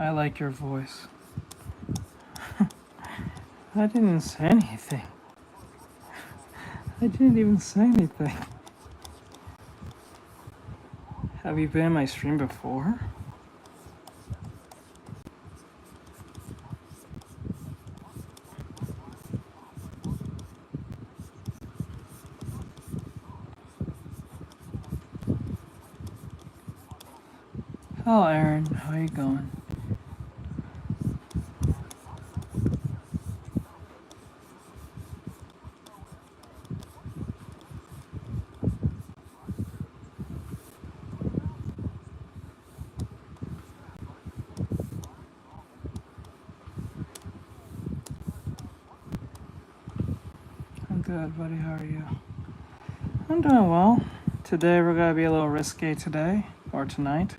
I like your voice. I didn't say anything. I didn't even say anything. Have you been in my stream before? Hello, Aaron. How you going? I'm good, buddy. How are you? I'm doing well. Today we're gonna be a little risque today, or tonight.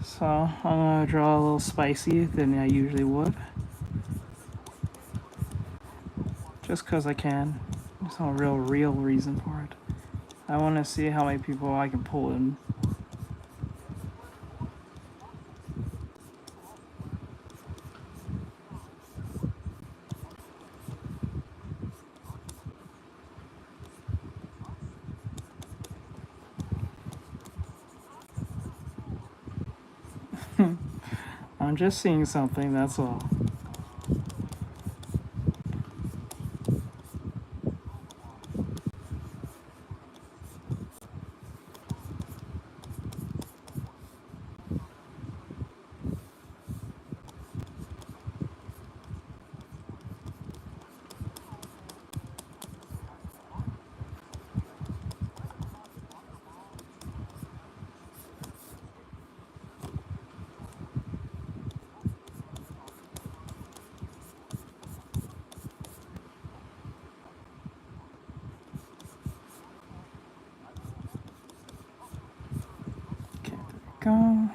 So I'm gonna draw a little spicy than I usually would. Just cause I can. There's no real reason for it. I wanna see how many people I can pull in. I'm just seeing something, that's all. Okay, there we go.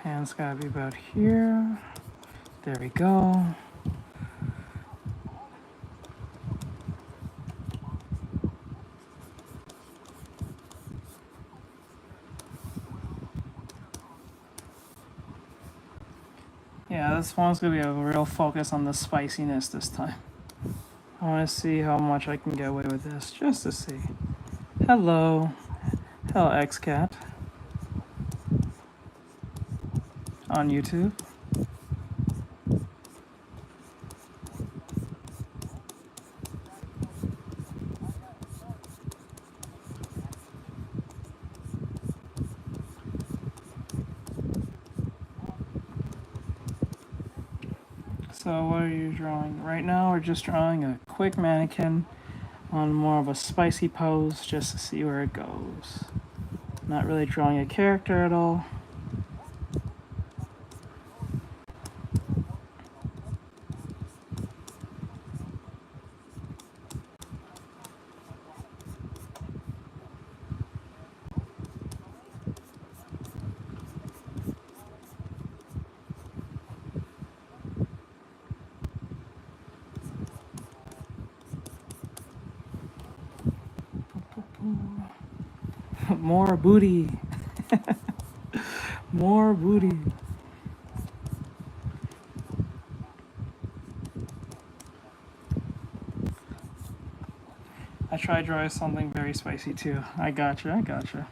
Hands gotta be about here. There we go. Yeah, this one's gonna be a real focus on the spiciness this time. I wanna see how much I can get away with this, just to see. Hello. Hello, XCat. On YouTube. So what are you drawing? Right now we're just drawing a quick mannequin on more of a spicy pose just to see where it goes. Not really drawing a character at all. More booty. More booty. I tried drawing something very spicy too. I gotcha.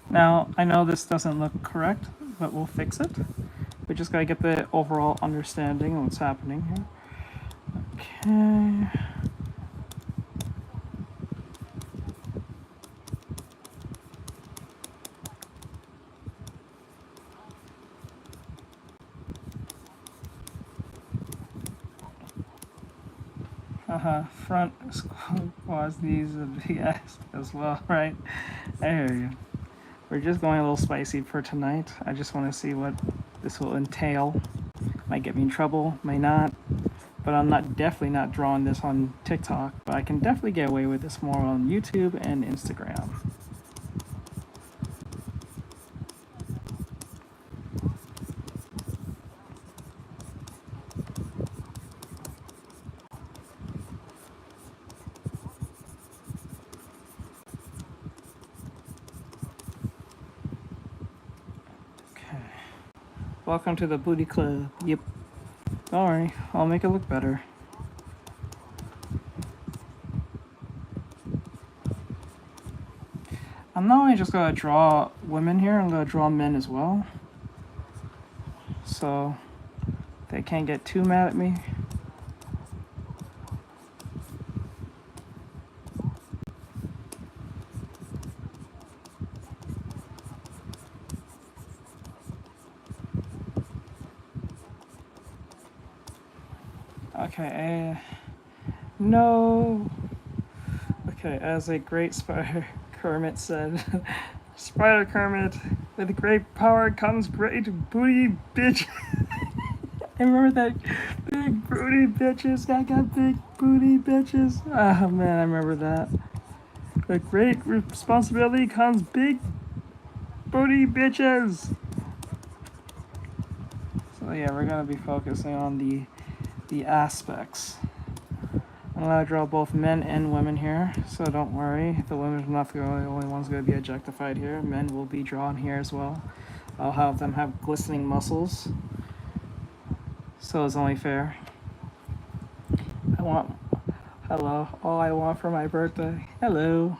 Now, I know this doesn't look correct, but we'll fix it. We just gotta get the overall understanding of what's happening here. Okay. Front squats these a big ass as well, right? I hear you. We're just going a little spicy for tonight. I just want to see what this will entail. Might get me in trouble, may not. But I'm definitely not drawing this on TikTok. But I can definitely get away with this more on YouTube and Instagram. Welcome to the booty club. Yep. Don't worry, I'll make it look better. I'm not only just gonna draw women here, I'm gonna draw men as well. So they can't get too mad at me. Okay, no. Okay, as a great Spider Kermit said, Spider Kermit, with great power comes great booty bitch. I remember that big booty bitches. I got big booty bitches. Oh man, I remember that. With great responsibility comes big booty bitches. So yeah, we're gonna be focusing on the aspects. I'm gonna draw both men and women here, so don't worry. The women are not the only ones going to be objectified here. Men will be drawn here as well. I'll have them have glistening muscles, so it's only fair. I want, hello, all I want for my birthday. Hello.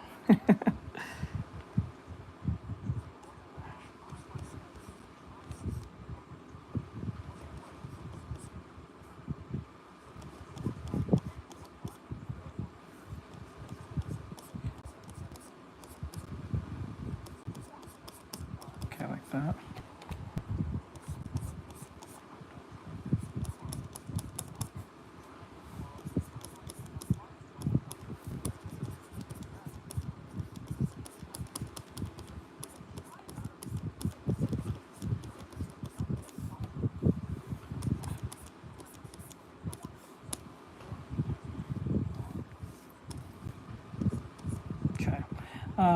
Okay, like that.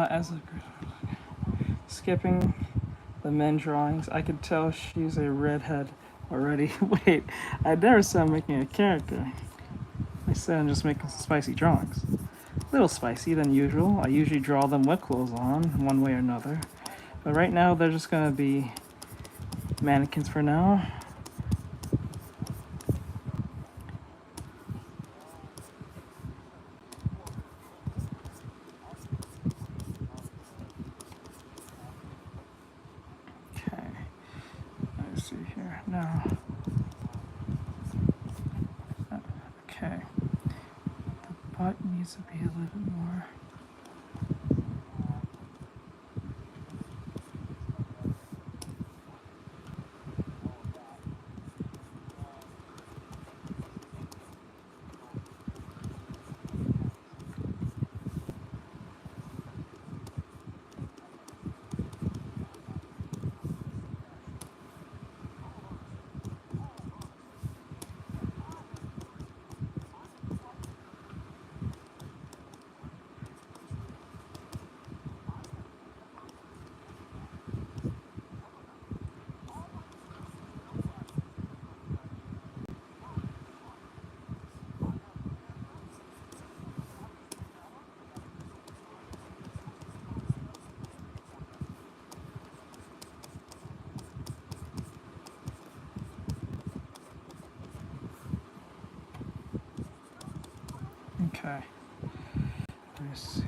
As a skipping the men drawings, I could tell she's a redhead already. Wait, I never said I'm making a character. I said I'm just making some spicy drawings. A little spicy than usual. I usually draw them with clothes on, one way or another. But right now, they're just gonna be mannequins for now. Okay, let's see here now. Okay, the butt needs to be a little bit more. Okay, let me see.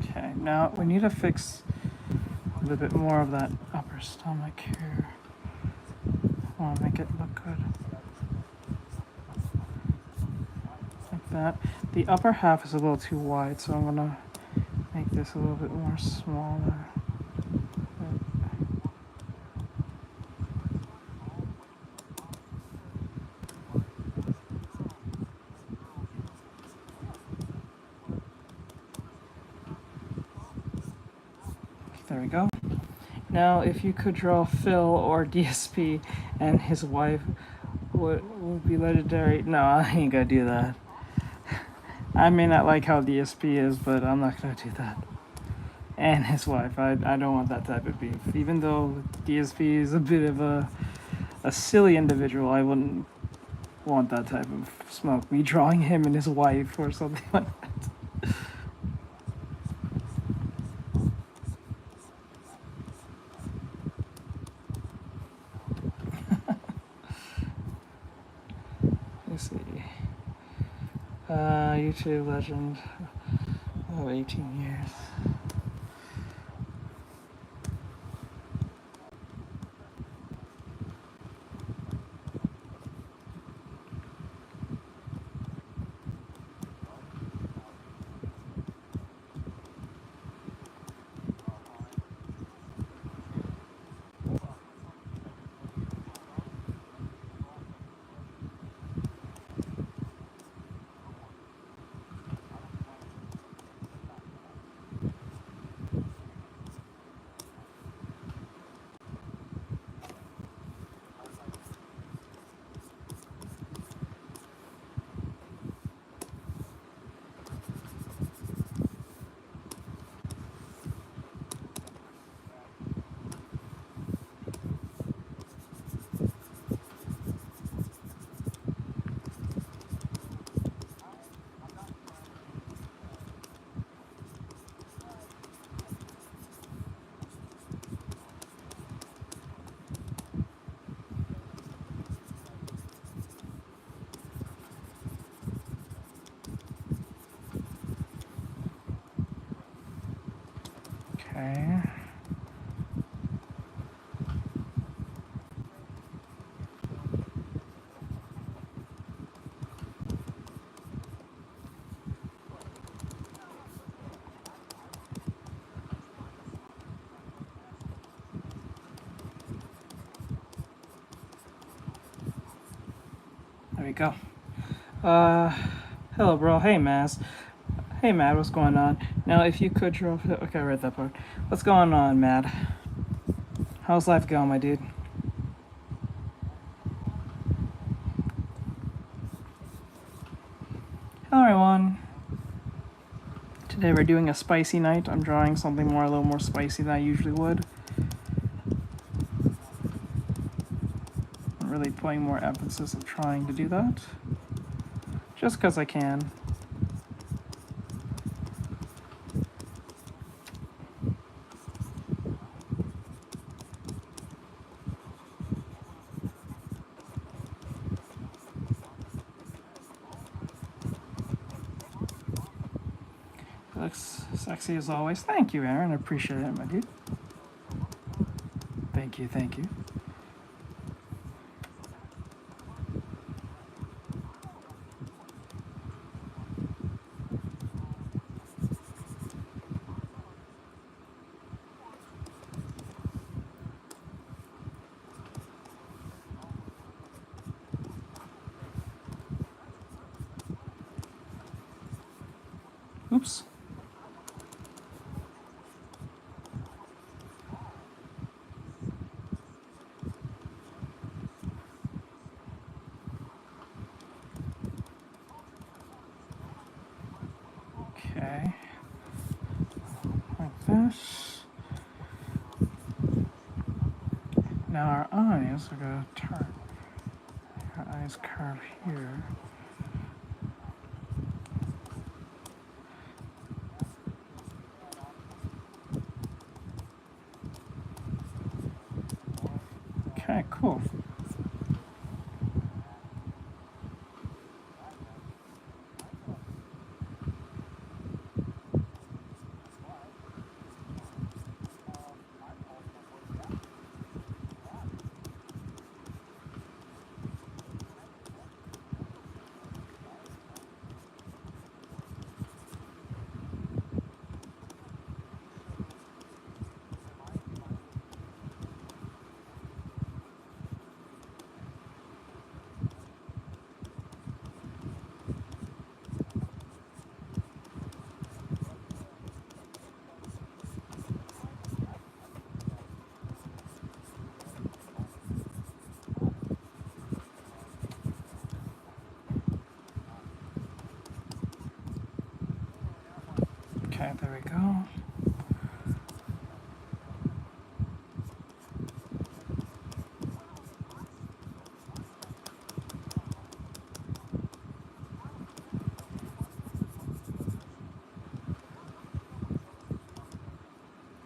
Okay, now we need to fix a little bit more of that upper stomach here. I want to make it look good. Like that. The upper half is a little too wide, so I'm gonna make this a little bit more smaller. There we go. Now, if you could draw Phil or DSP and his wife would be legendary. No, I ain't gonna do that. I may not like how DSP is, but I'm not gonna do that. And his wife, I don't want that type of beef. Even though DSP is a bit of a silly individual, I wouldn't want that type of smoke. Me drawing him and his wife or something like that. YouTube legend of 18 years. Okay. There we go. Hello, bro. Hey, Maz. Hey, Matt. What's going on? Now, if you could draw. Okay, I read that part. What's going on, Matt? How's life going, my dude? Hello, everyone. Today we're doing a spicy night. I'm drawing something a little more spicy than I usually would. I'm really putting more emphasis of trying to do that. Just because I can. Looks sexy as always. Thank you, Aaron. I appreciate it, my dude. Thank you, thank you. Oops. Okay. Like this. Now our eyes are going to turn. Our eyes curve here. Okay, cool. Okay, there we go.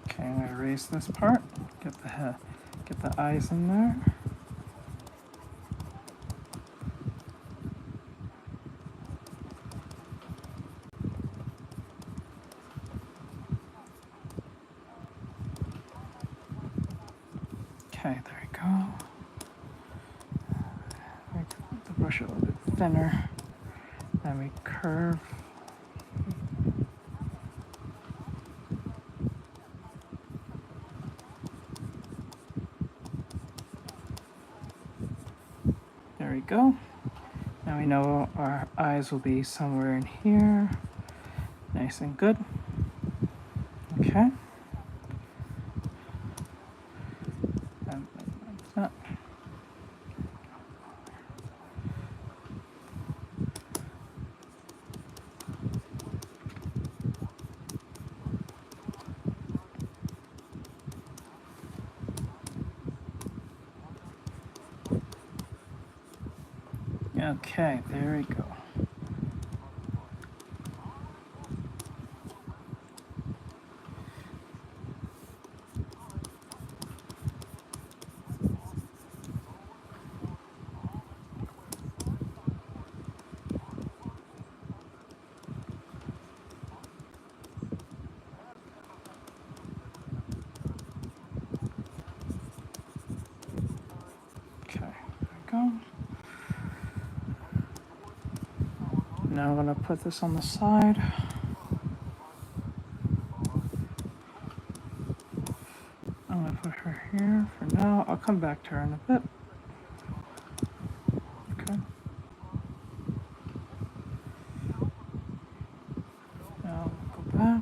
Okay, I'm gonna erase this part. Get the eyes in there. go. Make the brush a little bit thinner. Then we curve. There we go. Now we know our eyes will be somewhere in here. Nice and good. Okay. And like that. Okay, there we go. Okay, there we go. Now I'm going to put this on the side. I'm going to put her here for now. I'll come back to her in a bit. Okay. Now go back.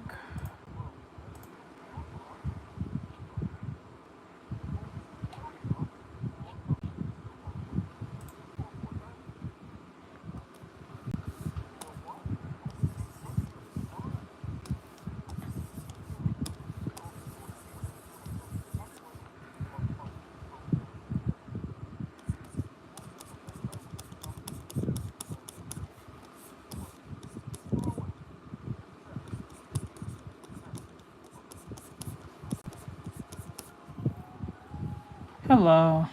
Hello.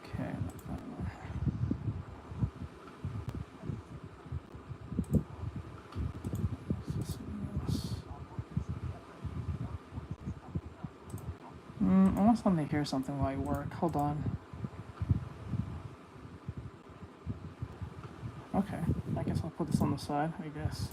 Okay. I want something to hear something while I work. Hold on. Okay, I guess I'll put this on the side, I guess.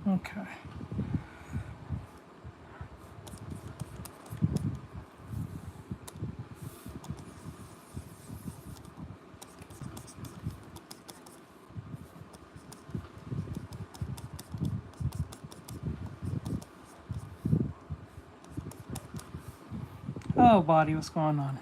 Okay. Oh, body, what's going on?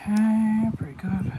Okay, pretty good.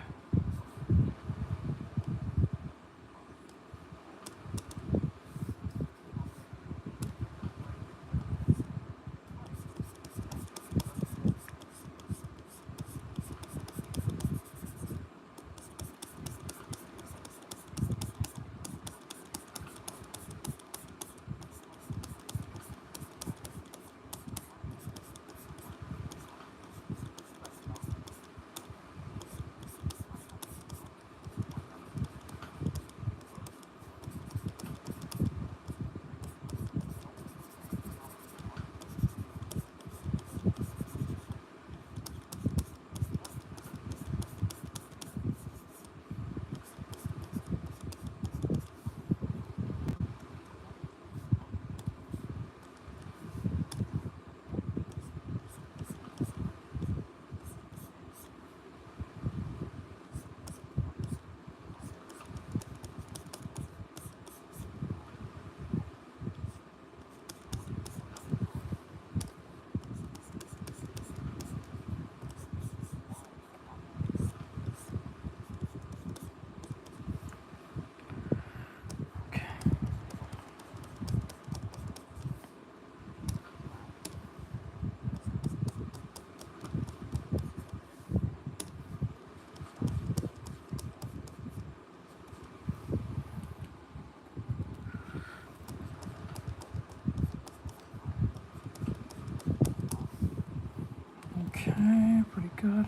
Okay, pretty good.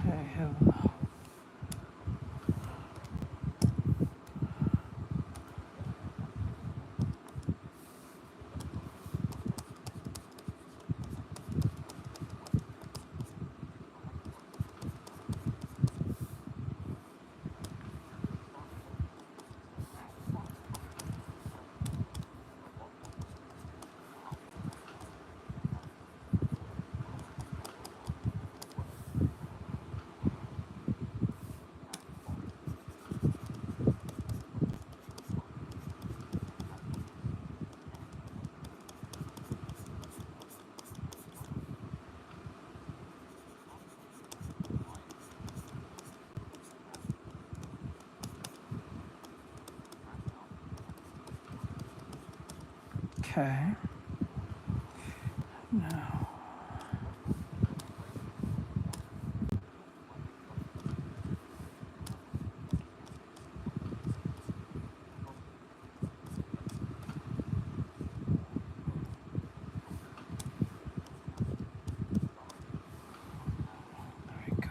Okay, hello. Okay. Now, there we go.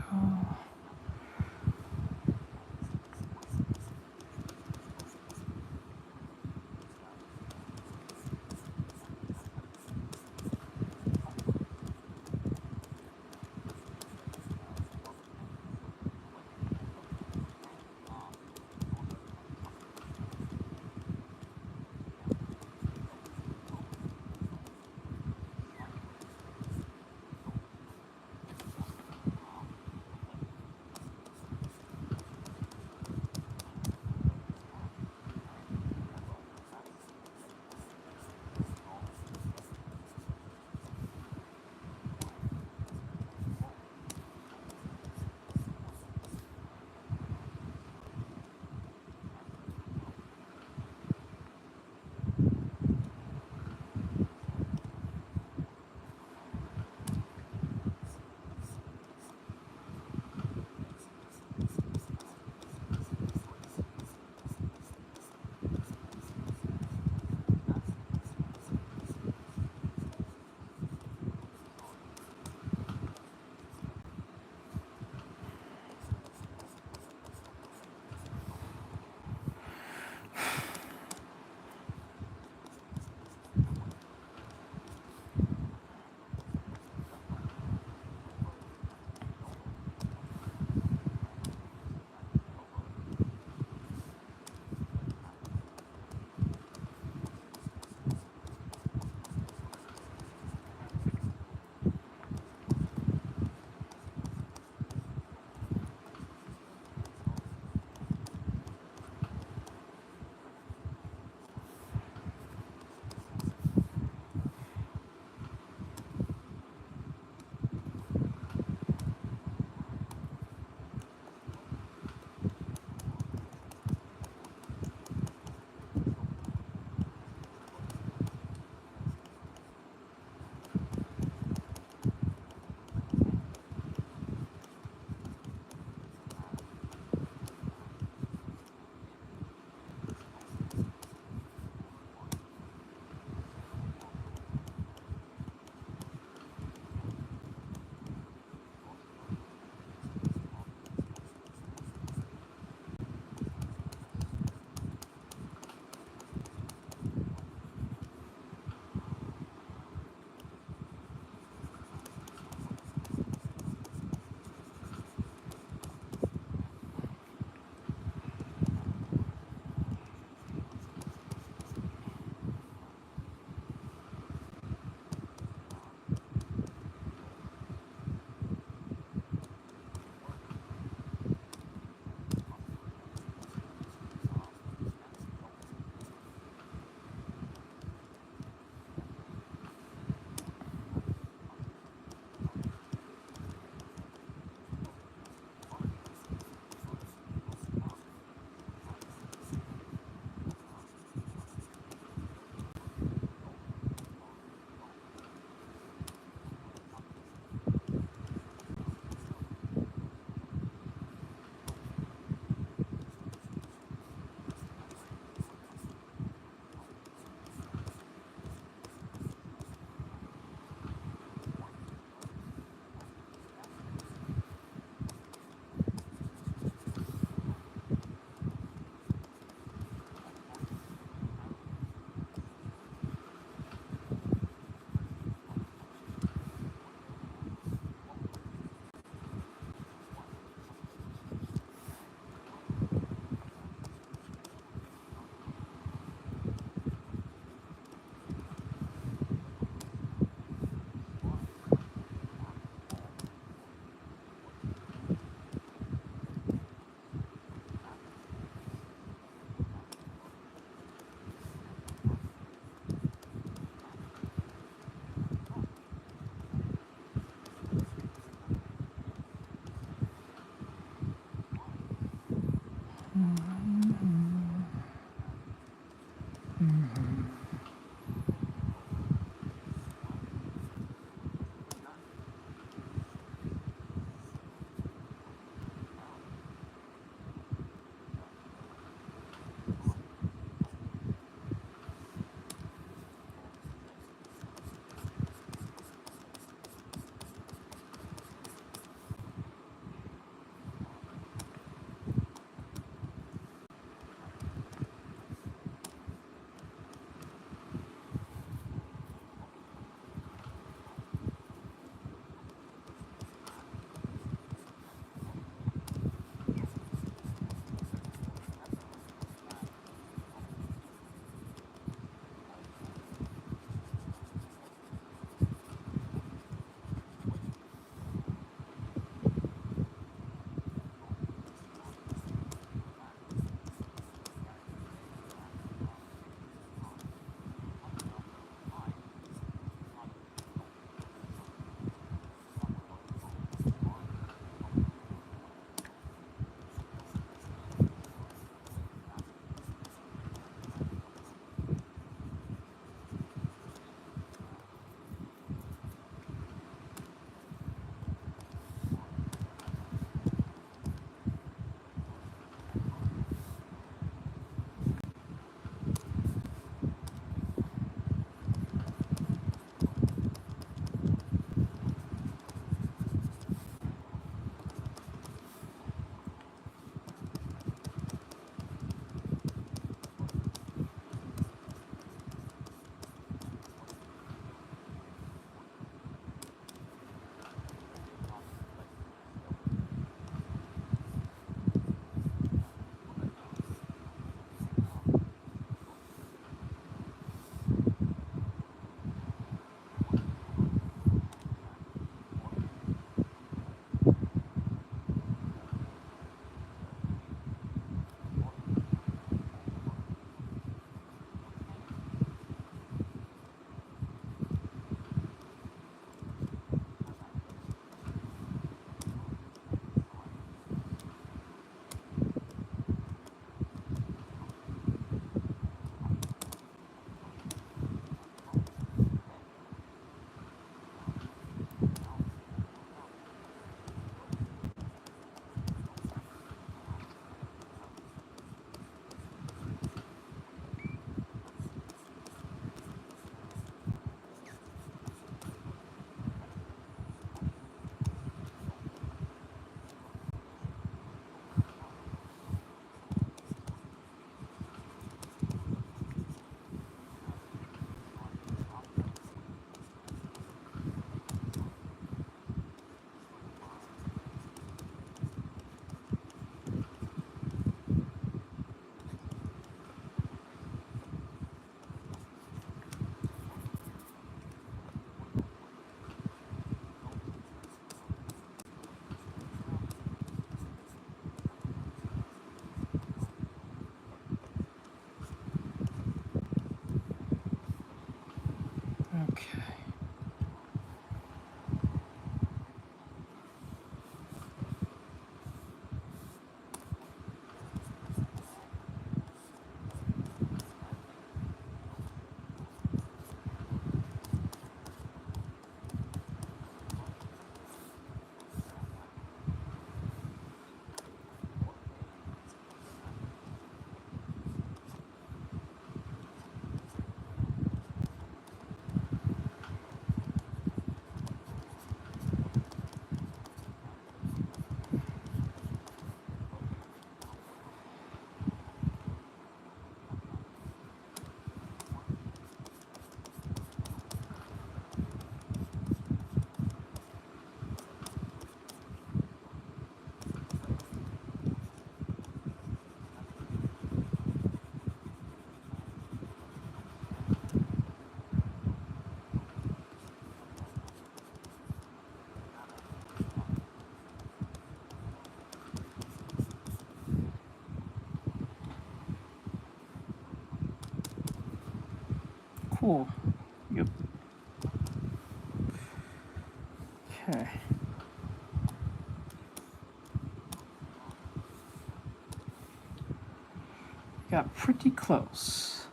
Cool. Yep. Okay. Got pretty close.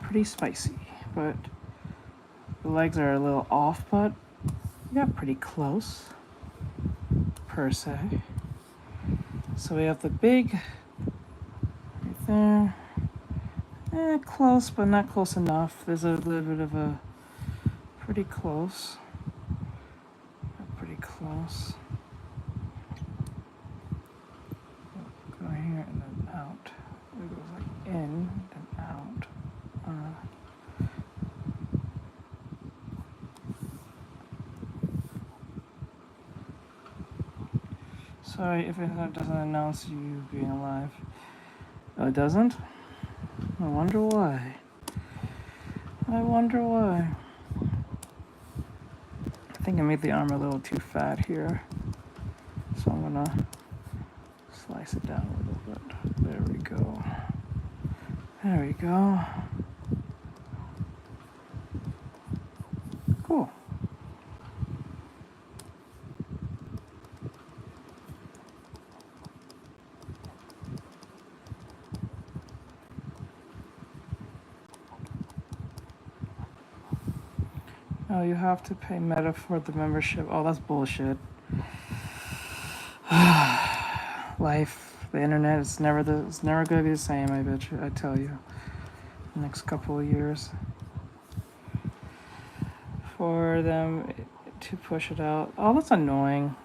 Pretty spicy, but the legs are a little off, but we got pretty close, per se. So we have the big right there. Close, but not close enough. There's a little bit of a pretty close. Pretty close. Go here and then out. It goes like in and out. Sorry if it doesn't announce you being alive. Oh, it doesn't? I wonder why. I wonder why. I think I made the arm a little too fat here. So I'm gonna slice it down a little bit. There we go. There we go. Cool. Oh, you have to pay Meta for the membership. Oh, that's bullshit. Life, the internet, it's never gonna be the same. I bet you. I tell you. The next couple of years, for them to push it out. Oh, that's annoying.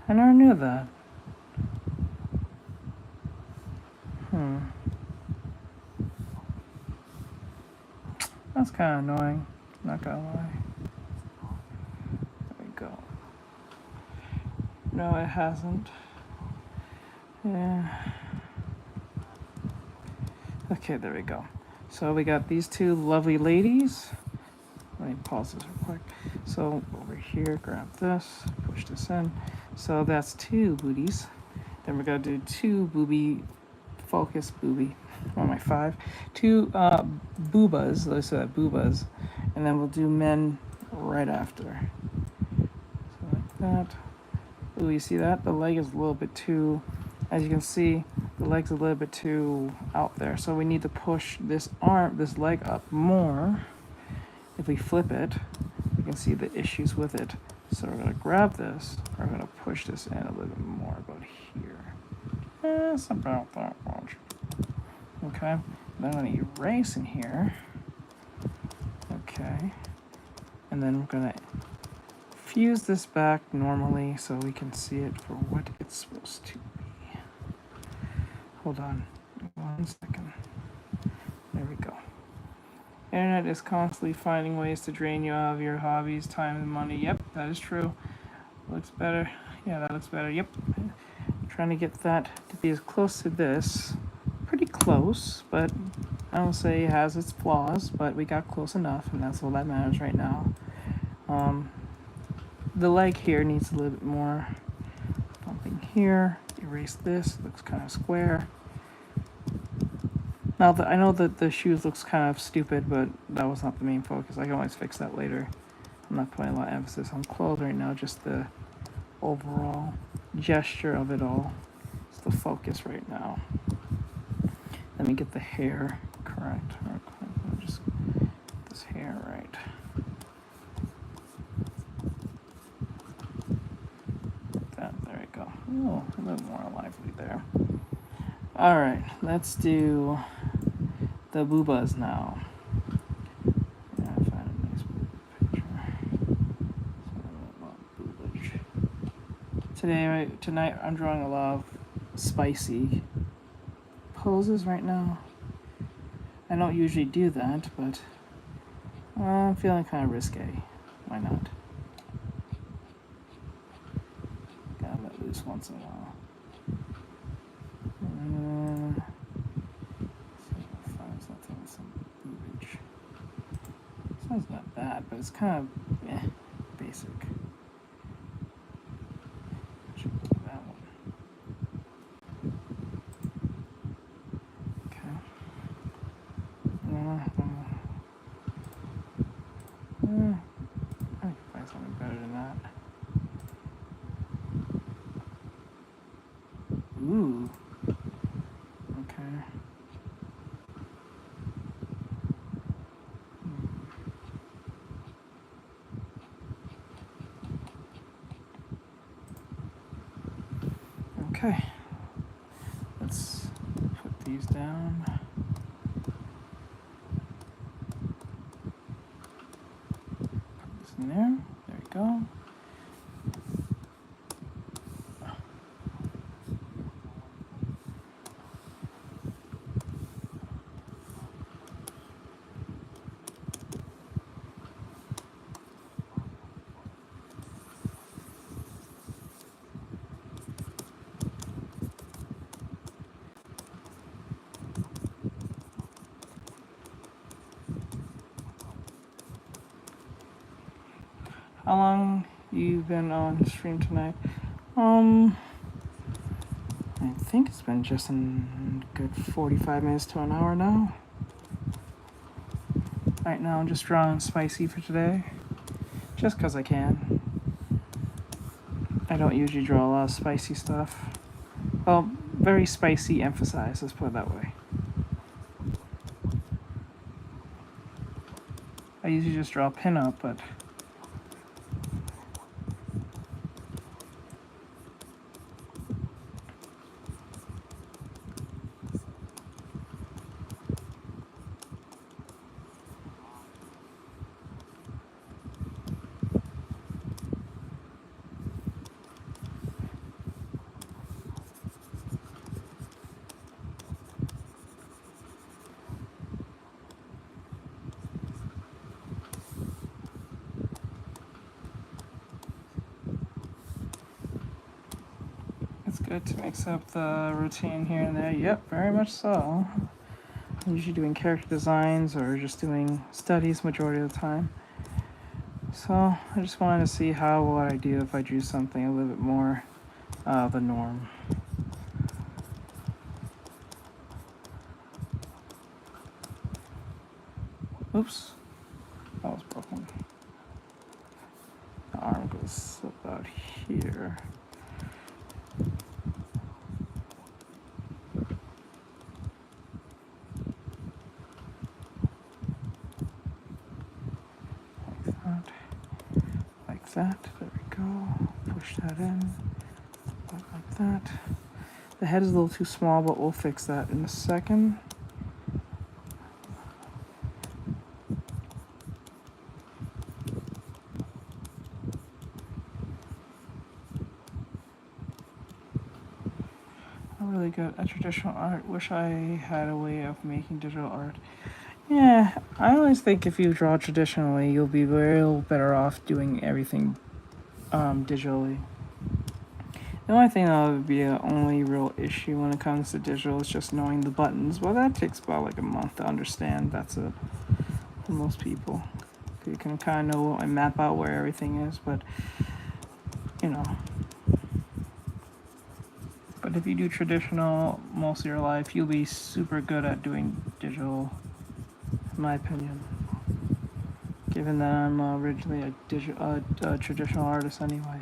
I never knew that. That's kind of annoying. Not gonna lie. There we go. No, it hasn't. Yeah. Okay, there we go. So we got these two lovely ladies. Let me pause this real quick. So over here, grab this, push this in. So that's two booties. Then we're gonna do two booby, focus booby. What am I, 5? Two boobas, let's say boobas. And then we'll do men right after. So like that. Ooh, you see that? The leg is a little bit too, as you can see, the leg's a little bit too out there. So we need to push this leg up more. If we flip it, you can see the issues with it. So we're gonna grab this, we're gonna push this in a little bit more about here. It's about that much. Okay, then I'm gonna erase in here. Okay, and then we're gonna fuse this back normally so we can see it for what it's supposed to be. Hold on 1 second. There we go. Internet is constantly finding ways to drain you out of your hobbies, time, and money. Yep, that is true. Looks better. Yeah, that looks better. Yep. Trying to get that to be as close to this. Pretty close, but I don't say it has its flaws, but we got close enough, and that's all that matters right now. The leg here needs a little bit more bumping here. Erase this. Looks kind of square. Now, I know that the shoes looks kind of stupid, but that was not the main focus. I can always fix that later. I'm not putting a lot of emphasis on clothes right now, just the overall gesture of it all. It's the focus right now. Let me get the hair correct. Let me just get this hair right. There we go. Oh, a little more lively there. All right, let's do the boobas now. Yeah, I found a nice boob picture. Tonight I'm drawing a lot of spicy poses right now. I don't usually do that, but I'm feeling kind of risque. Why not? Gotta let loose once in a while. It's not bad, but it's kind of basic. Should do that one. Okay. Ooh. Okay. Okay. Let's put these down. Put this in there. There we go. How long you been on stream tonight? I think it's been just a good 45 minutes to an hour now. Right now I'm just drawing spicy for today, just because I can. I don't usually draw a lot of spicy stuff. Well, very spicy emphasized, let's put it that way. I usually just draw pinup, but it's good to mix up the routine here and there. Yep, very much so. I'm usually doing character designs or just doing studies majority of the time. So I just wanted to see how what I do if I drew something a little bit more the norm. Oops, that was broken. The arm goes about here. Like that. There we go. Push that in. Like that. The head is a little too small, but we'll fix that in a second. I'm really good at traditional art. Wish I had a way of making digital art. Yeah, I always think if you draw traditionally, you'll be real better off doing everything digitally. The only thing that would be the only real issue when it comes to digital is just knowing the buttons. Well, that takes about like a month to understand. That's it for most people. You can kind of know and map out where everything is, but you know. But if you do traditional most of your life, you'll be super good at doing digital, in my opinion. Given that I'm originally a traditional artist anyway.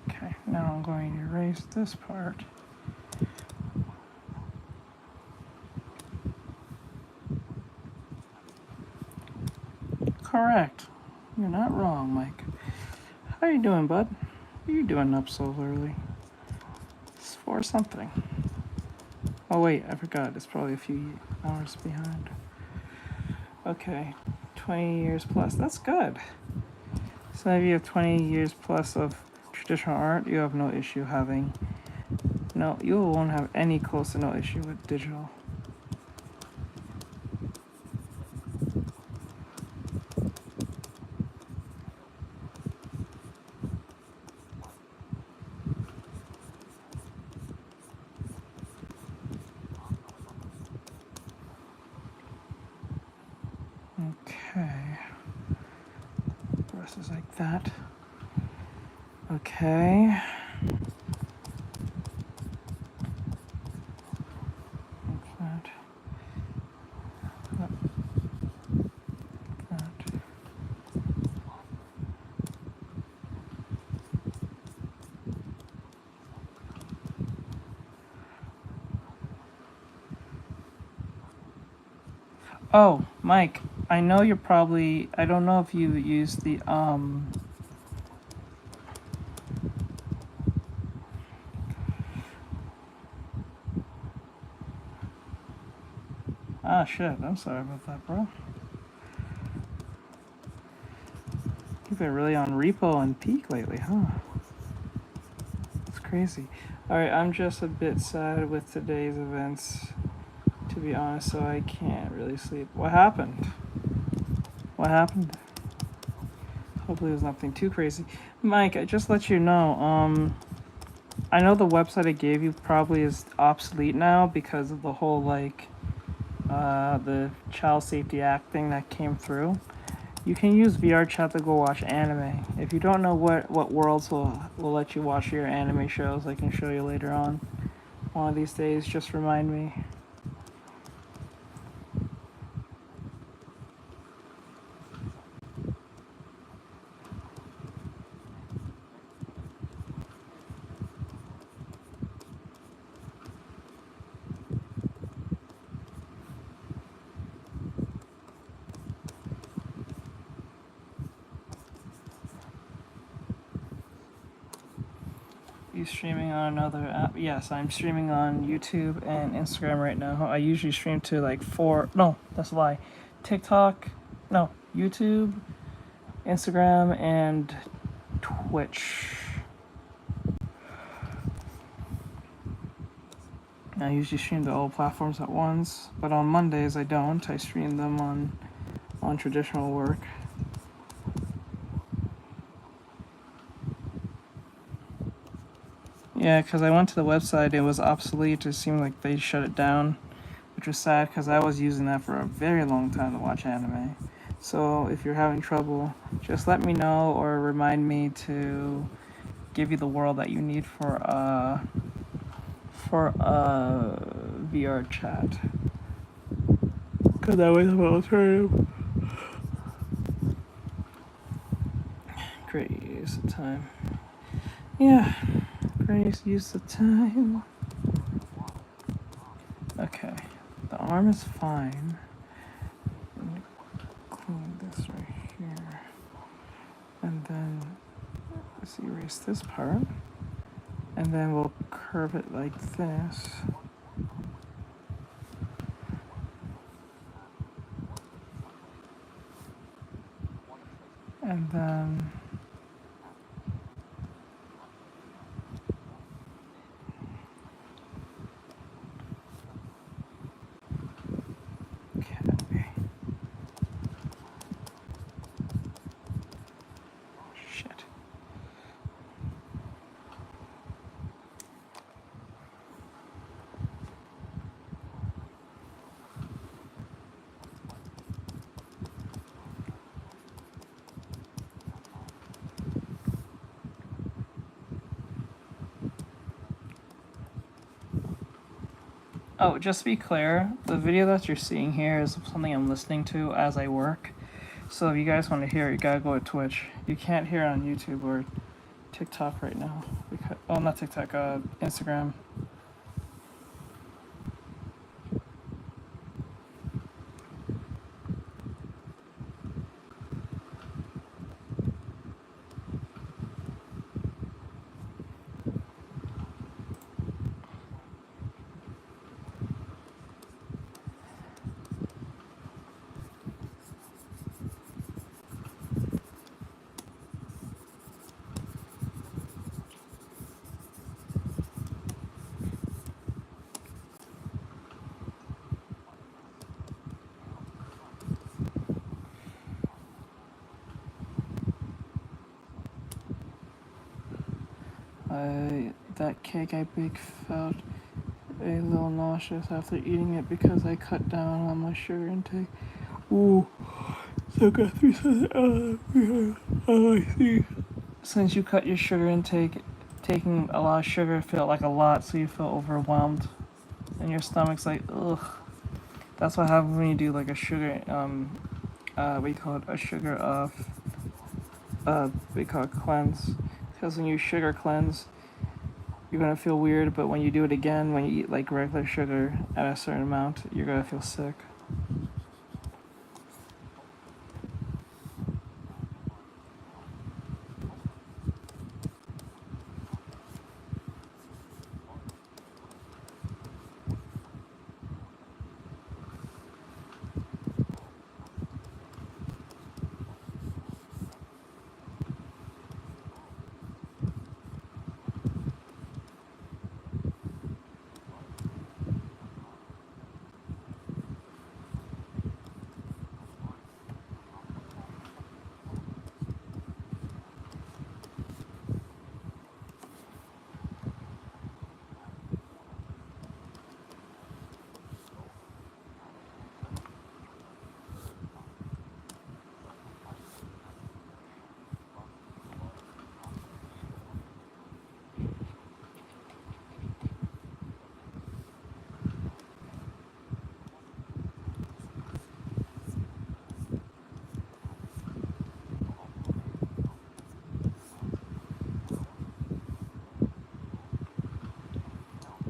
Okay, now I'm going to erase this part. Correct. You're not wrong, Mike. How you doing, bud? What are you doing up so early? It's for something. Oh wait, I forgot. It's probably a few hours behind. Okay, 20 years plus. That's good. So if you have 20 years plus of traditional art, you have no issue having... No, you won't have any close to no issue with digital. Okay. that. Okay. Like that. Like that. Oh, Mike, I know you're probably, I don't know if you used the, ah, shit, I'm sorry about that, bro. You've been really on repo and peak lately, huh? It's crazy. Alright, I'm just a bit sad with today's events, to be honest, so I can't really sleep. What happened? What happened? Hopefully it was nothing too crazy. Mike, I just let you know, I know the website I gave you probably is obsolete now because of the whole, like, the Child Safety Act thing that came through. You can use VR chat to go watch anime. If you don't know what worlds will let you watch your anime shows, I can show you later on. One of these days, just remind me. You streaming on another app? Yes, I'm streaming on YouTube and Instagram right now. I usually stream to like no, that's a lie. TikTok, no, YouTube, Instagram, and Twitch. I usually stream to all platforms at once, but on Mondays I don't. I stream them on traditional work. Yeah, because I went to the website, it was obsolete. It seemed like they shut it down, which was sad because I was using that for a very long time to watch anime. So if you're having trouble, just let me know or remind me to give you the world that you need for VR chat. Because that way I'm an alternative. Great use of time. Yeah, great use of time. Okay, the arm is fine. Let me clean this right here. And then let's erase this part. And then we'll curve it like this. And then okay. Shit. Oh, just to be clear, the video that you're seeing here is something I'm listening to as I work. So if you guys want to hear it, you gotta go to Twitch. You can't hear it on YouTube or TikTok right now. Because, oh, not TikTok, Instagram. That cake I baked felt a little nauseous after eating it because I cut down on my sugar intake. Ooh, So go through I see. Since you cut your sugar intake, taking a lot of sugar felt like a lot, so you feel overwhelmed, and your stomach's like, ugh. That's what happens when you do like a sugar, we call it a sugar we call it cleanse. Because when you sugar cleanse, you're gonna feel weird, but when you do it again, when you eat like regular sugar at a certain amount, you're gonna feel sick.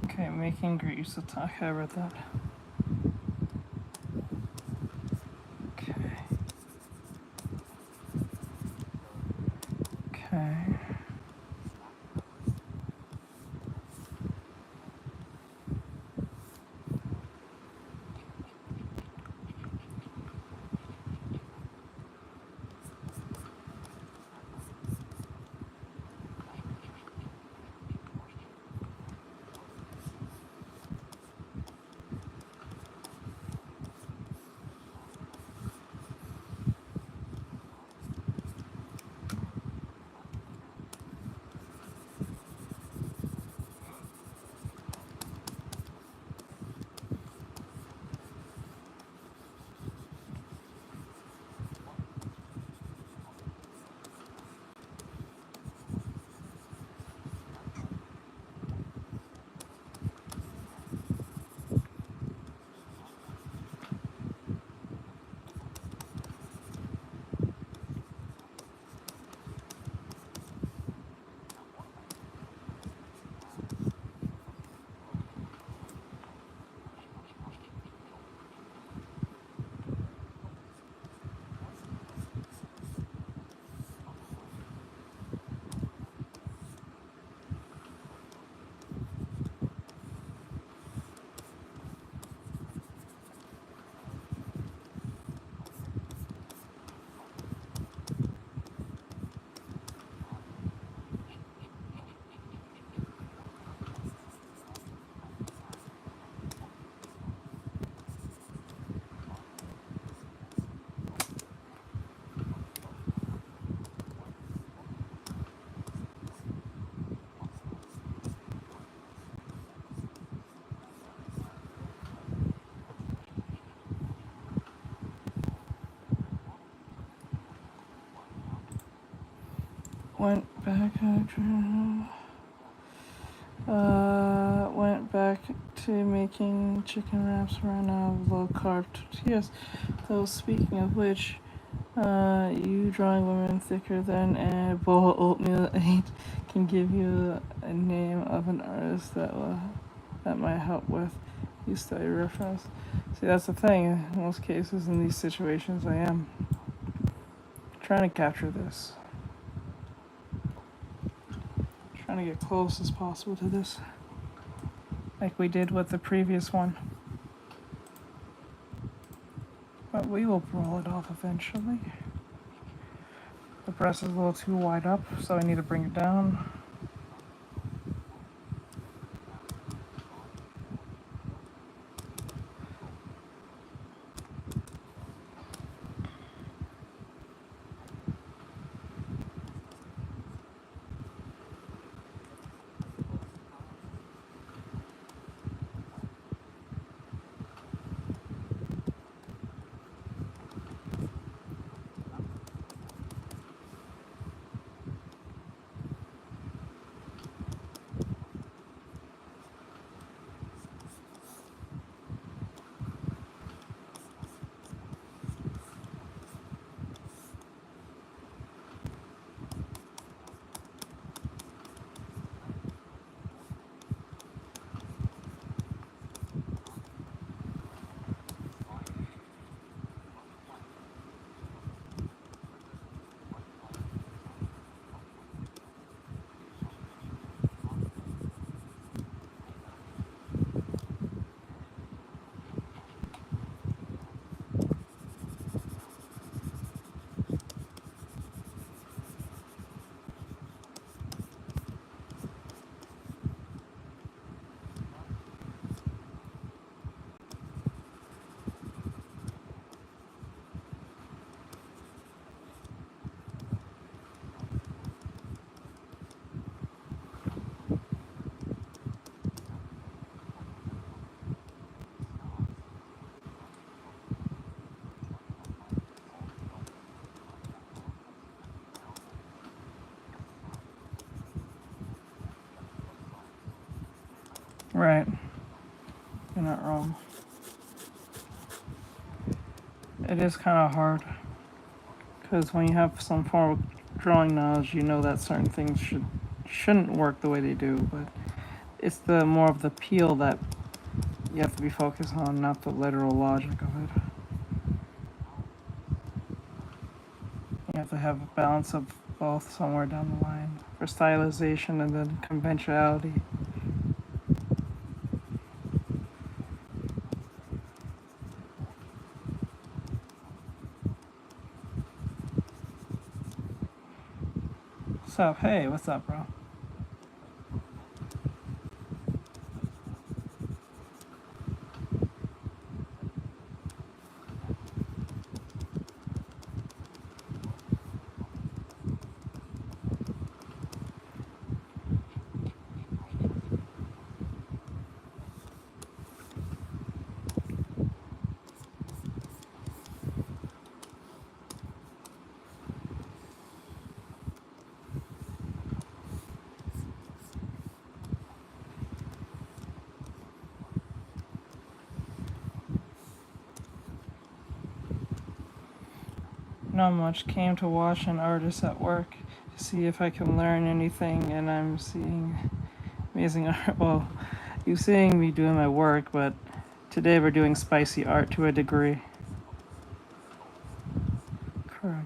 Okay, making grease. Let's talk about that. Okay. Okay. Went back to making chicken wraps, ran out of low carb tortillas. Though speaking of which, you drawing women thicker than a bowl of oatmeal ain't can give you a name of an artist that might help with you study reference. See, that's the thing. In most cases, in these situations, I am trying to capture this. Trying to get close as possible to this, like we did with the previous one. But we will roll it off eventually. The breast is a little too wide up, so I need to bring it down. Right. You're not wrong. It is kind of hard because when you have some form of drawing knowledge, you know that certain things shouldn't work the way they do, but it's the more of the peel that you have to be focused on, not the literal logic of it. You have to have a balance of both somewhere down the line for stylization and then conventionality. What's up? Hey, what's up, bro? Not much. Came to watch an artist at work to see if I can learn anything, and I'm seeing amazing art. Well, you're seeing me doing my work, but today we're doing spicy art to a degree. Correct.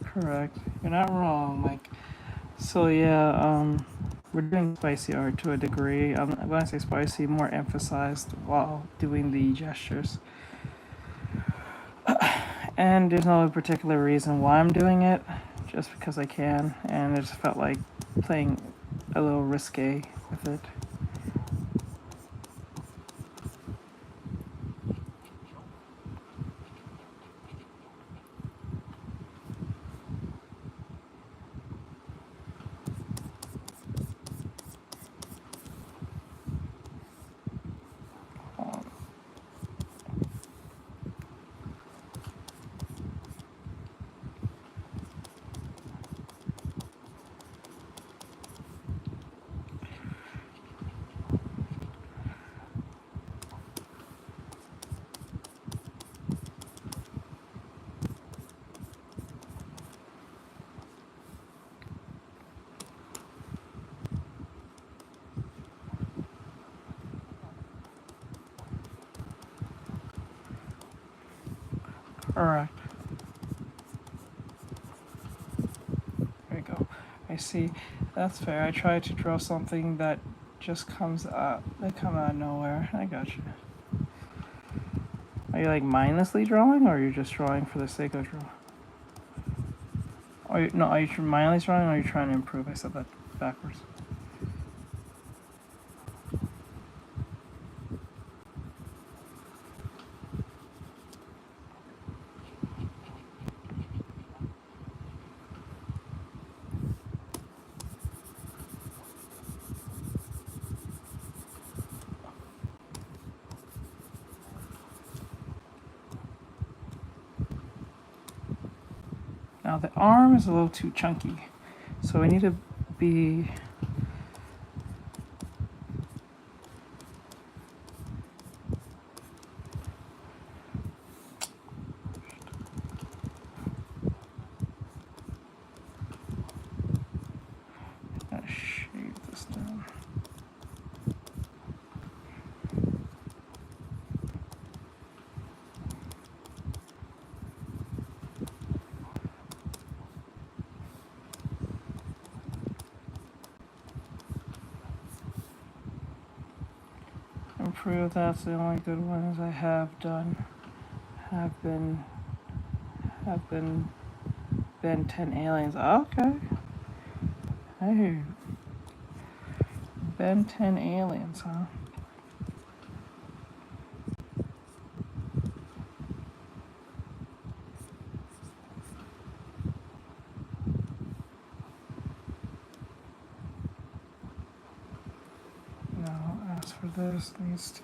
Correct. You're not wrong, Mike. So yeah, we're doing spicy art to a degree. When I say spicy, more emphasized while doing the gestures. And there's no particular reason why I'm doing it, just because I can, and I just felt like playing a little risque with it. Correct. There you go. I see. That's fair. I tried to draw something that just comes up. They come out of nowhere. I got you. Are you like mindlessly drawing, or are you just drawing for the sake of drawing? Are you mindlessly drawing, or are you trying to improve? I said that backwards. Now the arm is a little too chunky, so we need to be gotta shave this down. Improve. That's the only good ones I have done. Have been Ben 10 aliens. Okay. I hear you. Ben 10 aliens, huh? No, as for this, needs to.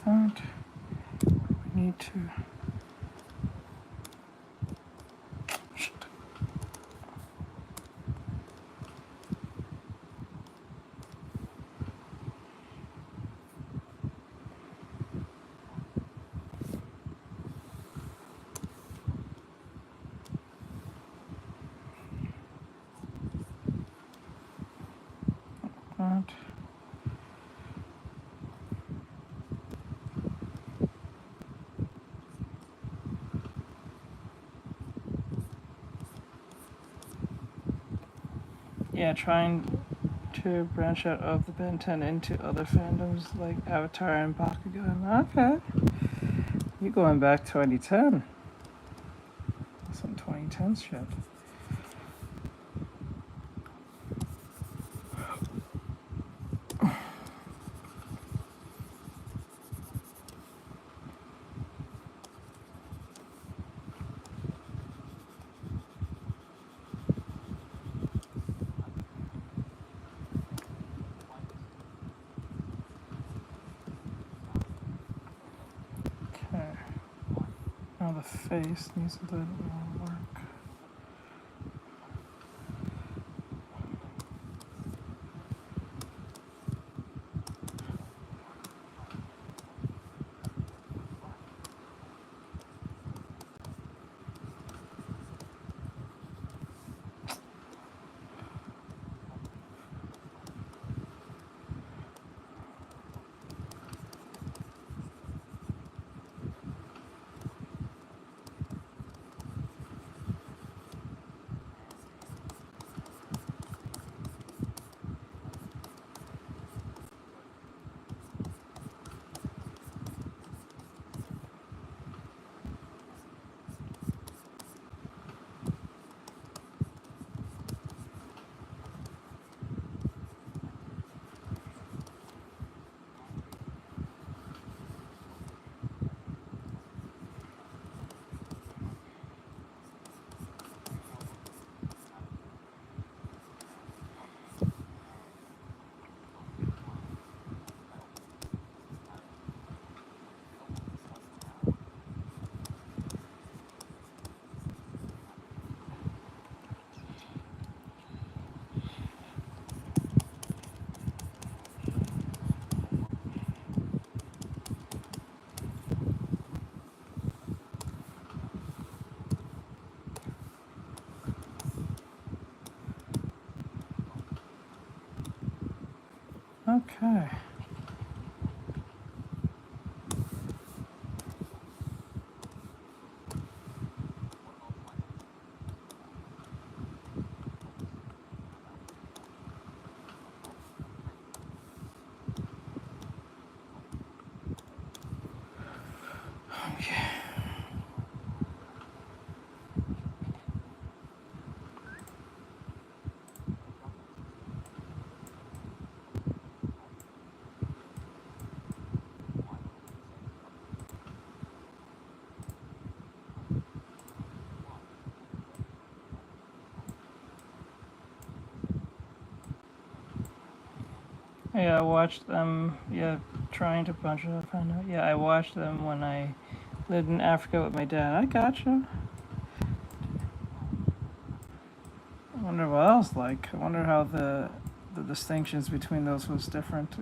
point, we need to point. Yeah, trying to branch out of the Ben 10 into other fandoms like Avatar and Bakugan. Okay. You going back 2010. Some 2010 shit. Okay. Now the face needs a little more work. Okay. Okay. Yeah, I watched them. Yeah, trying to bunch it up. I know. Yeah, I watched them when I lived in Africa with my dad. I gotcha. I wonder what else like. I wonder how the distinctions between those was different.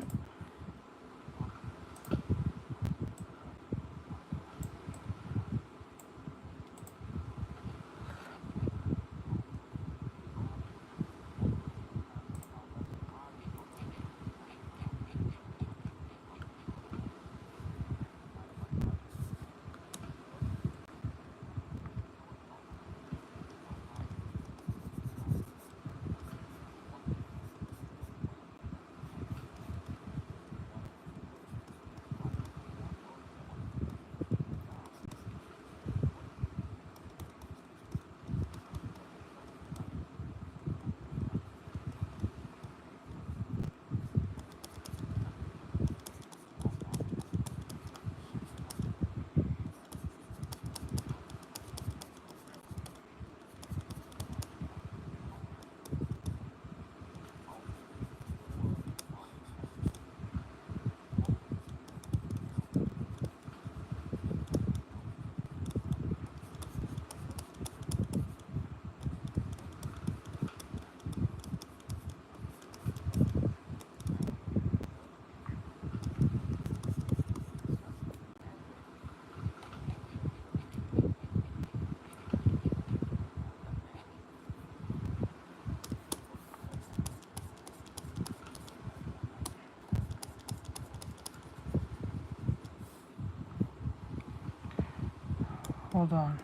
Hold on.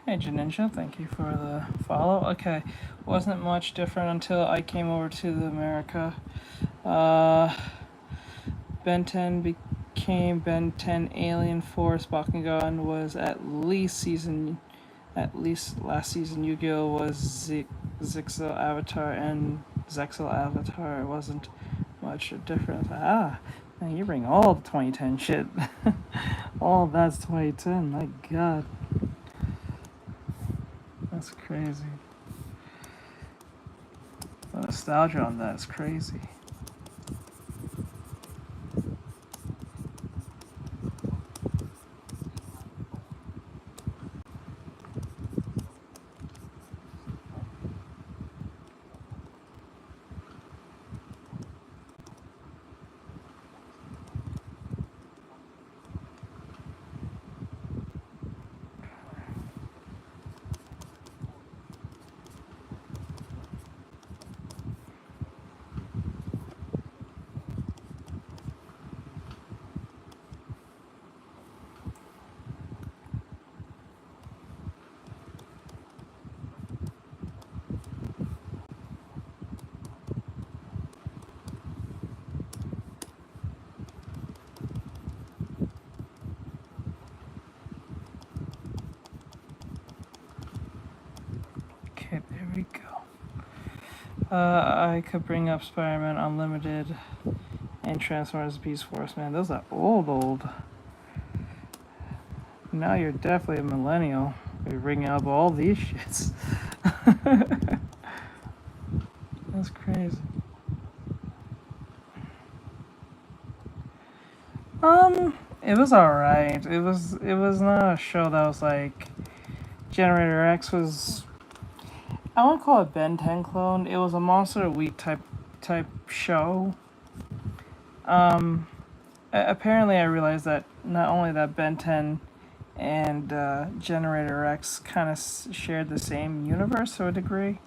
Hey Janinja, thank you for the follow. Okay, wasn't much different until I came over to the America. Ben 10 became Ben 10 Alien Force. Bakugan was at least last season. Yu-Gi-Oh was Zixel Avatar and Zexel Avatar. It wasn't much different. Ah, man, you bring all the 2010 shit. All of that's 2010. My God. That's crazy. The nostalgia on that is crazy. Okay, there we go. I could bring up Spider-Man Unlimited and Transformers Beast Force, man. Those are old. Now you're definitely a millennial. You're bringing up all these shits. That's crazy. It was alright. It was not a show that was like Generator X was. I wouldn't call it Ben 10 clone. It was a Monster of the Week type show. Apparently I realized that not only that Ben 10 and Generator X kind of shared the same universe to a degree,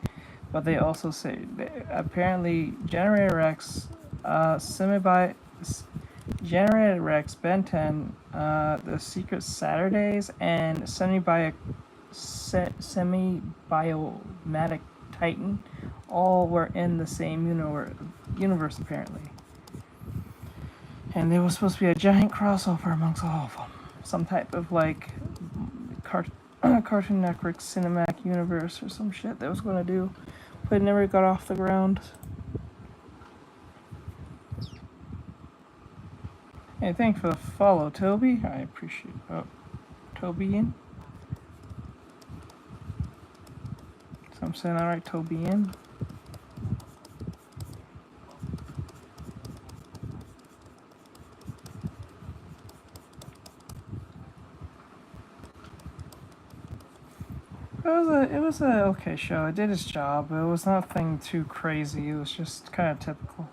but they also say apparently Generator X, Generator X, Ben 10, the Secret Saturdays, and Semi-Biomatic Titan all were in the same universe apparently. And there was supposed to be a giant crossover amongst all of them. Some type of like Cartoon Network cinematic universe or some shit that was going to do, but it never got off the ground. Hey, thanks for the follow, Toby. I appreciate it. Oh, Toby in? So I'm saying that right, Toby in? It was a okay show. It did its job. It was nothing too crazy. It was just kind of typical.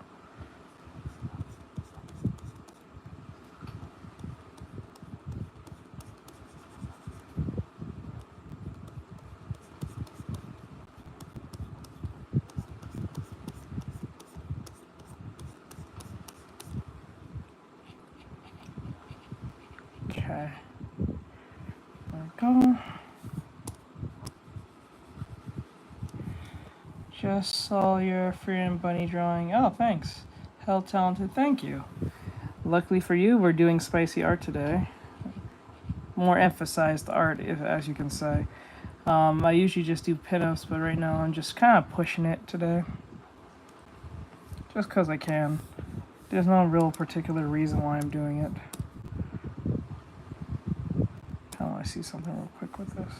Okay. There we go. Just saw your Freedom Bunny drawing. Oh, thanks. Hell talented. Thank you. Luckily for you, we're doing spicy art today. More emphasized art, as you can say. I usually just do pinups, but right now I'm just kind of pushing it today. Just because I can. There's no real particular reason why I'm doing it. I want to see something real quick with this.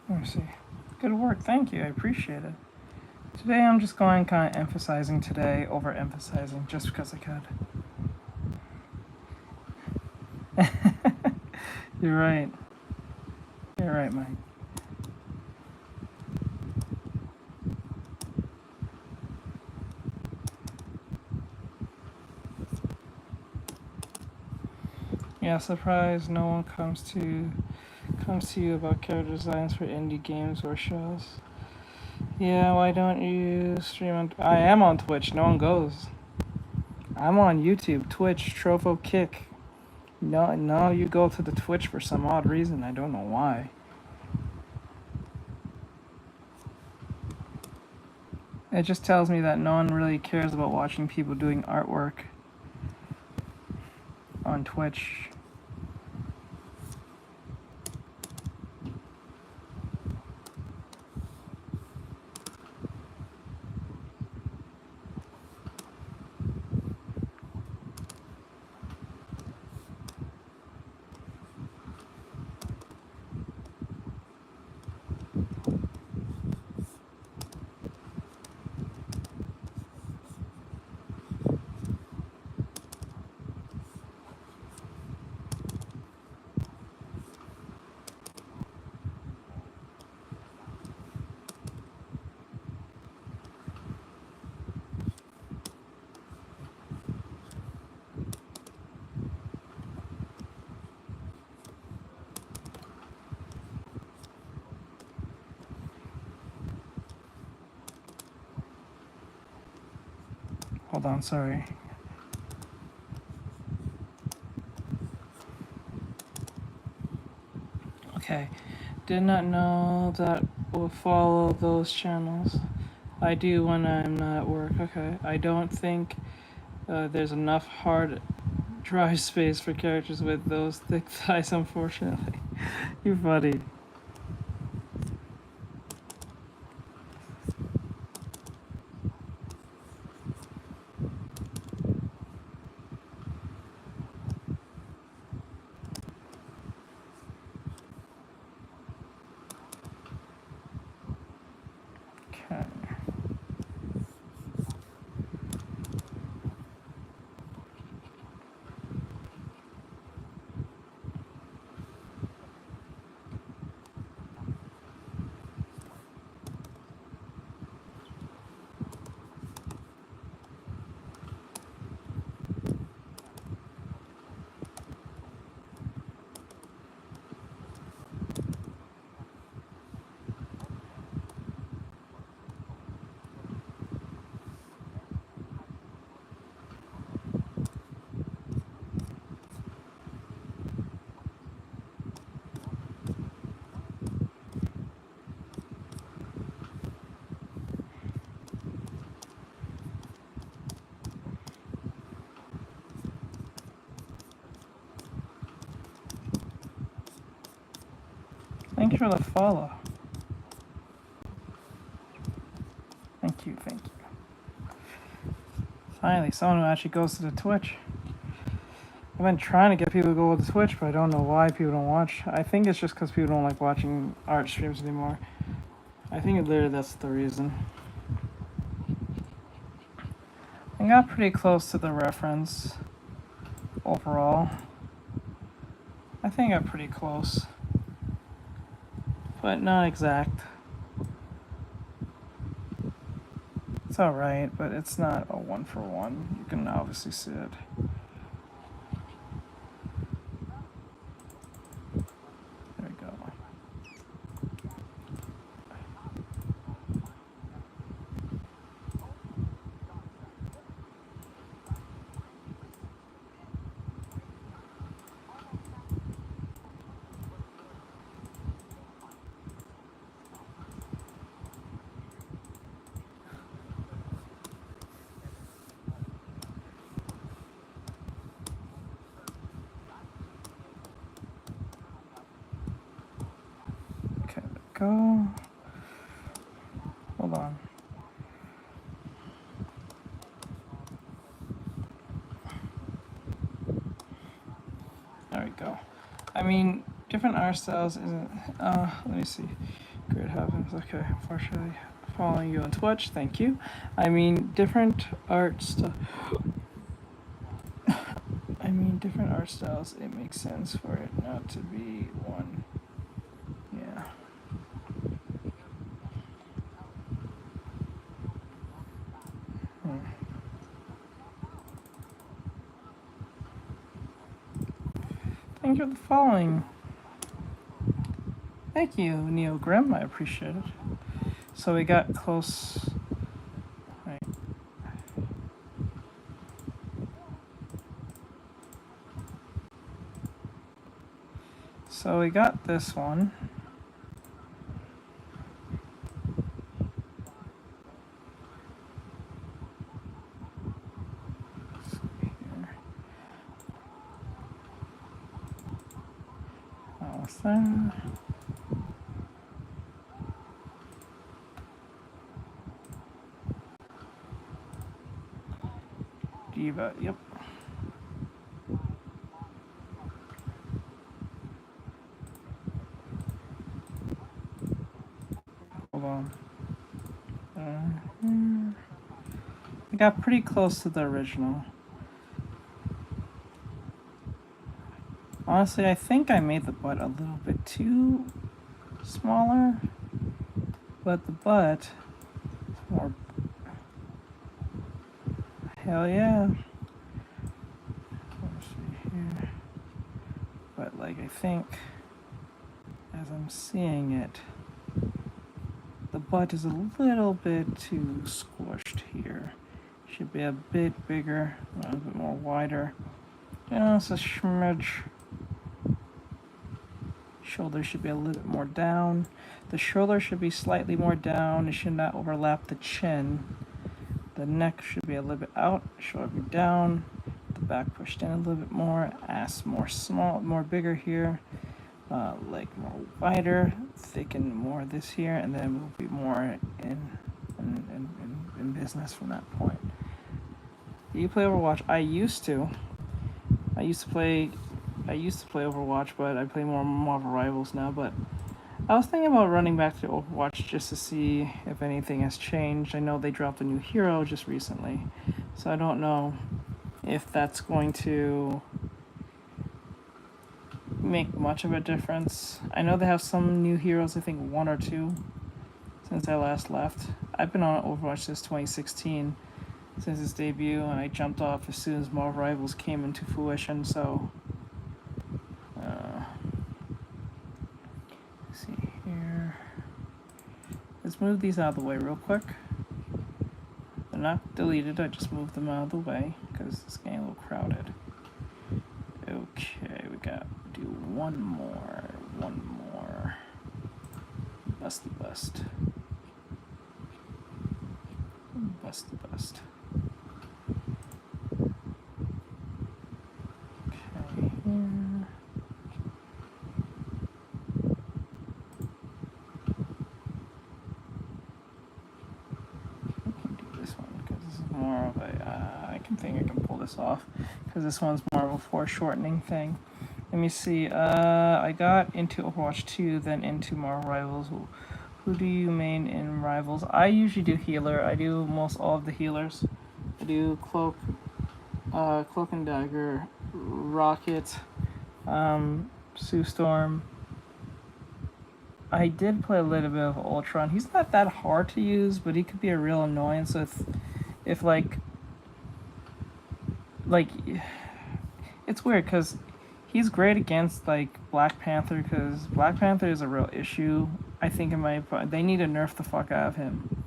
Let me see. Good work. Thank you. I appreciate it. Today I'm just going kind of emphasizing today, overemphasizing just because I could. You're right. You're right, Mike. Yeah, surprise, no one comes to you about character designs for indie games or shows. Yeah, why don't you stream on... I am on Twitch, no one goes. I'm on YouTube, Twitch, Trofo Kick. No, you go to the Twitch for some odd reason, I don't know why. It just tells me that no one really cares about watching people doing artwork on Twitch. Hold on, sorry. Okay, did not know that will follow those channels. I do when I'm not at work. Okay, I don't think there's enough hard drive space for characters with those thick thighs, unfortunately. You're funny. Okay. Thank you for the follow. Thank you. Finally, someone who actually goes to the Twitch. I've been trying to get people to go to the Twitch, but I don't know why people don't watch. I think it's just because people don't like watching art streams anymore. I think literally that's the reason. I got pretty close to the reference overall. I think I'm pretty close, but not exact. It's alright, but it's not a one for one. You can obviously see it. There we go. Go. Hold on. There we go. I mean, different art styles isn't. Let me see. Grid happens. Okay, unfortunately, following you on Twitch. Thank you. I mean, different art stuff. I mean, different art styles. It makes sense for it not to be one. Yeah. Thank you for the following. Thank you, Neo Grim. I appreciate it. So we got close. Right. So we got this one. Thing. Diva, yep. Hold on. We got pretty close to the original. Honestly, I think I made the butt a little bit too smaller, but the butt is more. Hell yeah. Let's see here. But like, I think as I'm seeing it, the butt is a little bit too squished here. Should be a bit bigger, a little bit more wider. Just a smidge. Shoulder should be a little bit more down. The shoulder should be slightly more down. It should not overlap the chin. The neck should be a little bit out. Shoulder be down. The back pushed in a little bit more. Ass more small, more bigger here. Leg more wider. Thicken more this here, and then we'll be more in business from that point. Do you play Overwatch? I used to. I used to play Overwatch, but I play more Marvel Rivals now. But I was thinking about running back to Overwatch just to see if anything has changed. I know they dropped a new hero just recently, so I don't know if that's going to make much of a difference. I know they have some new heroes, I think 1 or 2, since I last left. I've been on Overwatch since 2016, since its debut, and I jumped off as soon as Marvel Rivals came into fruition, so... let's see here. Let's move these out of the way real quick. They're not deleted, I just moved them out of the way, because it's getting a little crowded. Okay, we got to do one more. Busty bust. Busty bust. Okay, here. We can do this one because this is more of a, I think I can pull this off because this one's more of a foreshortening thing. Let me see, I got into Overwatch 2, then into Marvel Rivals. Who do you main in Rivals? I usually do healer. I do most all of the healers. I do Cloak and Dagger, Rocket, Sue Storm. I did play a little bit of Ultron. He's not that hard to use, but he could be a real annoyance if like, it's weird because he's great against like Black Panther because Black Panther is a real issue. I think they need to nerf the fuck out of him.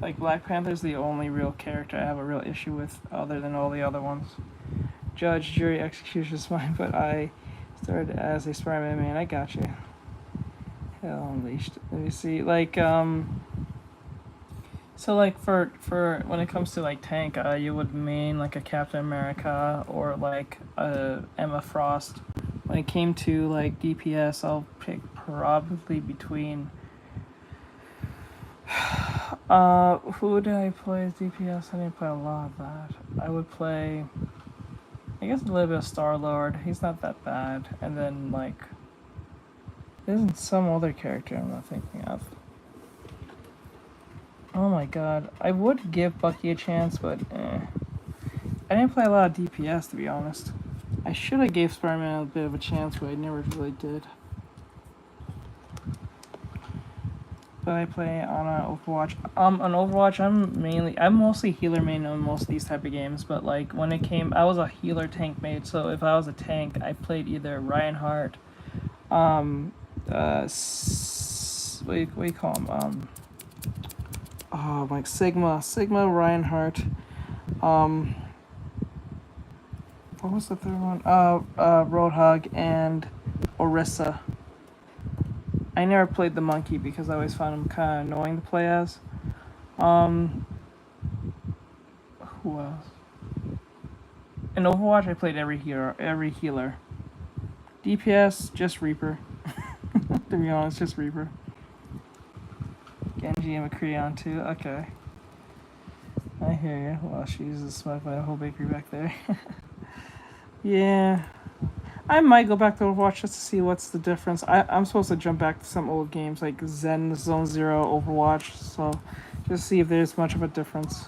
Like Black Panther's the only real character I have a real issue with, other than all the other ones. Judge, jury, execution is fine, but I started as a Spider-Man man. I got you. Hell Unleashed. Let me see. Like so like for when it comes to like tank, you would main like a Captain America or like a Emma Frost. When it came to like DPS, I'll pick probably between who did I play as DPS? I didn't play a lot of that. I would play, I guess, a little bit of Star-Lord. He's not that bad. And then like there's some other character I'm not thinking of. Oh my god. I would give Bucky a chance, but I didn't play a lot of DPS, to be honest. I should have gave Spider-Man a bit of a chance, but I never really did. But I play on Overwatch. On Overwatch, I'm mostly healer main on most of these type of games. But like when it came, I was a healer tank main. So if I was a tank, I played either Reinhardt, what do you call him? Like Sigma Reinhardt. What was the third one? Roadhog and Orisa. I never played the monkey because I always found him kind of annoying to play as. Who else? In Overwatch, I played every healer. DPS, just Reaper. To be honest, just Reaper. Genji and McCree on too. Okay. I hear you. Well, she uses smoke by a whole bakery back there. Yeah. I might go back to Overwatch just to see what's the difference. I'm supposed to jump back to some old games like Zen, Zone Zero, Overwatch, so just see if there's much of a difference.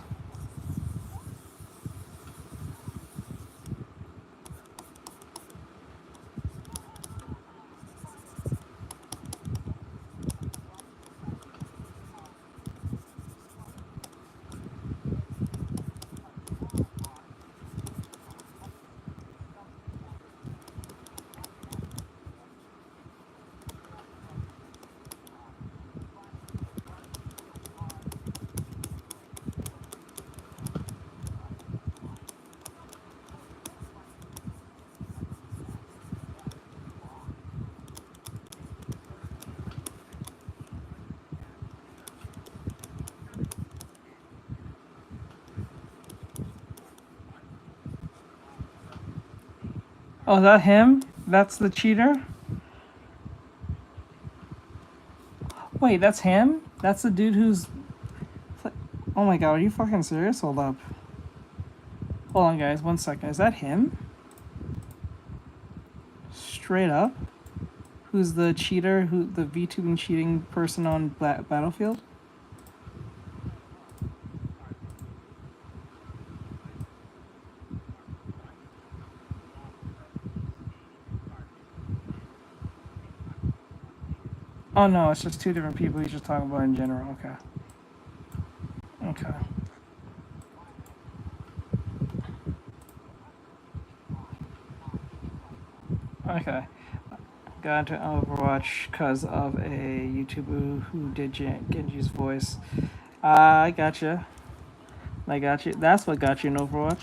Oh, is that him? That's the cheater? Wait, that's him? That's the dude who's... Oh my god, are you fucking serious? Hold up. Hold on, guys, 1 second. Is that him? Straight up? Who's the cheater, the VTubing cheating person on Battlefield? Oh no, it's just two different people he's just talking about in general. Okay. Okay. Okay. Got into Overwatch because of a YouTuber who did Genji's voice. I gotcha. I got you. That's what got you in Overwatch.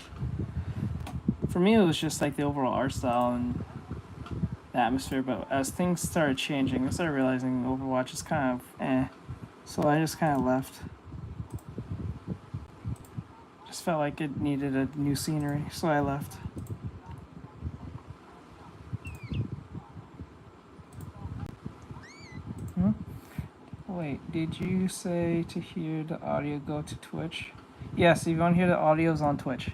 For me, it was just like the overall art style and the atmosphere. But as things started changing, I started realizing Overwatch is kind of So I just kind of left. Just felt like it needed a new scenery, so I left. Wait, did you say to hear the audio go to Twitch? Yes, if you want to hear the audio's on Twitch.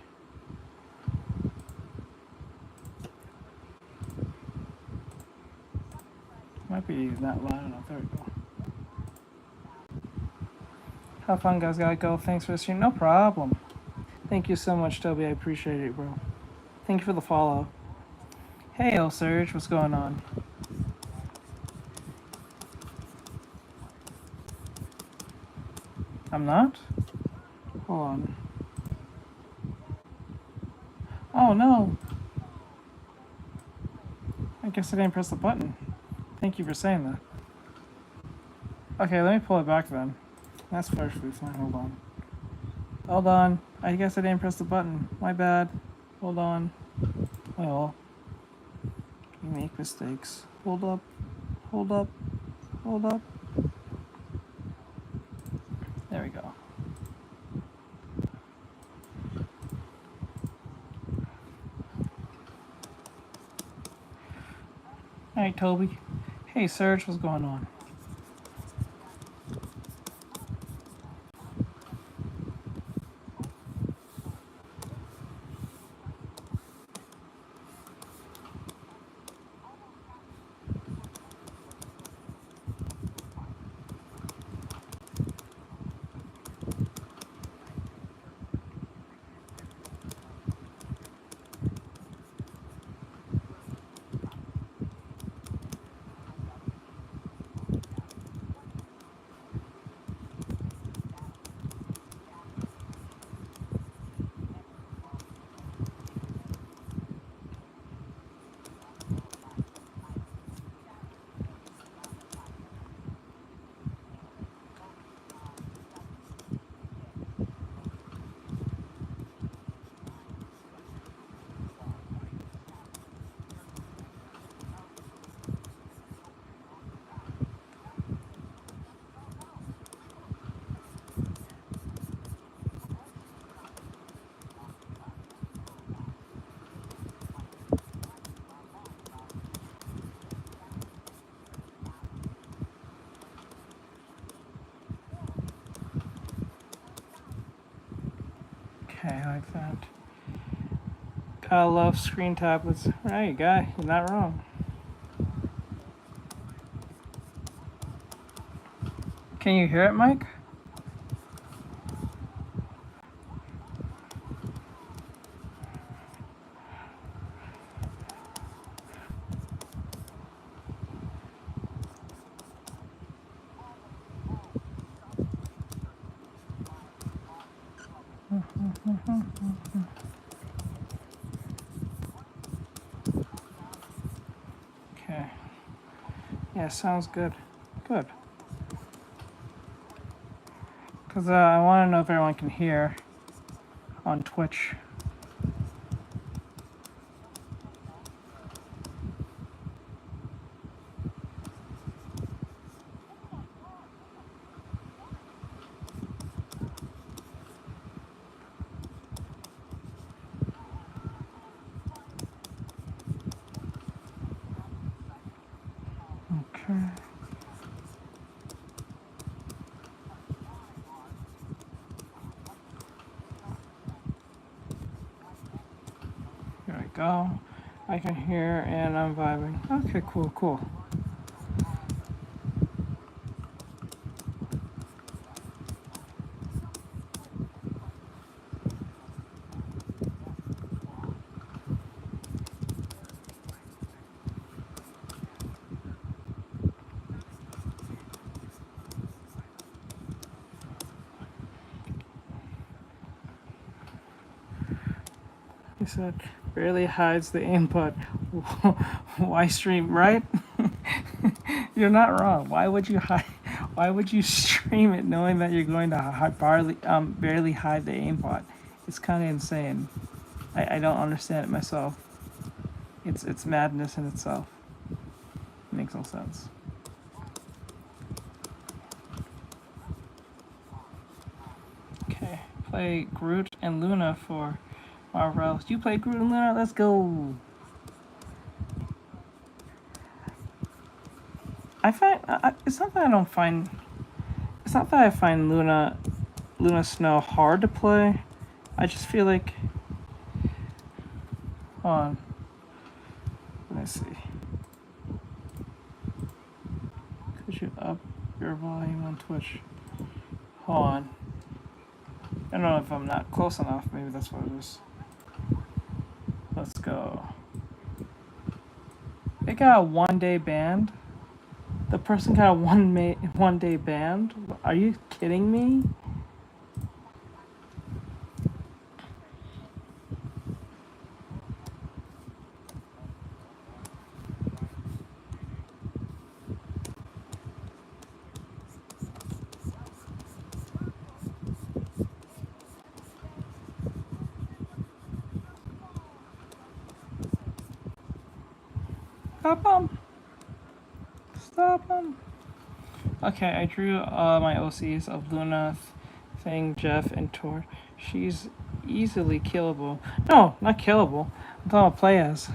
Might be that loud enough. There we go. Have fun, guys. Gotta go. Thanks for the stream. No problem. Thank you so much, Toby. I appreciate it, bro. Thank you for the follow. Hey, El Surge. What's going on? I'm not? Hold on. Oh, no. I guess I didn't press the button. Thank you for saying that. Okay, let me pull it back then. That's perfectly fine. Hold on. Hold on. I guess I didn't press the button. My bad. Hold on. Well, you make mistakes. Hold up. Hold up. Hold up. There we go. Alright, Toby. Hey, Serge, what's going on? like that. Gotta love screen tablets. Right, guy, you're not wrong. Can you hear it, Mike? Okay. Yeah, sounds good. Good. Because I want to know if everyone can hear on Twitch. Okay. There we go. I can hear and I'm vibing. Okay, cool, cool. He said, barely hides the input. Why stream, right? You're not wrong. Why would you hide? Why would you stream it knowing that you're going to barely hide the input? It's kind of insane. I don't understand it myself. It's madness in itself. It makes no sense. Okay, play Groot and Luna for Marvel. You play Groot and Luna? Let's go. I find it's not that I don't find. It's not that I find Luna Snow hard to play. I just feel like. Hold on. Let me see. Could you up your volume on Twitch? Hold on. I don't know if I'm not close enough. Maybe that's what it is. Let's go. It got a 1 day banned. The person got a 1 day banned. Are you kidding me? Stop them! Stop them! Okay, I drew my OCs of Luna, Thing, Jeff, and Tor. She's easily killable. No, not killable. I'm talking about play as.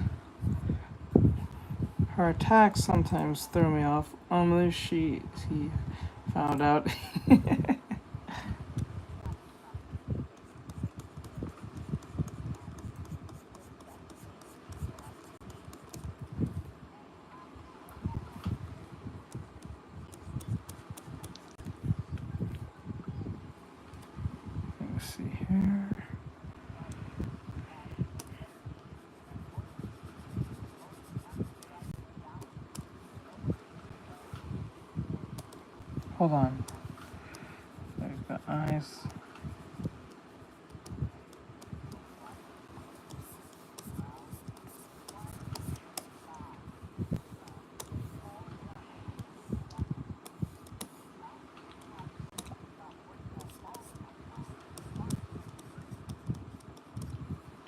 Her attacks sometimes throw me off. Only he found out. Let's see here. Hold on. There's the eyes.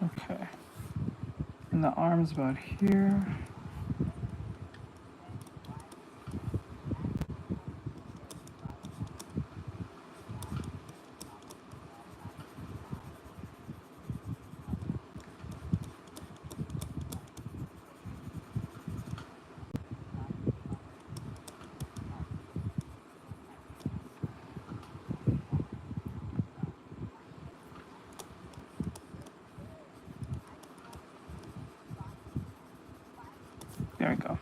Okay. And the arms about here. There we go.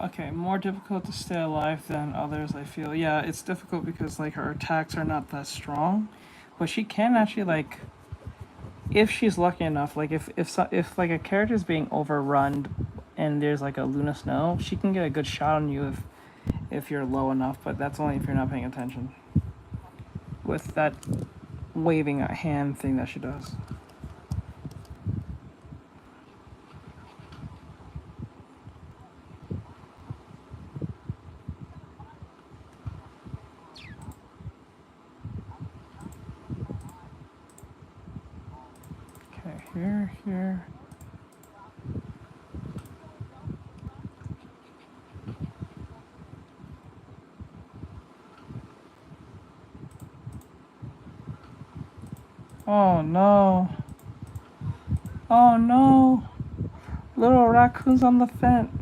Okay, more difficult to stay alive than others, I feel. Yeah, it's difficult because like her attacks are not that strong, but she can actually like, if she's lucky enough, like if like a character is being overrun, and there's like a Luna Snow, she can get a good shot on you if you're low enough. But that's only if you're not paying attention. With that waving a hand thing that she does. Okay, here. Oh no. Oh no. Little raccoons on the fence.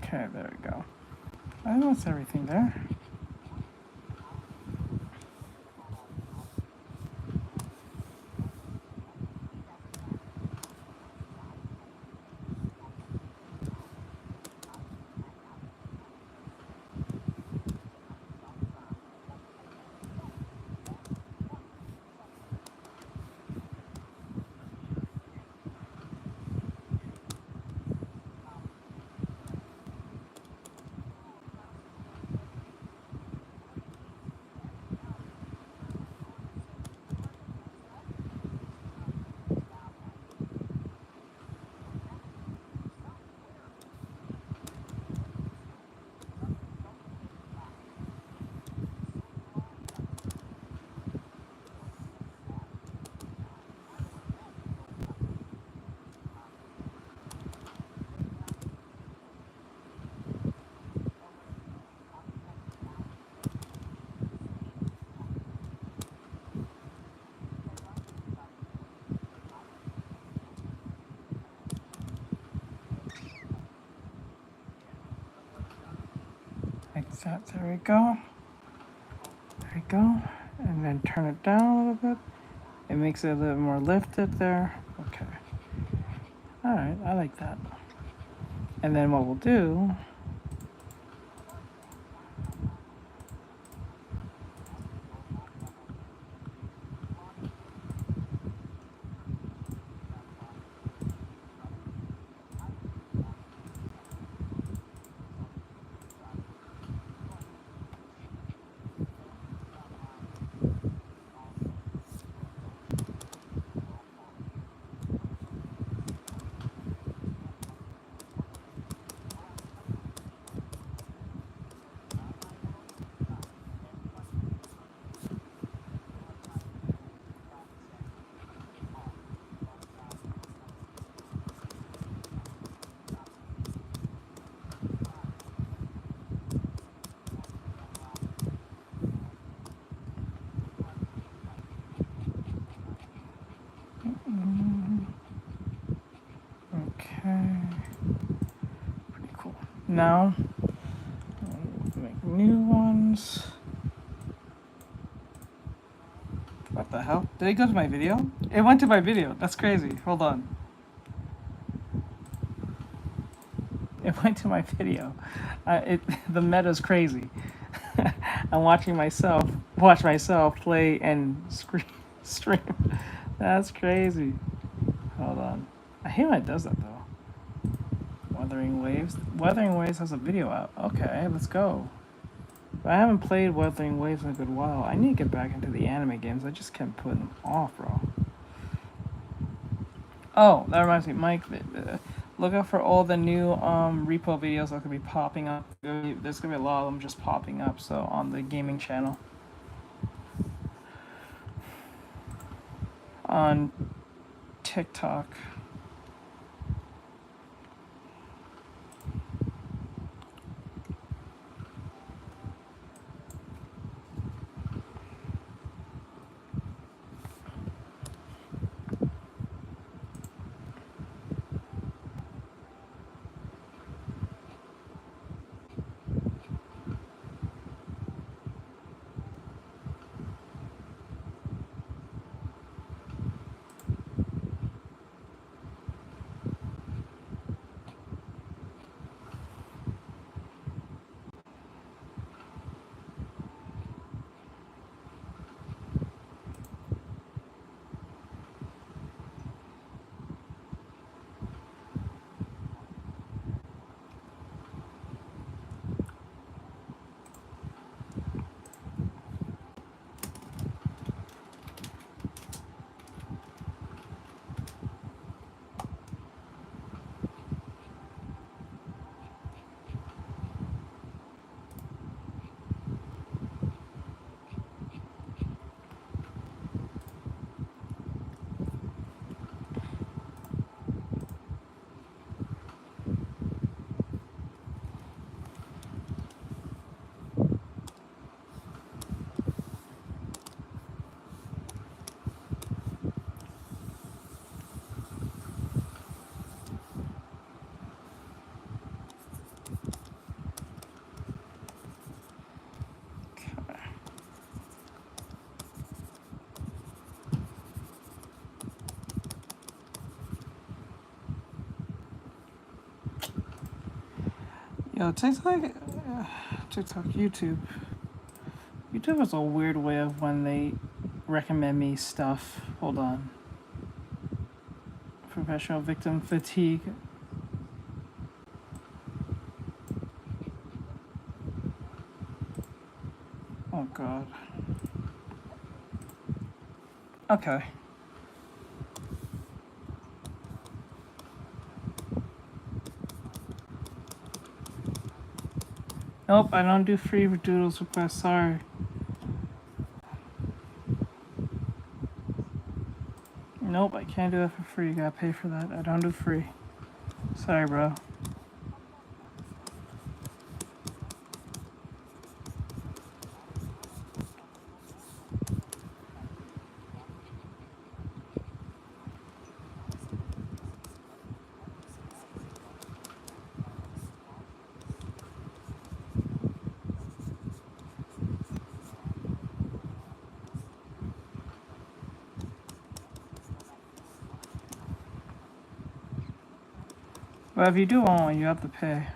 Okay, there we go. I know it's everything there. Like that, there we go. There we go. And then turn it down a little bit. It makes it a little more lifted there. Okay. Alright, I like that. And then what we'll do, okay. Pretty cool. Now, we'll make new ones. What the hell? Did it go to my video? It went to my video. That's crazy. Hold on. It went to my video. The meta's crazy. I'm watching watch myself play and stream. That's crazy. Hold on. I hate when it does that though. Wuthering Waves. Wuthering Waves has a video out. Okay, let's go. But I haven't played Wuthering Waves in a good while. I need to get back into the anime games. I just kept putting them off, bro. Oh, that reminds me, Mike. Look out for all the new repo videos that could be popping up. There's gonna be a lot of them just popping up. So on the gaming channel, on TikTok. Yo, TikTok, YouTube. YouTube is a weird way of when they recommend me stuff. Hold on. Professional victim fatigue. Oh god. Okay. Nope, I don't do free doodles requests, sorry. Nope, I can't do that for free. You gotta pay for that. I don't do free. Sorry, bro. But if you do want one, you have to pay.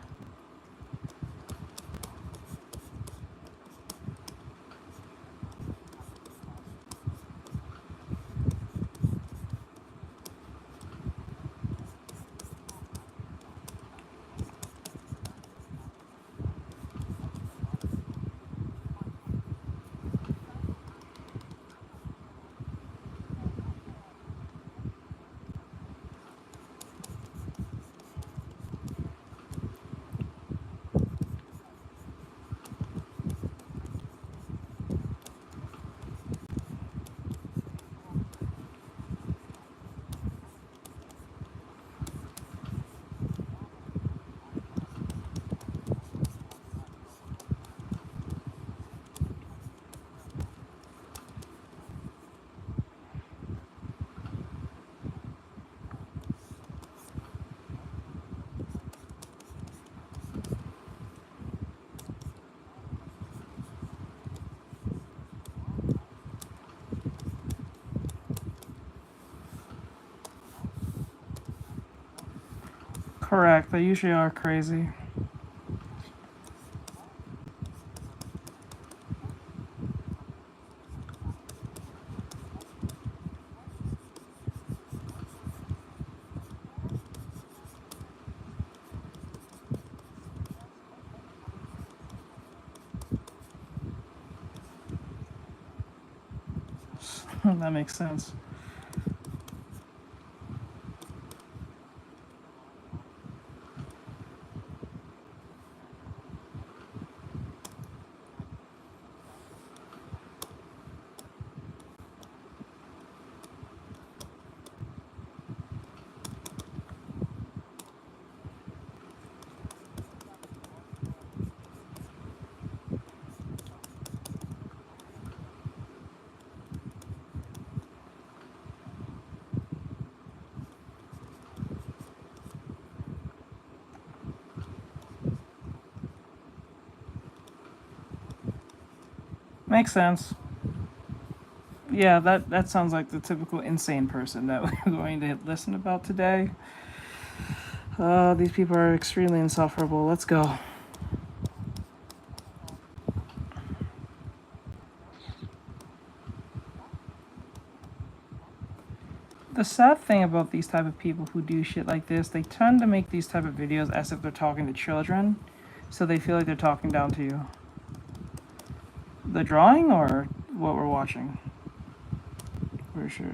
Correct, they usually are crazy. That makes sense. Makes sense. Yeah, that sounds like the typical insane person that we're going to listen about today. These people are extremely insufferable. Let's go. The sad thing about these type of people who do shit like this, they tend to make these type of videos as if they're talking to children, so they feel like they're talking down to you. The drawing or what we're watching? For sure.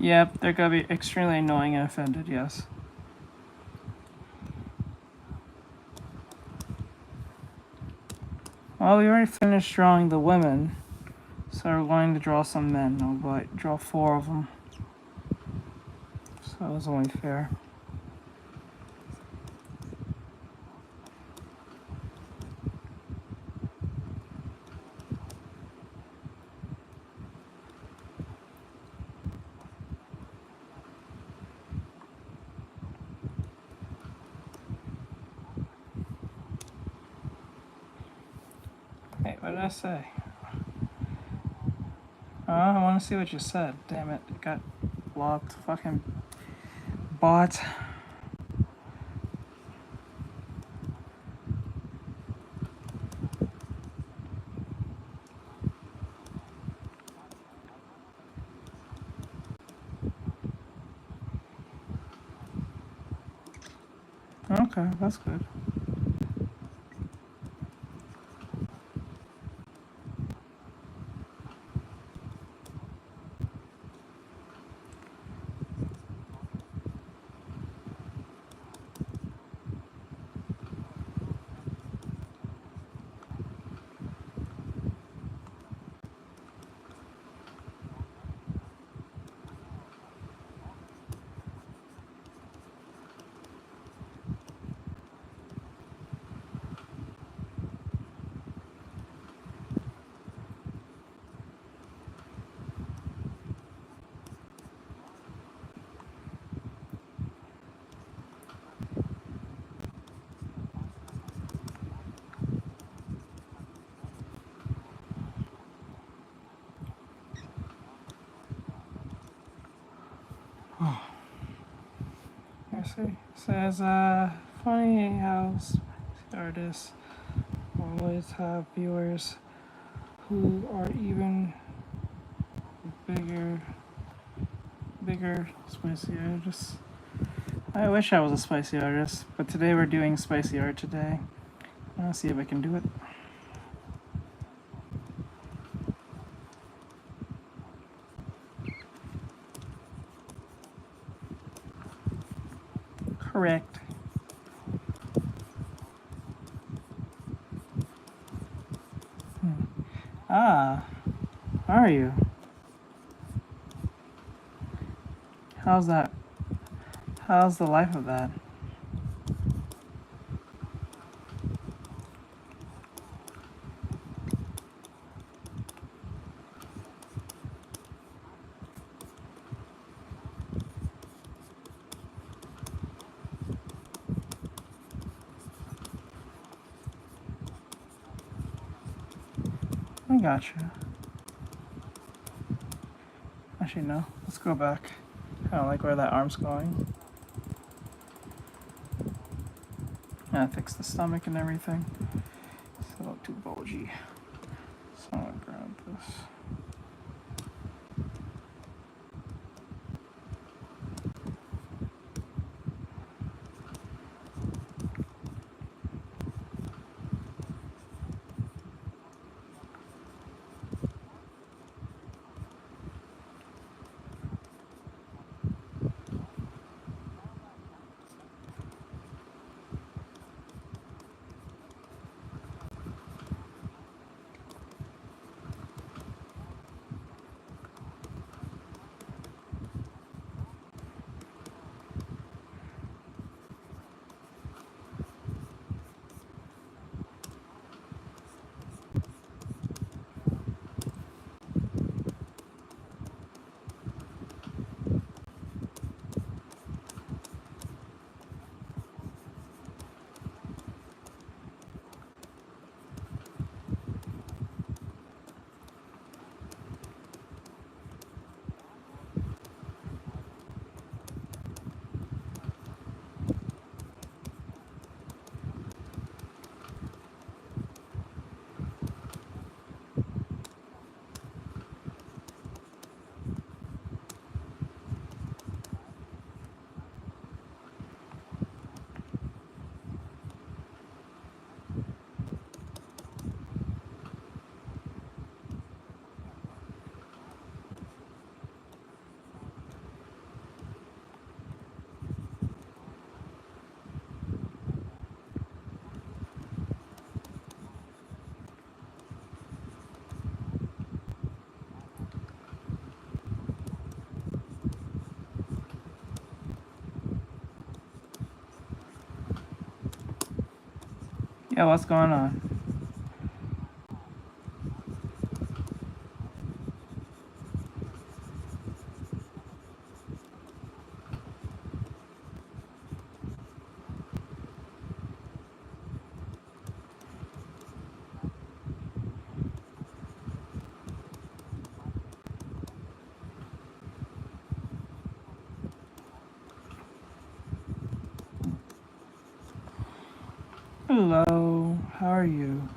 Yep, they're gonna be extremely annoying and offended, yes. Well, we already finished drawing the women, so we're going to draw some men. I'll draw 4 of them. So it's only fair. Hey, what did I say? I want to see what you said. Damn it, it got blocked. Fucking bot. Okay, that's good. Let's see. It says, funny how artists always have viewers who are even bigger spicy artists. I wish I was a spicy artist, but today we're doing spicy art today. I'll see if I can do it. Correct. Ah, are you? How's that? How's the life of that? I gotcha. Actually, no. Let's go back. Kind of like where that arm's going. Yeah, fix the stomach and everything. It's a little too bulgy. So I'm gonna grab this. Yeah, what's going on? Hello, how are you?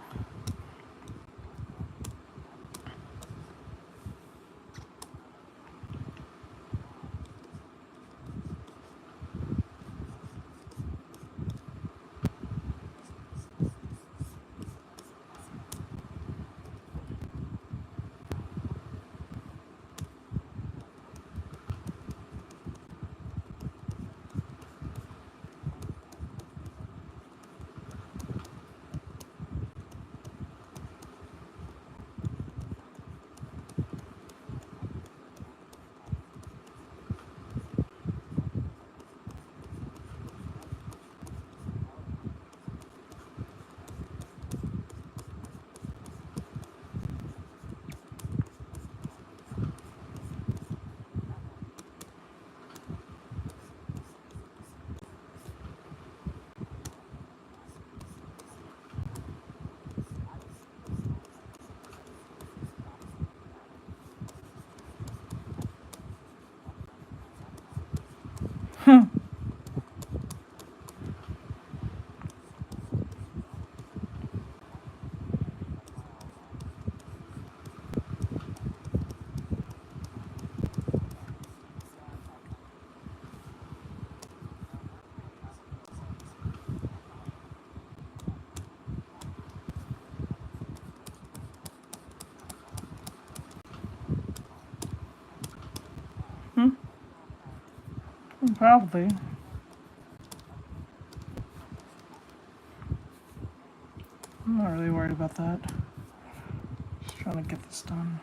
Hmm? Probably. I'm not really worried about that. Just trying to get this done.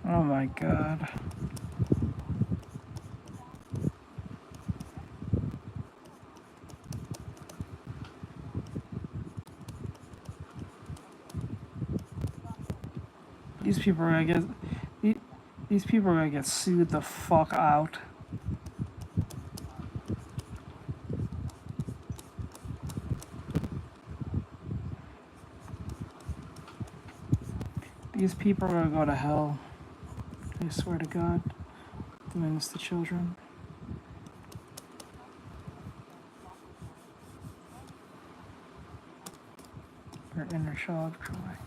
Oh my god. These people are gonna get these people are gonna get sued the fuck out. These people are gonna go to hell. I swear to God. Doing this to children. Their inner child cry.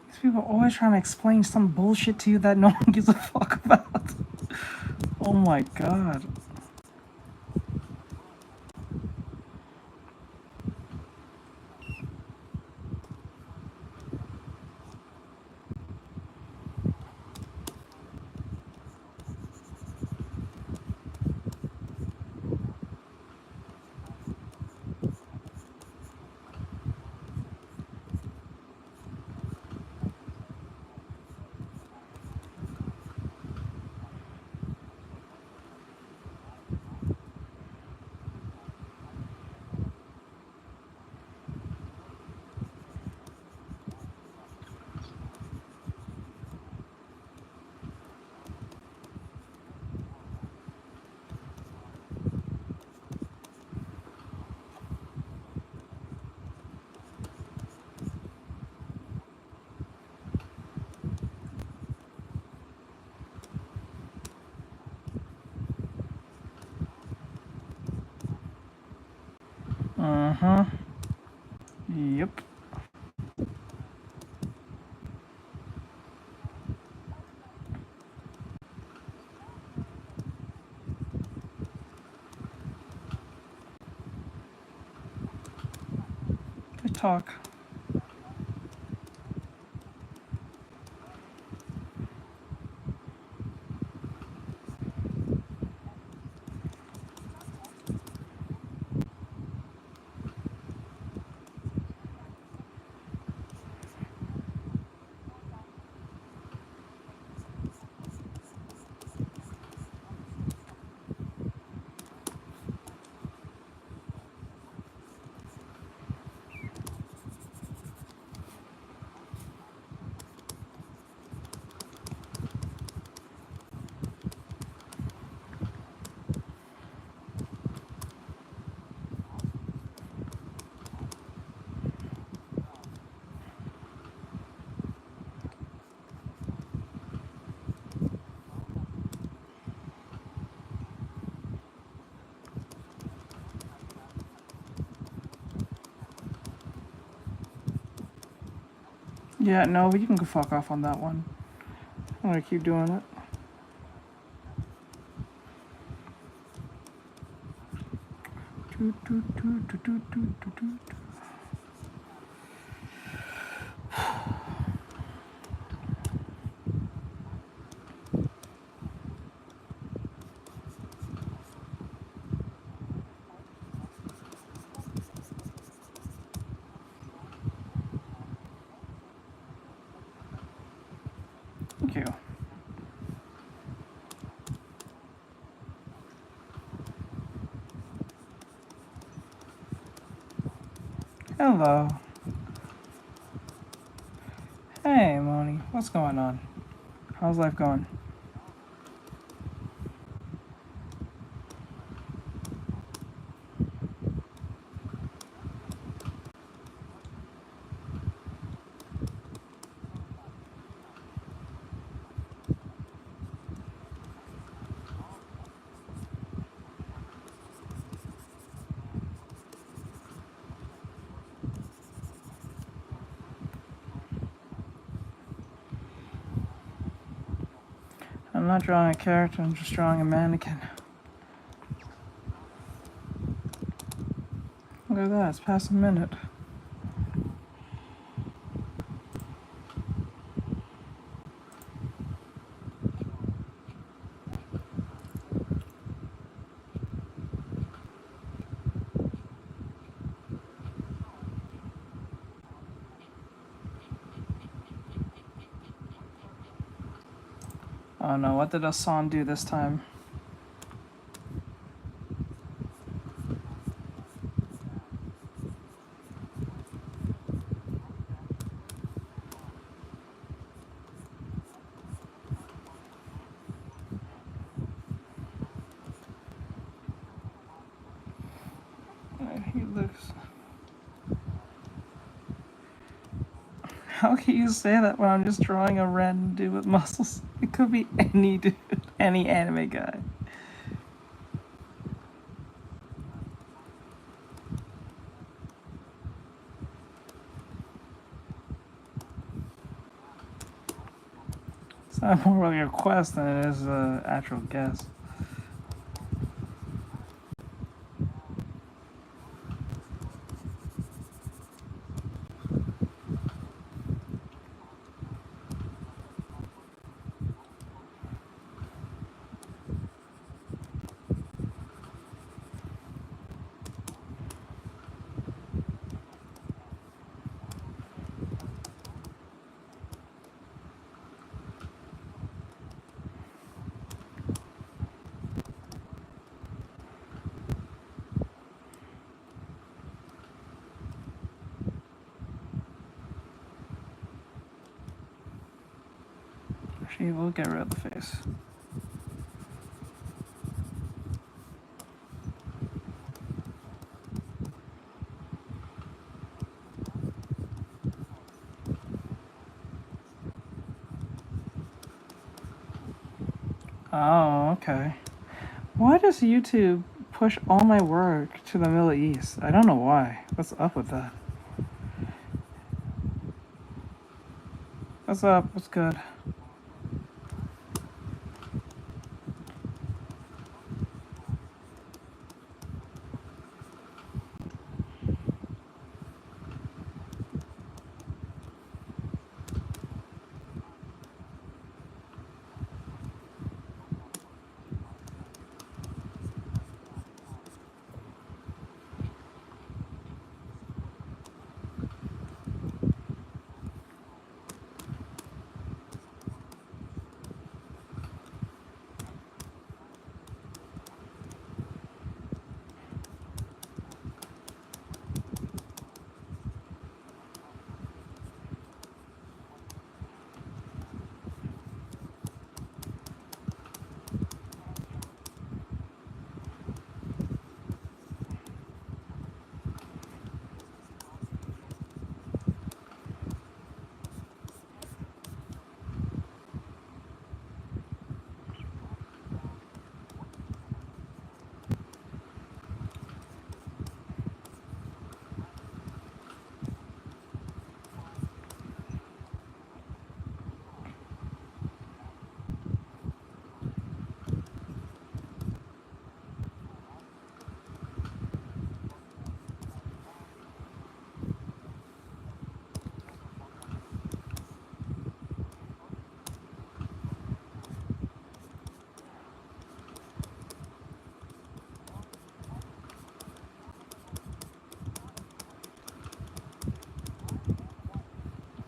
These people are always trying to explain some bullshit to you that no one gives a fuck about. Oh my god. Uh-huh. Yep. Good talk. Yeah, no, but you can go fuck off on that one. I'm gonna keep doing it. Do, do, do, do, do, do, do, do. Thank you. Hello. Hey, Moni. What's going on? How's life going? I'm not drawing a character, I'm just drawing a mannequin. Look at that, it's past a minute. Oh no, what did Hassan do this time? He looks... How can you say that when I'm just drawing a random dude with muscles? It could be any dude, any anime guy. It's not more really a quest than it is an actual guess. She will get rid of the face. Oh, okay. Why does YouTube push all my work to the Middle East? I don't know why. What's up with that? What's up? What's good?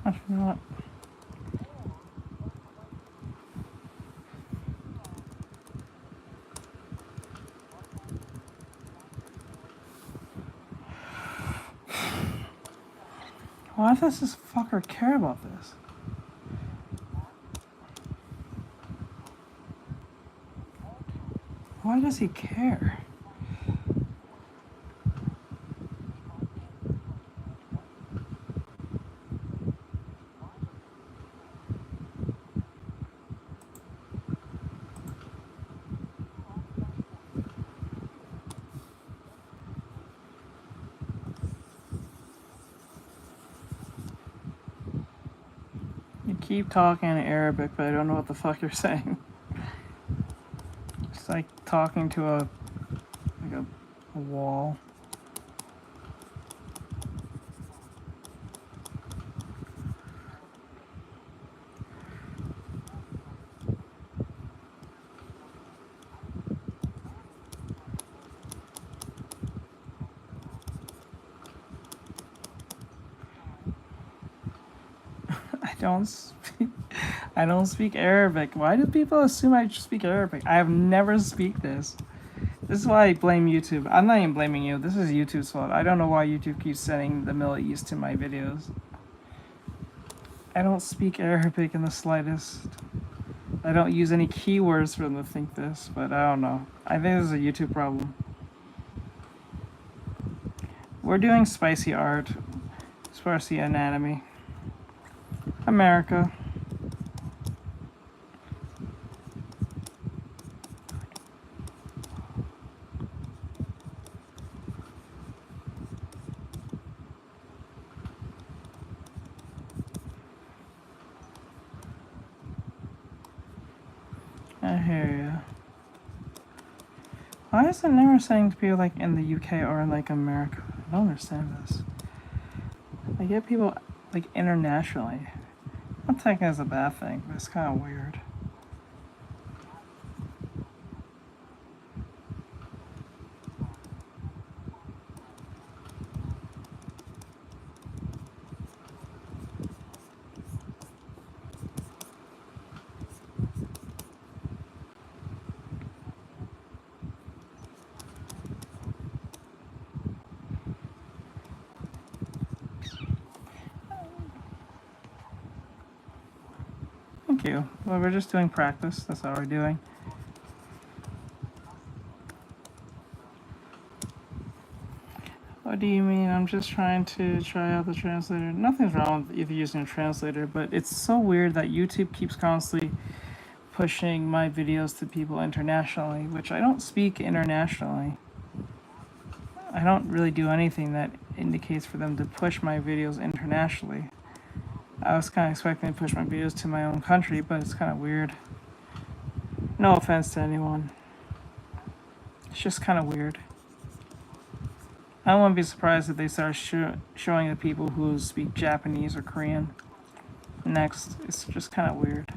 Actually, not. Why does this fucker care about this? Why does he care? You keep talking in Arabic, but I don't know what the fuck you're saying. It's like talking to a wall. I don't speak Arabic. Why do people assume I speak Arabic? I have never speak this. This is why I blame YouTube. I'm not even blaming you. This is YouTube's fault. I don't know why YouTube keeps sending the Middle East to my videos. I don't speak Arabic in the slightest. I don't use any keywords for them to think this, but I don't know. I think this is a YouTube problem. We're doing spicy art, spicy anatomy. America. I hear you. Why is it never saying to people like in the UK or in like America? I don't understand this. I get people like internationally. I'm not taking it as a bad thing, but it's kind of weird. Thank you. Well, we're just doing practice. That's all we're doing. What do you mean? I'm just trying to try out the translator. Nothing's wrong with either using a translator, but it's so weird that YouTube keeps constantly pushing my videos to people internationally, which I don't speak internationally. I don't really do anything that indicates for them to push my videos internationally. I was kind of expecting to push my videos to my own country, but it's kind of weird. No offense to anyone. It's just kind of weird. I wouldn't be surprised if they start showing the people who speak Japanese or Korean next. It's just kind of weird.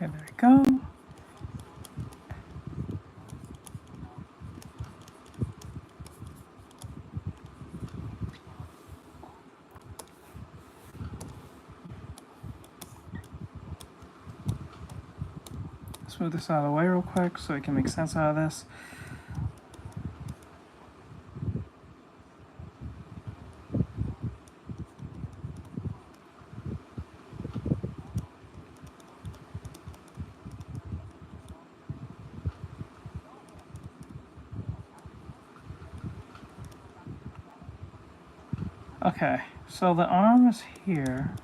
Okay, there we go. Let's move this out of the way real quick so I can make sense out of this. Okay, so the arm is here.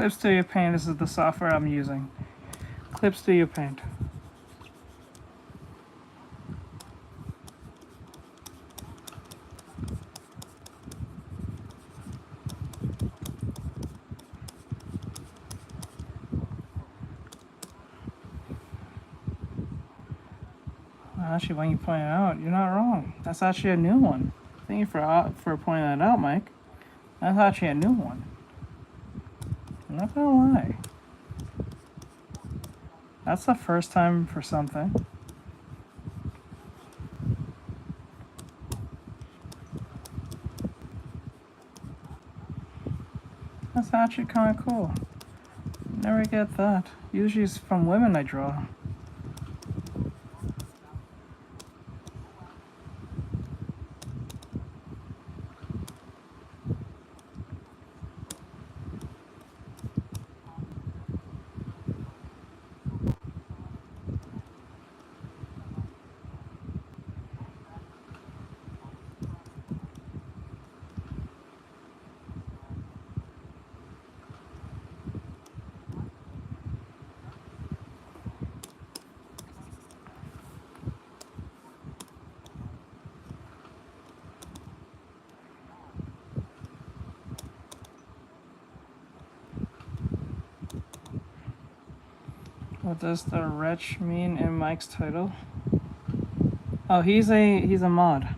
Clip Studio Paint, this is the software I'm using. Clip Studio Paint. Actually, when you point it out, you're not wrong. That's actually a new one. Thank you for pointing that out, Mike. That's actually a new one. I'm not gonna lie. That's the first time for something. That's actually kind of cool. Never get that. Usually it's from women I draw. What does the wretch mean in Mike's title? Oh, he's a mod.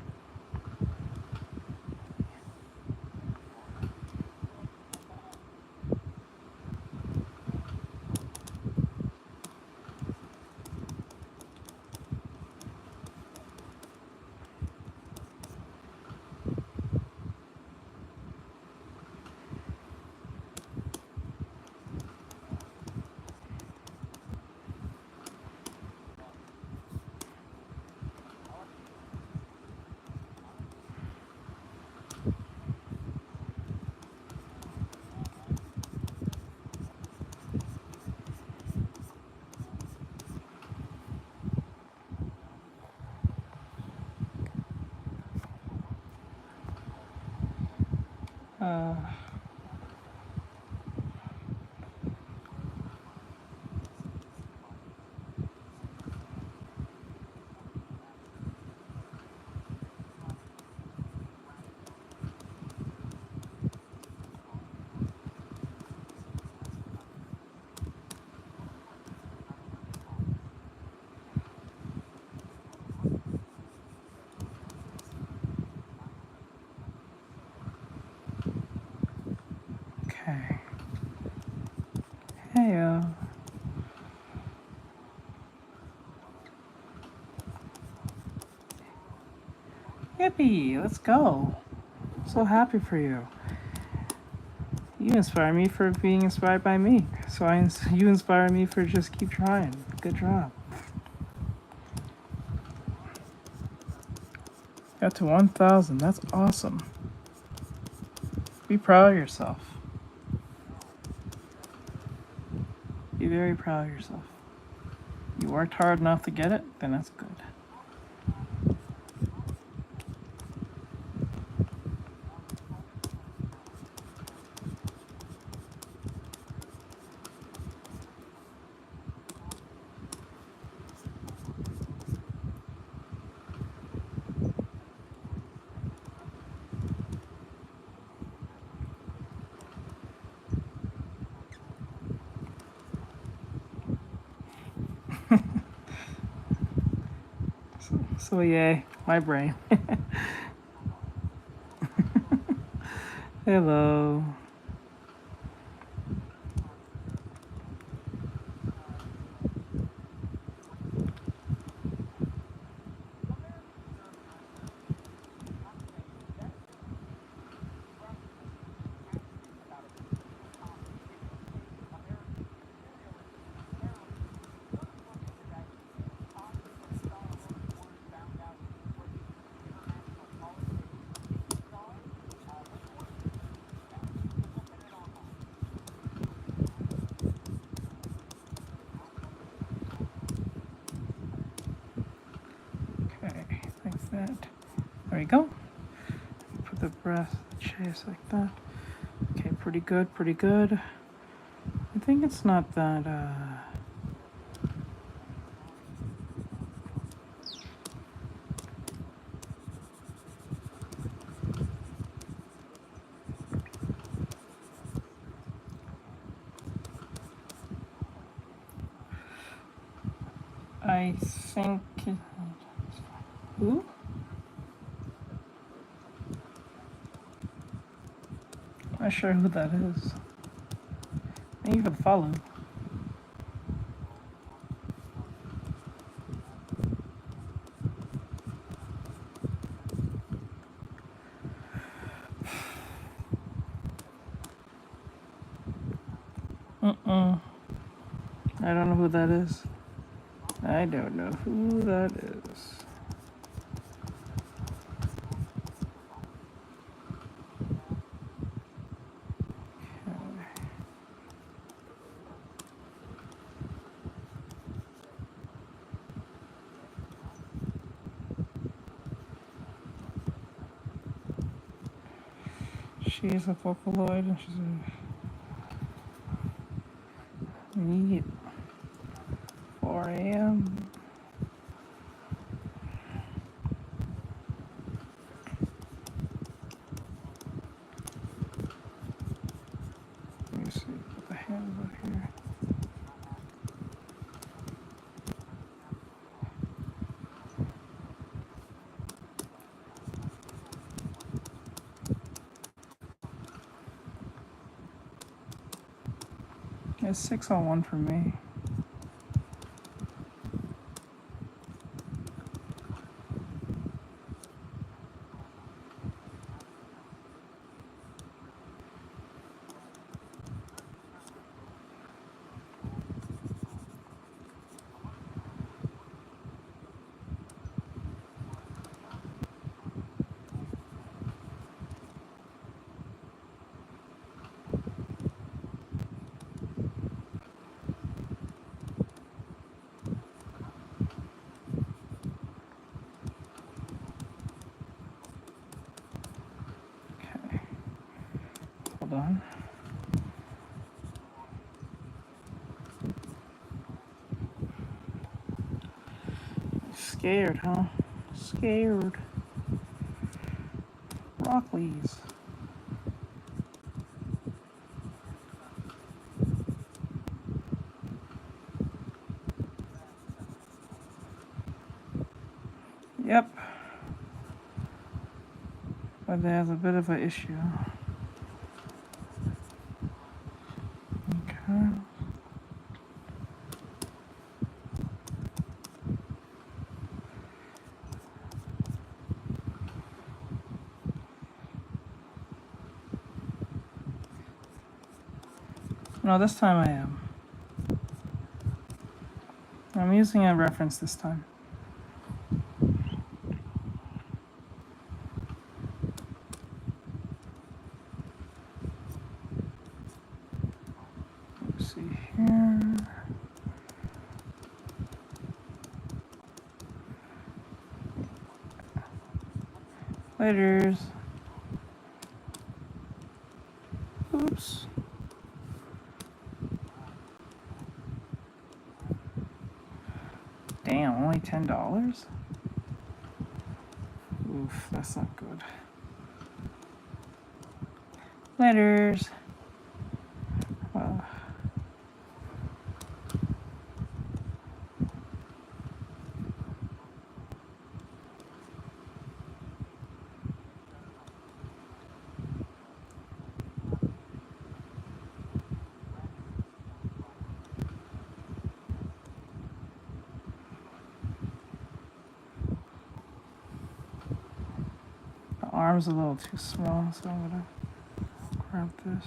Okay. Hey, Yippee! Let's go. So happy for you. You inspire me for being inspired by me. So you inspire me for just keep trying. Good job. Got to 1,000. That's awesome. Be proud of yourself. Be very proud of yourself. You worked hard enough to get it, then that's good. So yay, my brain. Hello. That. There we go. Put the breath, chase like that. Okay, pretty good, pretty good. think it's not that, I think, who? Not sure who that is. Thank you for the follow. I don't know who that is. I don't know who that is. She's a Vocaloid and she's a neat 4 a.m. Let me see, put the hands up here. It's 601 for me. Okay. Hold on. Scared, huh? Scared. Broccoli's. Yep. But there's a bit of an issue. Okay. No, this time I am. I'm using a reference this time. Let's see here. Laters. Oops. Damn, only $10? Oof, that's not good. Laters. The arm's a little too small, so I'm gonna grab this.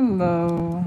Hello.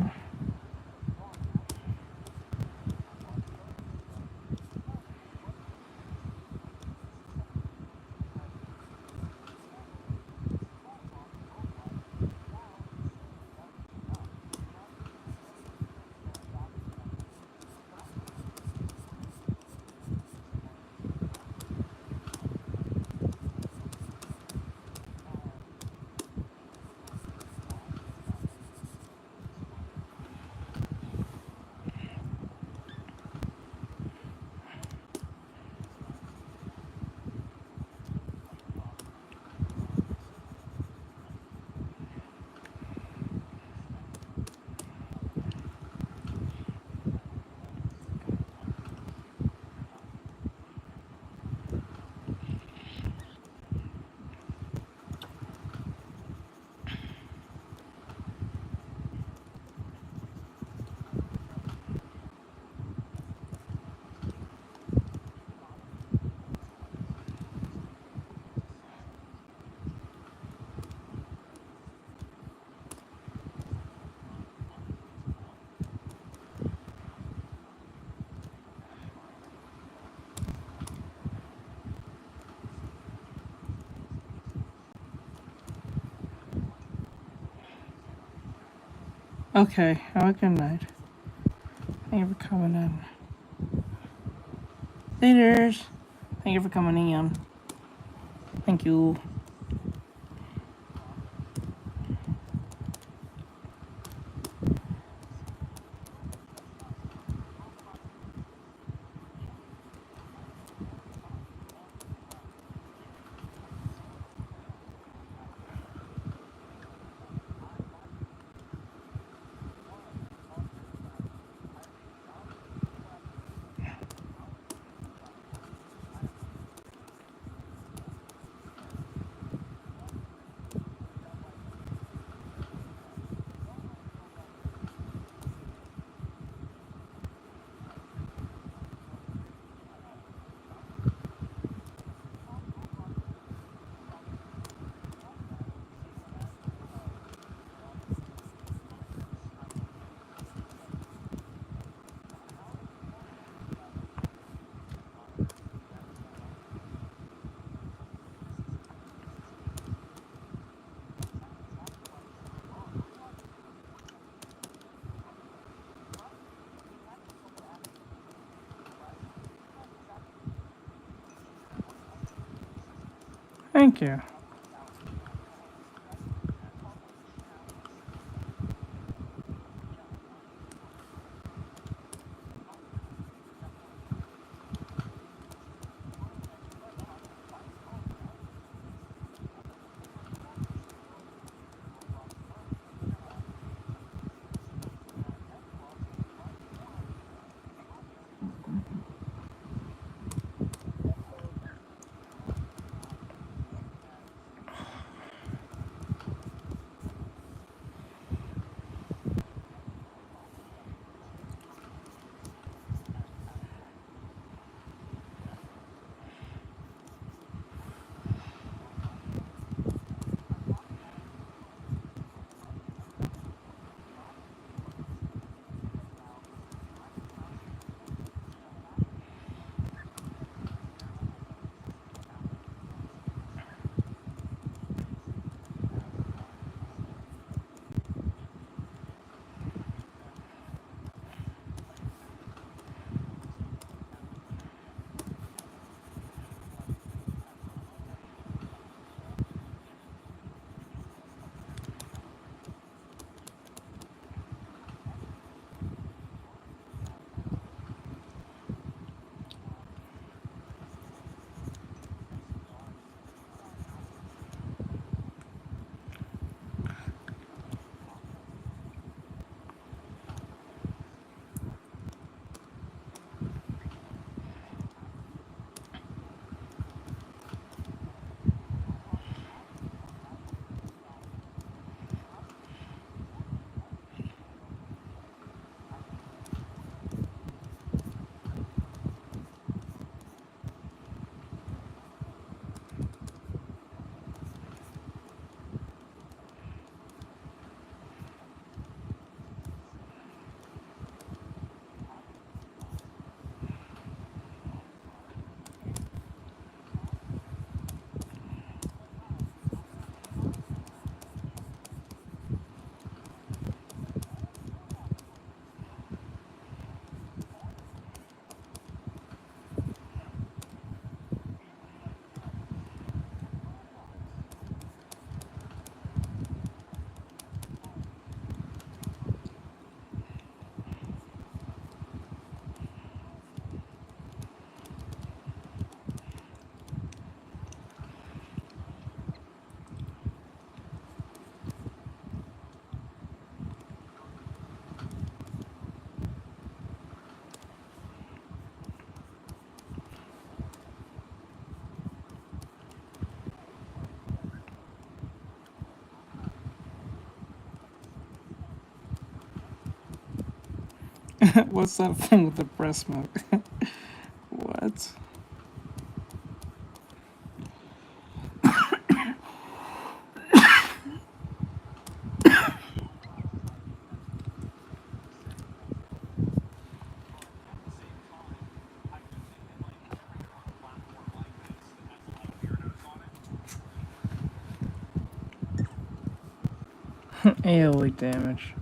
Okay, have a good night. Thank you for coming in. Leaders, thank you for coming in. Thank you. Thank you. What's that thing with the breast milk? What? AoE damage.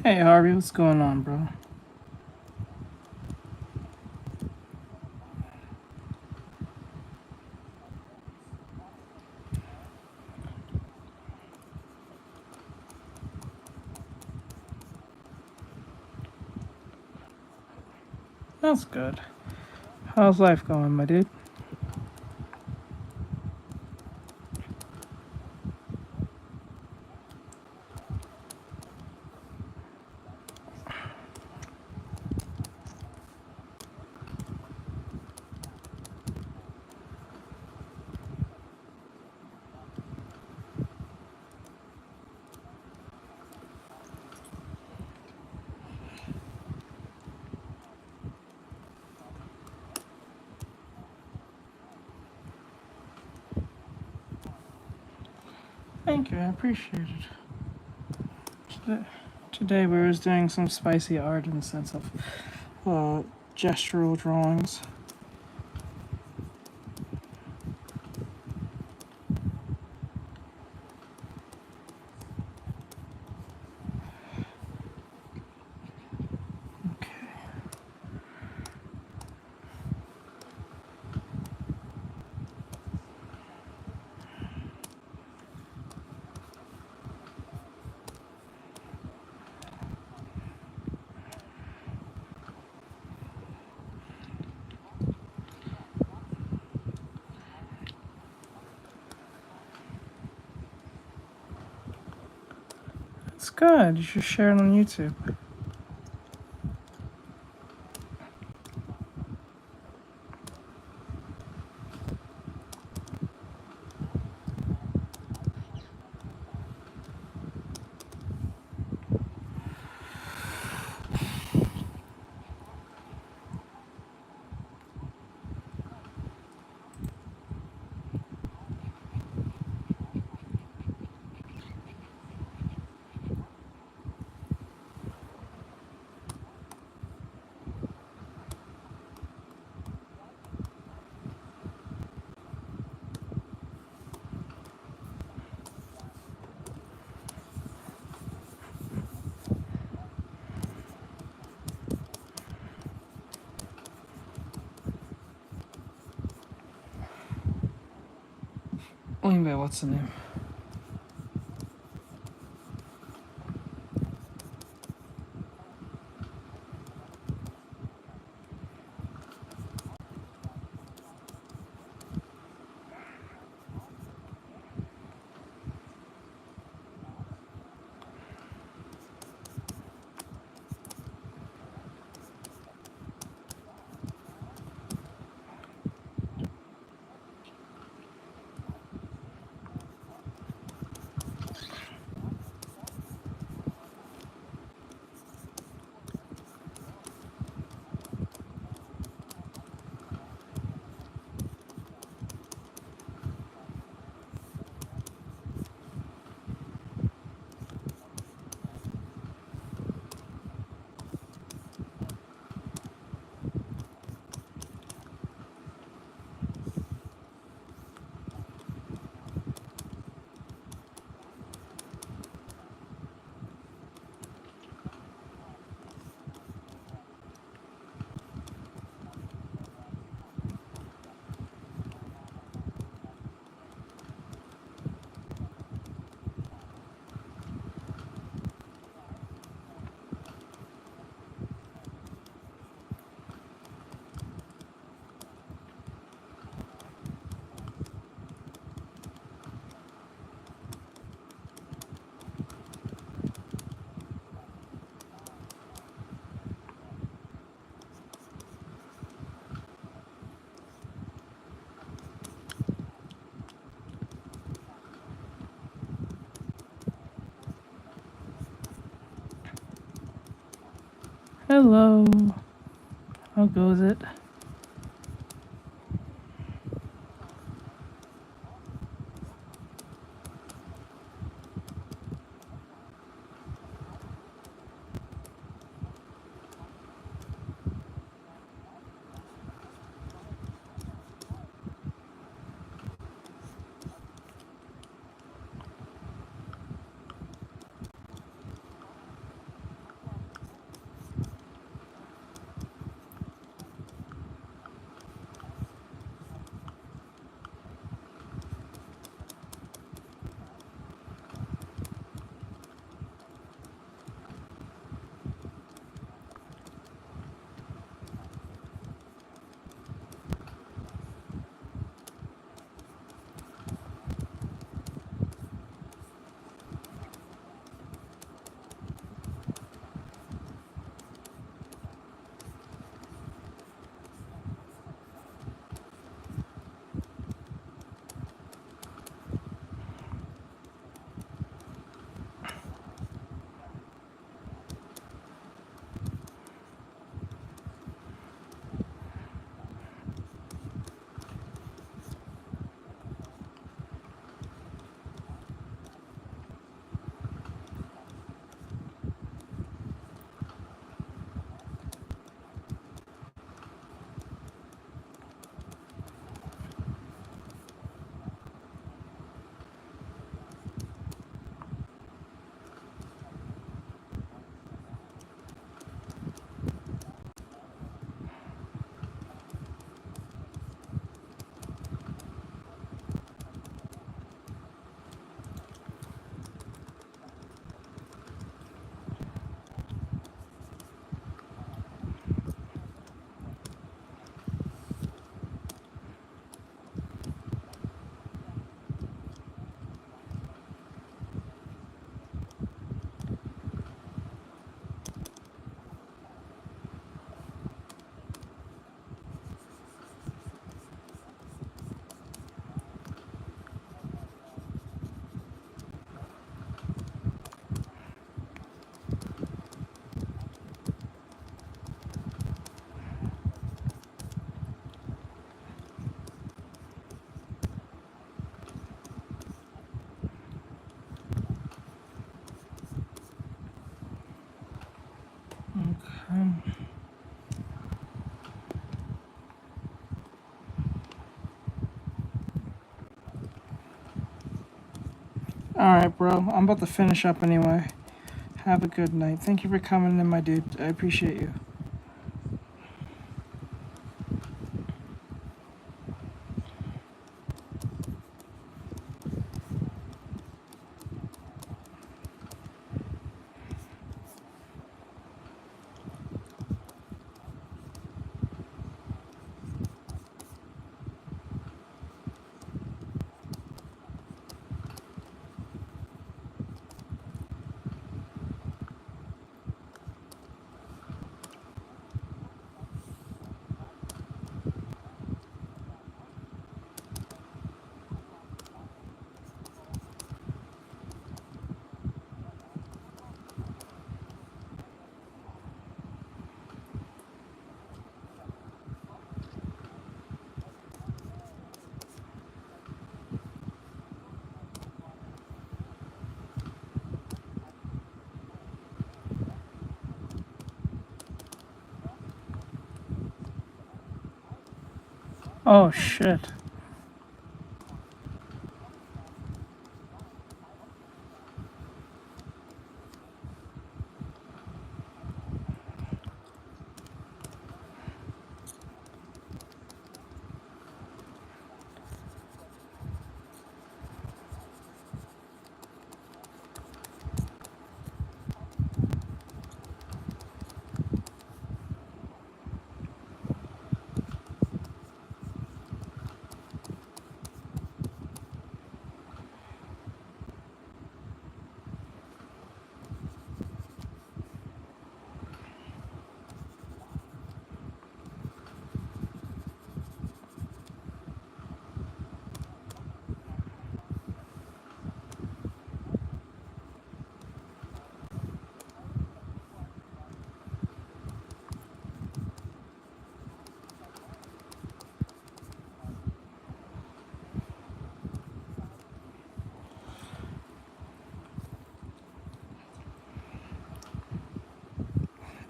Hey Harvey, what's going on, bro? That's good. How's life going, my dude? Thank you, I appreciate it. Today we were doing some spicy art in the sense of gestural drawings. Okay. It's good. You should share it on YouTube. Wait, what's the name? Hello. How goes it? Alright, bro. I'm about to finish up anyway. Have a good night. Thank you for coming in, my dude. I appreciate you. Oh shit.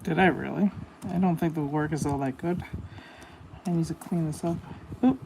Did I really? I don't think the work is all that good. I need to clean this up. Oop.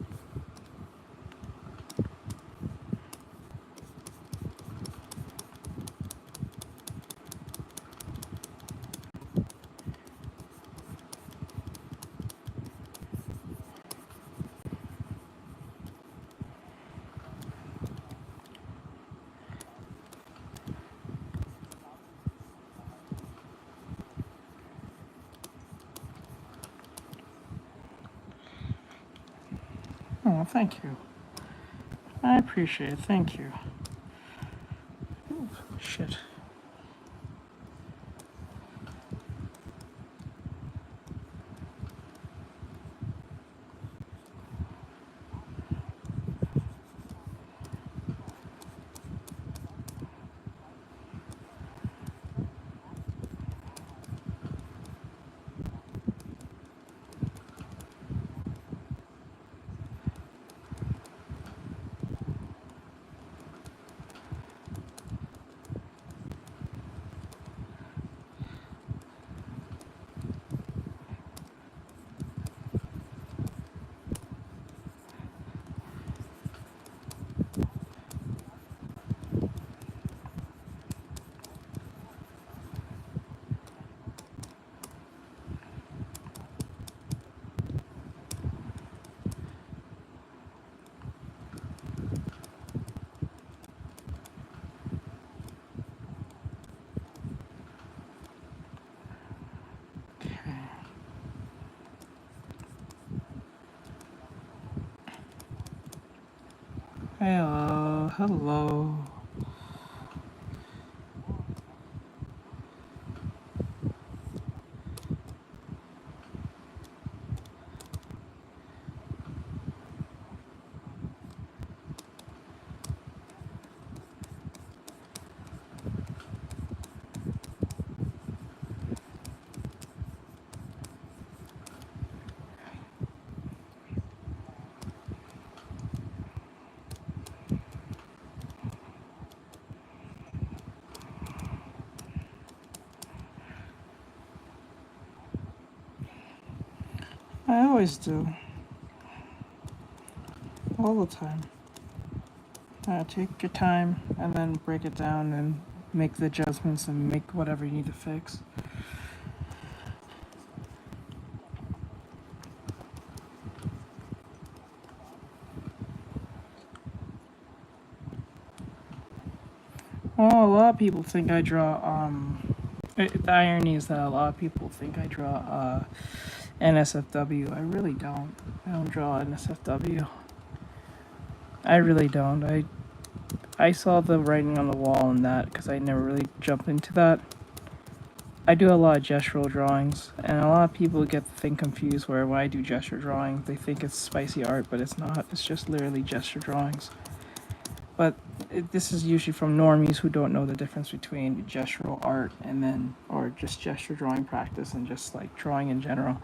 Oh, thank you. I appreciate it. Thank you. Ooh, shit. Hello, hello. I always do. All the time. Take your time and then break it down and make the adjustments and make whatever you need to fix. Well, a lot of people think I draw. The irony is that a lot of people think I draw NSFW. I really don't. I don't draw NSFW. I really don't. I saw the writing on the wall in that because I never really jumped into that. I do a lot of gestural drawings, and a lot of people get the thing confused where when I do gesture drawing, they think it's spicy art, but it's not. It's just literally gesture drawings. But this is usually from normies who don't know the difference between gestural art and then, or just gesture drawing practice and just like drawing in general.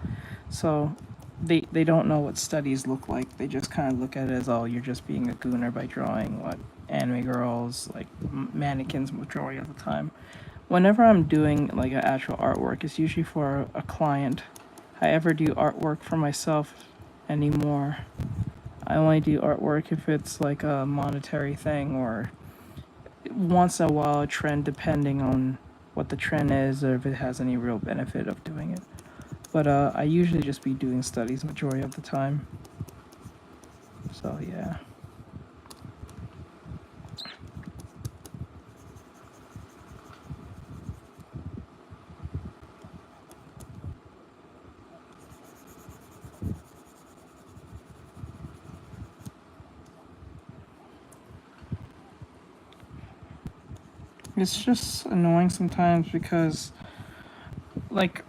So they don't know what studies look like. They just kind of look at it as, oh, you're just being a gooner by drawing what anime girls, like mannequins were drawing at the time. Whenever I'm doing like an actual artwork, it's usually for a client. I ever do artwork for myself anymore. I only do artwork if it's like a monetary thing, or once in a while a trend, depending on what the trend is or if it has any real benefit of doing it. But I usually just be doing studies majority of the time. So yeah. It's just annoying sometimes because, like,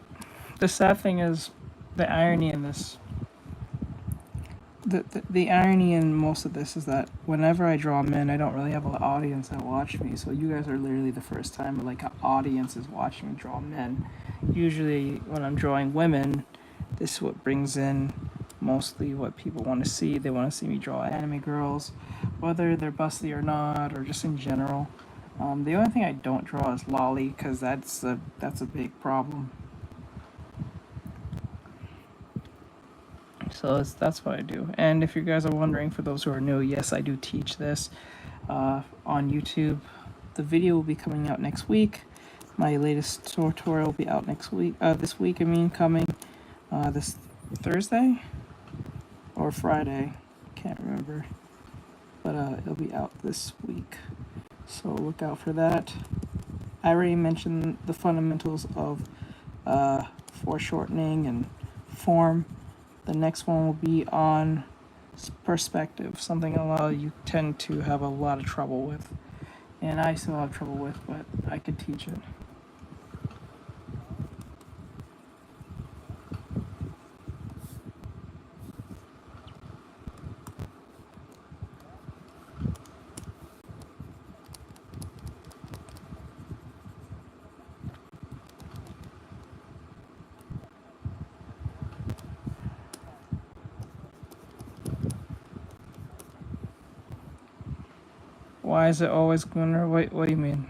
the sad thing is the irony in this. The irony in most of this is that whenever I draw men, I don't really have an audience that watch me. So you guys are literally the first time like an audience is watching me draw men. Usually when I'm drawing women, this is what brings in mostly what people want to see. They want to see me draw anime girls, whether they're busty or not, or just in general. The only thing I don't draw is lolly, because that's a big problem. So that's what I do. And if you guys are wondering, for those who are new, yes, I do teach this on YouTube. The video will be coming out next week. My latest tutorial will be out next week. This week, I mean, coming this Thursday or Friday. Can't remember. But it'll be out this week. So look out for that. I already mentioned the fundamentals of foreshortening and form. The next one will be on perspective, something a lot of you tend to have a lot of trouble with. And I still have trouble with, but I could teach it. Why is it always Gunnar? What do you mean?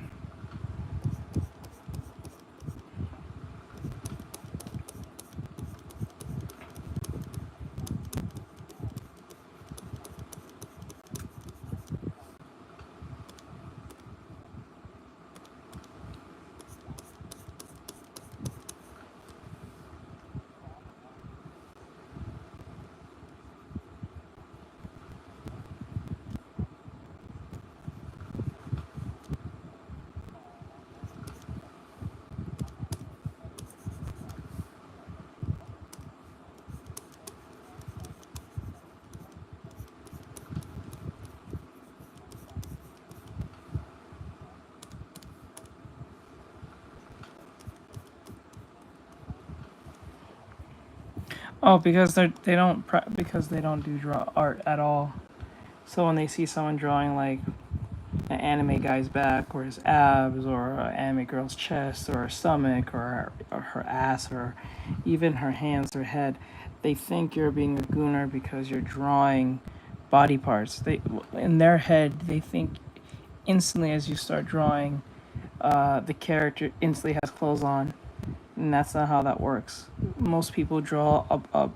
Oh, because because they don't do draw art at all. So when they see someone drawing like an anime guy's back or his abs or an anime girl's chest or her stomach or her ass or even her hands or head, they think you're being a gooner because you're drawing body parts. They in their head they think instantly as you start drawing, the character instantly has clothes on, and that's not how that works. Most people draw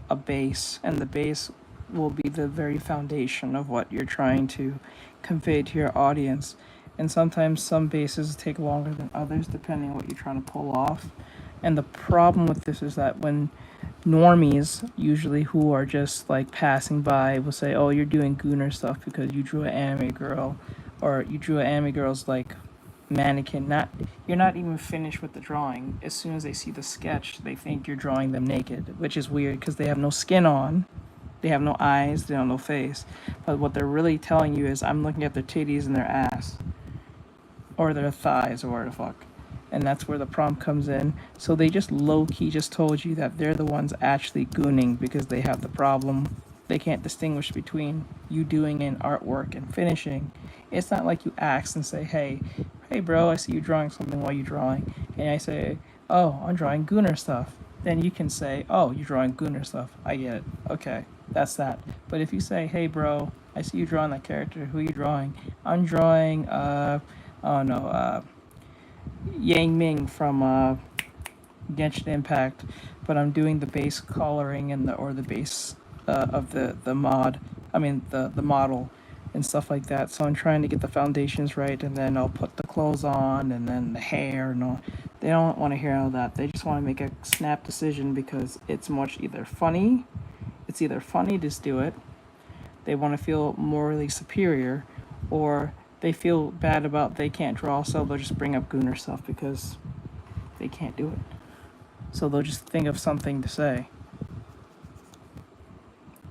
a base, and the base will be the very foundation of what you're trying to convey to your audience. And sometimes some bases take longer than others, depending on what you're trying to pull off. And the problem with this is that when normies, usually who are just like passing by, will say, "Oh, you're doing gooner stuff because you drew an anime girl, or you drew an anime girl's like mannequin." Not You're not even finished with the drawing. As soon as they see the sketch, they think you're drawing them naked, which is weird because they have no skin on, they have no eyes, they have no face. But what they're really telling you is, I'm looking at their titties and their ass, or their thighs, or whatever the fuck. And that's where the prompt comes in. So they just low key just told you that they're the ones actually gooning because they have the problem. They can't distinguish between you doing an artwork and finishing. It's not like you ask and say, hey bro, I see you drawing something. While you drawing? And I say, oh, I'm drawing gooner stuff. Then you can say, oh, you're drawing gooner stuff. I get it. Okay, that's that. But if you say, hey bro, I see you drawing that character. Who are you drawing? I'm drawing, oh no, Yang Ming from Genshin Impact, but I'm doing the base coloring and the base of the mod. I mean the model and stuff like that. So I'm trying to get the foundations right, and then I'll put the clothes on, and then the hair and all. They don't want to hear all that. They just want to make a snap decision because it's much either funny. It's either funny to do it. They want to feel morally superior, or they feel bad about they can't draw, so they'll just bring up Gooner stuff because they can't do it. So they'll just think of something to say.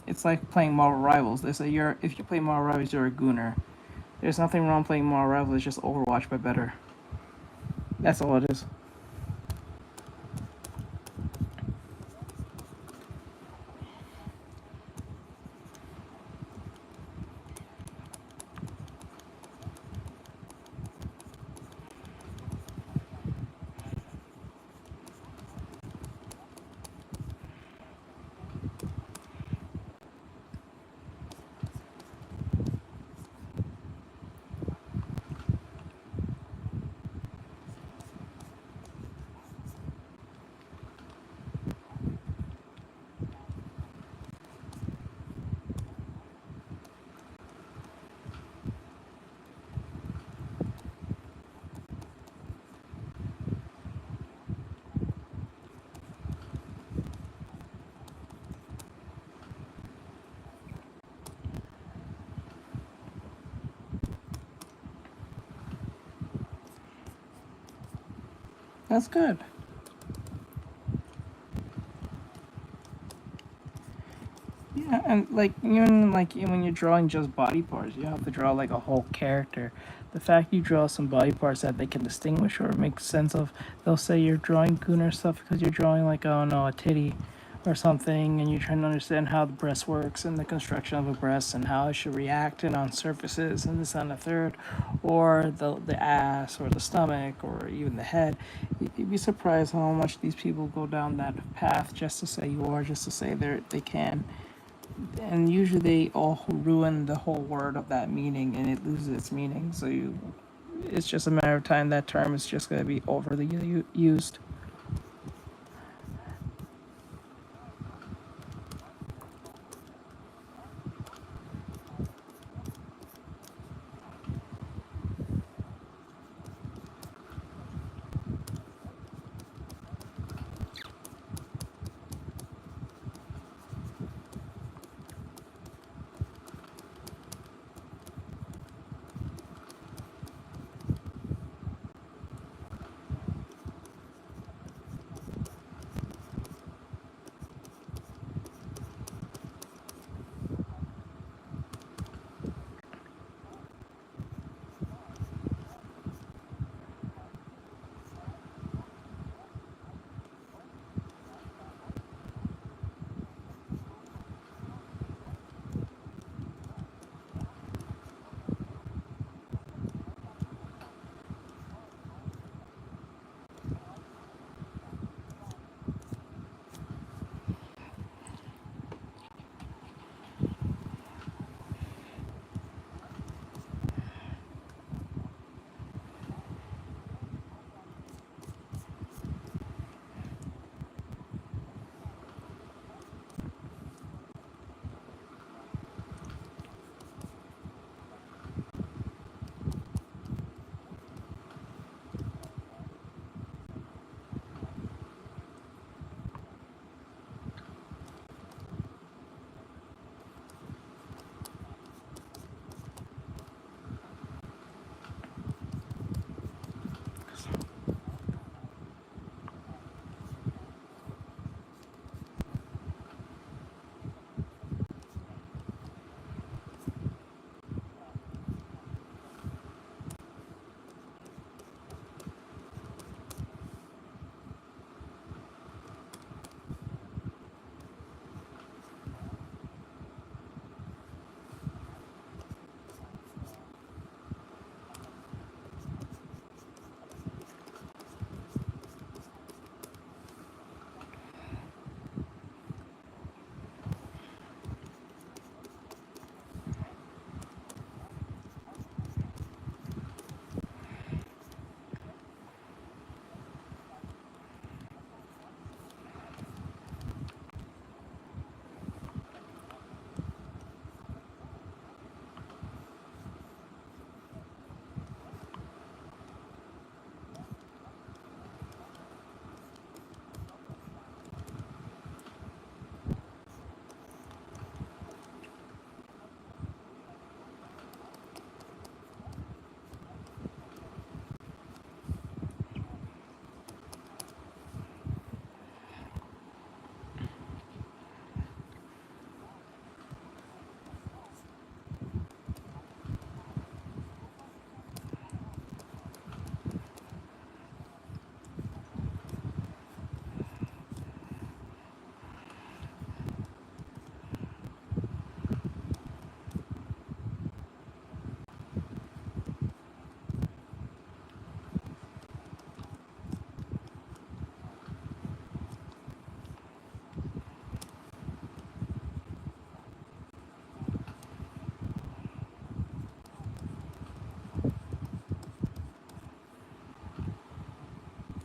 It's like playing Marvel Rivals. They say if you play Marvel Rivals, you're a Gooner. There's nothing wrong playing Marvel Rivals. It's just Overwatch but better. That's all it is. That's good. Yeah, and like even like when you're drawing just body parts, you have to draw like a whole character. The fact you draw some body parts that they can distinguish or make sense of, they'll say you're drawing Gooner stuff because you're drawing like, oh no, a titty or something, and you're trying to understand how the breast works and the construction of a breast and how it should react and on surfaces and this and the third, or the ass or the stomach or even the head. You'd be surprised how much these people go down that path just to say you are, just to say they can. And usually they all ruin the whole word of that meaning and it loses its meaning. So it's just a matter of time that term is just going to be overly used.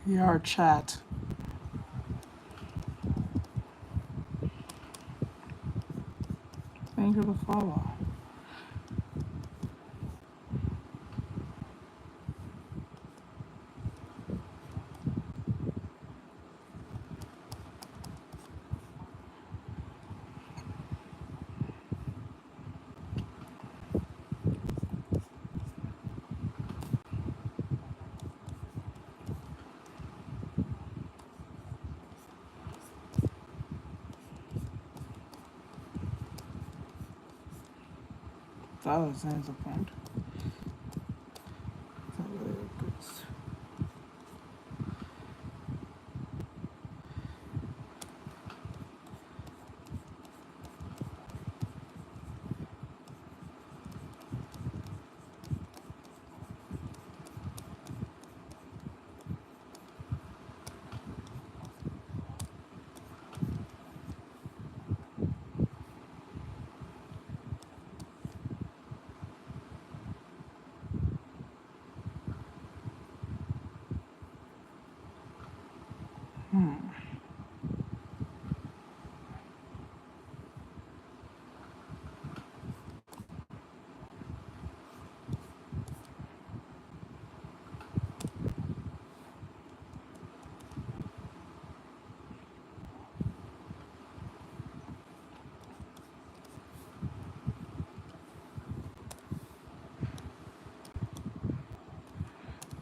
Your chat. Thank you for the follow. That was the point.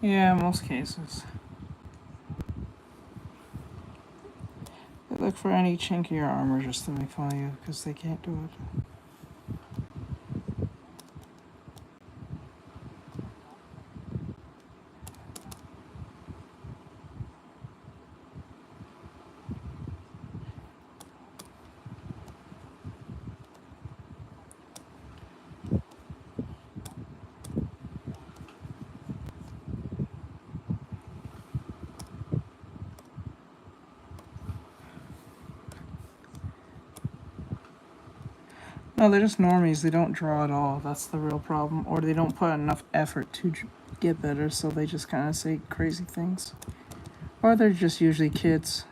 Yeah, most cases. They look for any chink in your armor just to make fun of you because they can't do it. No, they're just normies. They don't draw at all. That's the real problem. Or they don't put enough effort to get better, so they just kind of say crazy things. Or they're just usually kids.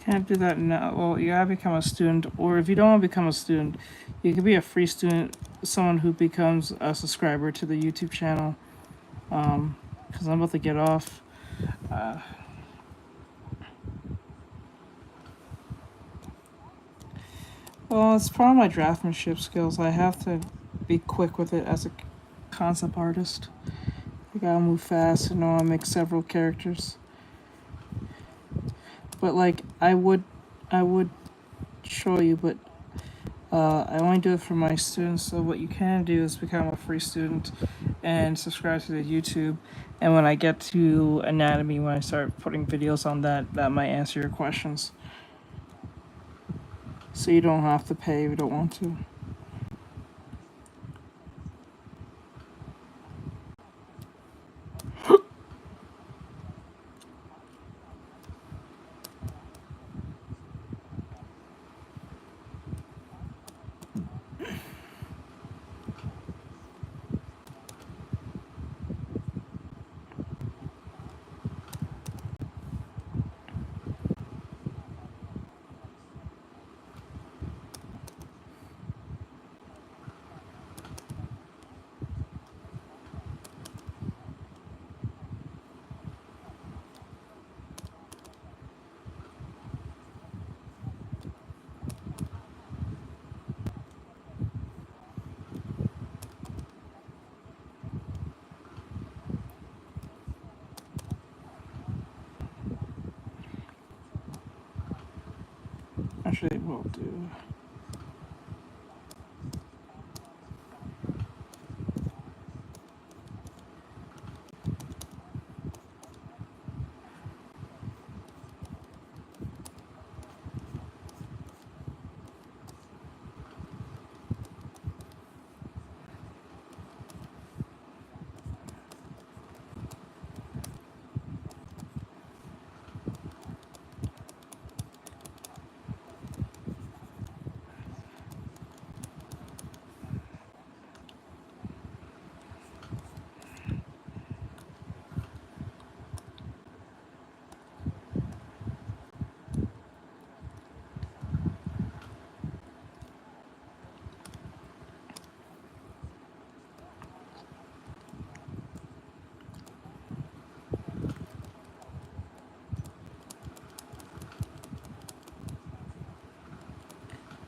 Can't do that now. Well, you gotta become a student, or if you don't want to become a student, you can be a free student, someone who becomes a subscriber to the YouTube channel. Because I'm about to get off. Well, it's part of my draftsmanship skills. I have to be quick with it as a concept artist. I gotta move fast and know I make several characters. But like I would show you, but I only do it for my students, so what you can do is become a free student and subscribe to the YouTube. And when I get to anatomy, when I start putting videos on that, that might answer your questions. So you don't have to pay if you don't want to. Actually, we'll do.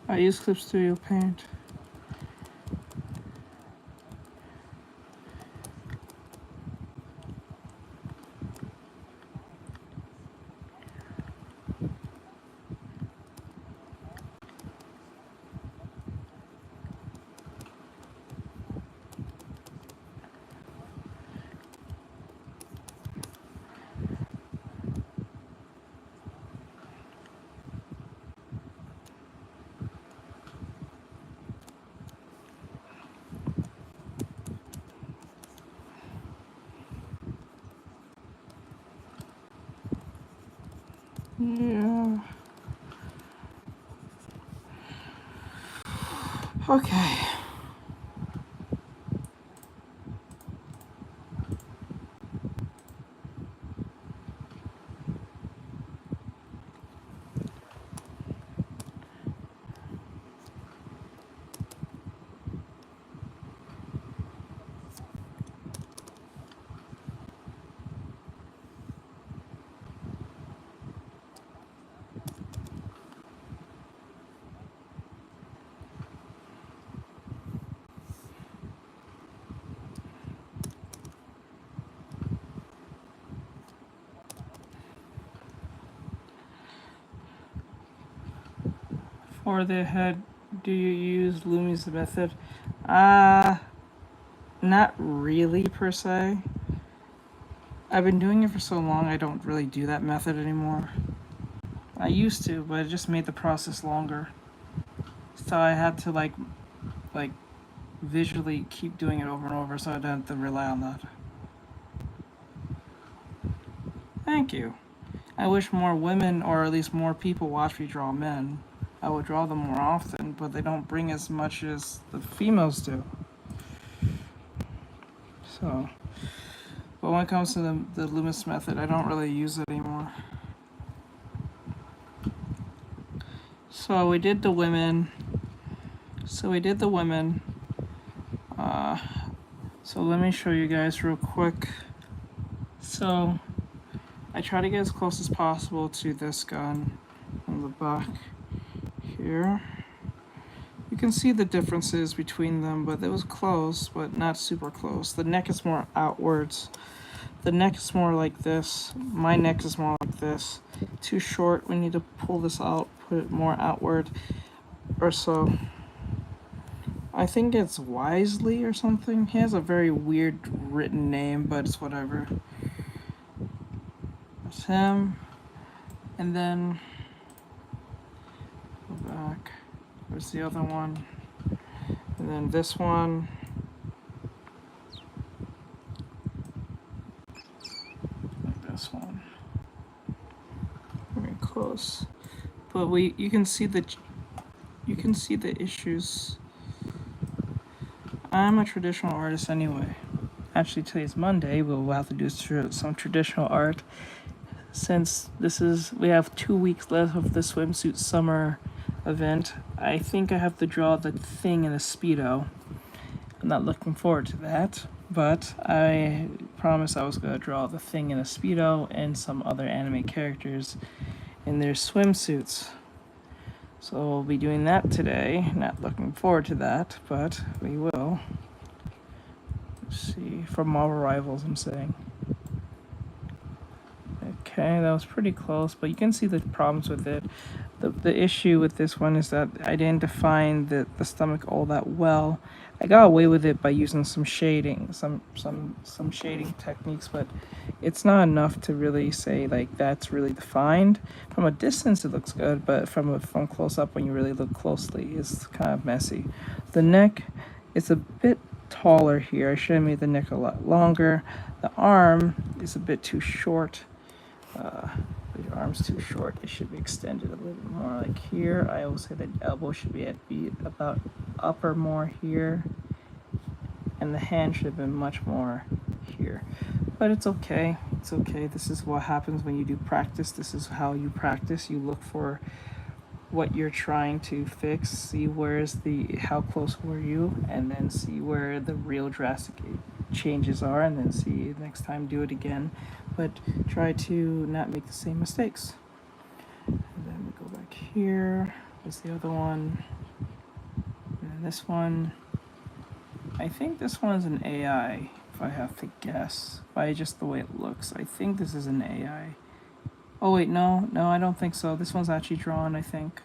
I use Clip Studio Paint. Yeah. Okay. For the head, do you use Lumi's method? Not really per se. I've been doing it for so long, I don't really do that method anymore. I used to, but it just made the process longer. So I had to like visually keep doing it over and over, so I don't have to rely on that. Thank you. I wish more women, or at least more people, watch me draw men. I would draw them more often, but they don't bring as much as the females do. So, but when it comes to the Loomis method, I don't really use it anymore. So we did the women. So let me show you guys real quick. So I try to get as close as possible to this gun on the back here. You can see the differences between them, but it was close, but not super close. The neck is more outwards. The neck is more like this. My neck is more like this. Too short, we need to pull this out, put it more outward or so. I think it's Wisely or something. He has a very weird written name, but it's whatever. It's him. And then go back. Where's the other one? And then this one. Like this one. Very close. But you can see the issues. I'm a traditional artist anyway. Actually, today's Monday. We'll have to do some traditional art. Since we have 2 weeks left of the swimsuit summer event, I think I have to draw the thing in a Speedo. I'm not looking forward to that, but I promised I was going to draw the thing in a Speedo and some other anime characters in their swimsuits. So we'll be doing that today. Not looking forward to that, but we will. Let's see, from Marvel Rivals, I'm saying. Okay, that was pretty close, but you can see the problems with it. The issue with this one is that I didn't define the stomach all that well. I got away with it by using some shading, some shading techniques, but it's not enough to really say like that's really defined. From a distance, it looks good, but from close up, when you really look closely, it's kind of messy. The neck is a bit taller here. I should have made the neck a lot longer. The arm is a bit too short. Your arm's too short. It should be extended a little bit more, like here. I always say the elbow should be about up or more here, and the hand should have been much more here. But it's okay. It's okay. This is what happens when you do practice. This is how you practice. You look for what you're trying to fix, see how close were you, and then see where the real drastic changes are, and then see next time do it again, but try to not make the same mistakes. And then we go back here. There's the other one, and then this one. I think this one is an AI, if I have to guess, by just the way it looks. I think this is an AI. Oh wait, no, I don't think so. This one's actually drawn, I think.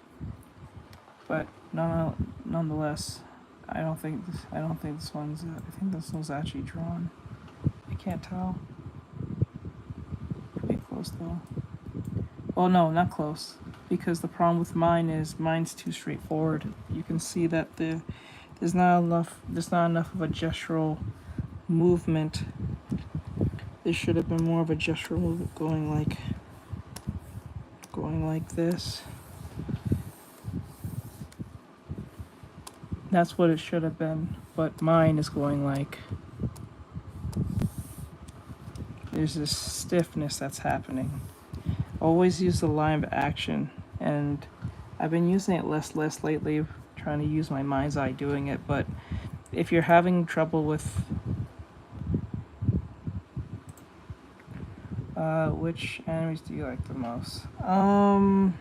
But nonetheless, I think this one's. I think this one's actually drawn. I can't tell. Pretty close though. Well, no, not close, because the problem with mine's too straightforward. You can see that there's not enough of a gestural movement. There should have been more of a gestural movement going like this. That's what it should have been, but mine is going like, there's this stiffness that's happening. Always use the line of action, and I've been using it less lately, trying to use my mind's eye doing it, but if you're having trouble with which animes do you like the most? I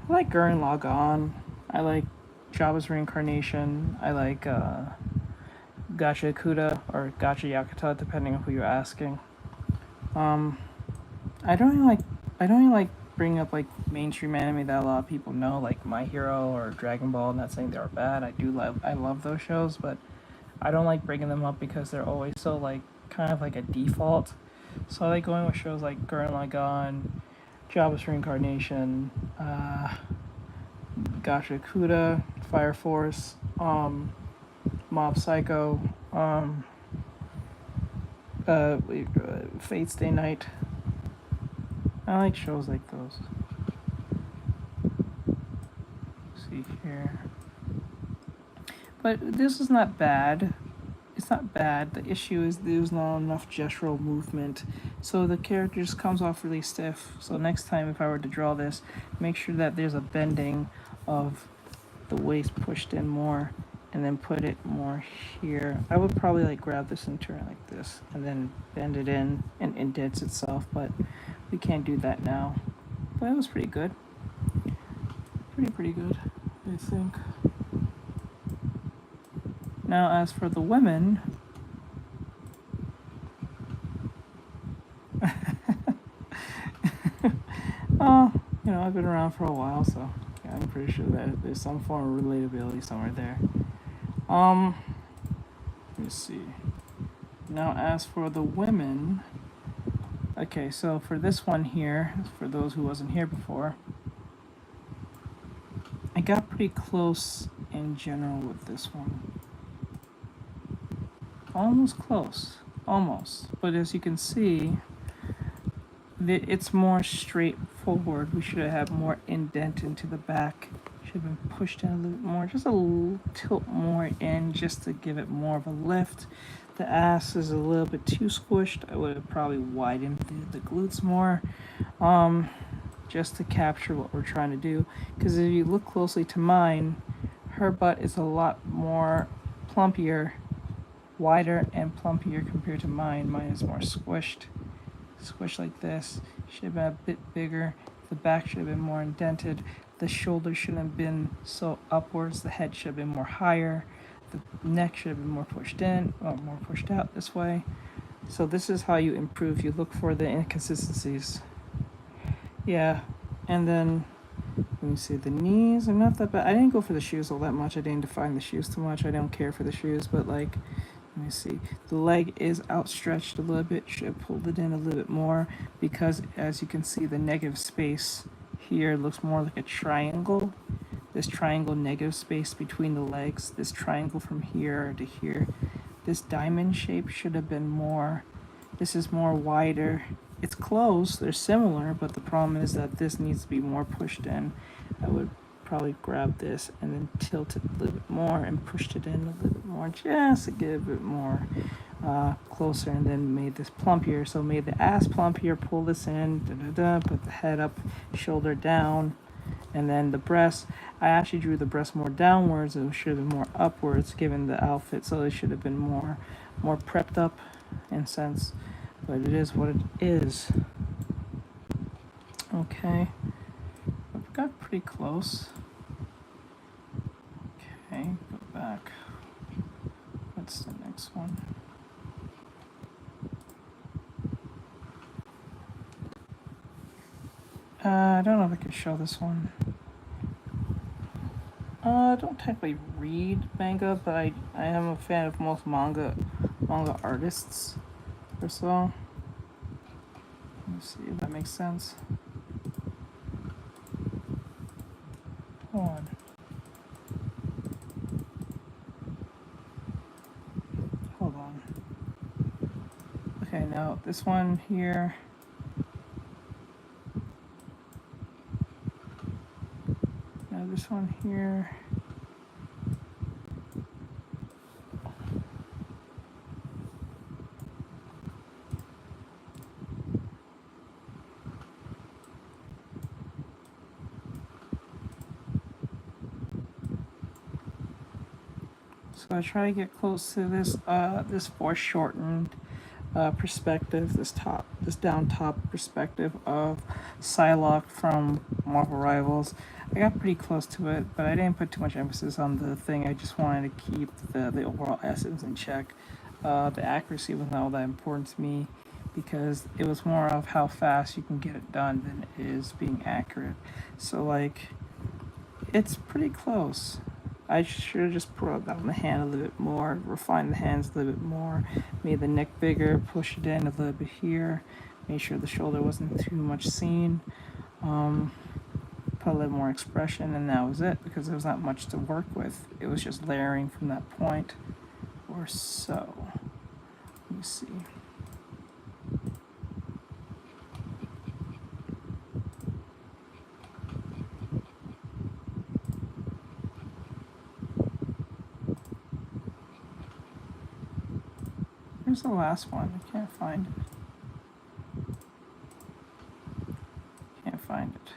like Gurren Lagann. I like Jabba's Reincarnation. I like Gacha Kuda or Gacha Yakuta, depending on who you're asking. I don't really like bringing up like mainstream anime that a lot of people know, like My Hero or Dragon Ball. I'm not saying they're bad. I love those shows, but I don't like bringing them up because they're always so like kind of like a default. So I like going with shows like Gurren Lagann, Jabba's Reincarnation, Gacha Kuda, Fire Force, Mob Psycho, Fate Stay Night. I like shows like those. Let's see here. But this is not bad. It's not bad. The issue is there's not enough gestural movement. So the character just comes off really stiff. So next time if I were to draw this, make sure that there's a bending of the waist pushed in more, and then put it more here. I would probably like grab this and turn it like this, and then bend it in and indents itself, but we can't do that now. But it was pretty good. Pretty good, I think. Now as for the women, I've been around for a while, so yeah, I'm pretty sure that there's some form of relatability somewhere there. Let me see. Now, as for the women, okay, so for this one here, for those who wasn't here before, I got pretty close in general with this one. Almost close, almost. But as you can see, it's more straightforward. We should have had more indent into the back. Should have been pushed in a little bit more, just a little tilt more in, just to give it more of a lift. The ass is a little bit too squished. I would have probably widened the glutes more, just to capture what we're trying to do. Because if you look closely to mine, her butt is a lot more plumpier, wider and plumpier compared to mine. Mine is more squished like this. Should have been a bit bigger. The back should have been more indented. The shoulder shouldn't have been so upwards. The head should have been more higher. The neck should have been more pushed in or more pushed out this way. So this is how you improve. You look for the inconsistencies. Yeah, and then let me see, the knees are not that bad. I didn't go for the shoes all that much. I didn't define the shoes too much. I don't care for the shoes, but like, let me see. The leg is outstretched a little bit. Should have pulled it in a little bit more because, as you can see, the negative space here looks more like a triangle. This triangle negative space between the legs. This triangle from here to here. This diamond shape should have been more. This is more wider. It's close. They're similar, but the problem is that this needs to be more pushed in. I would probably grab this and then tilt it a little bit more and pushed it in a little bit more just to get a bit more closer, and then made this plumpier. So made the ass plumpier, pull this in, put the head up, shoulder down, and then the breast. I actually drew the breast more downwards. It should have been more upwards given the outfit, so it should have been more prepped up in sense, but it is what it is. Okay, I've got pretty close. Okay, go back. What's the next one? I don't know if I can show this one. I don't technically read manga, but I am a fan of most manga artists or so. Let me see if that makes sense. Hold on. Hold on. Okay, now this one here. Now this one here. So I try to get close to this foreshortened perspective, this down top perspective of Psylocke from Marvel Rivals. I got pretty close to it, but I didn't put too much emphasis on the thing. I just wanted to keep the overall essence in check. The accuracy was not all that important to me because it was more of how fast you can get it done than it is being accurate. So like, it's pretty close. I should have just brought down the hand a little bit more, refined the hands a little bit more, made the neck bigger, push it in a little bit here, made sure the shoulder wasn't too much seen, put a little more expression, and that was it, because there was not much to work with. It was just layering from that point or so. Let me see. Where's the last one? I can't find it. Can't find it.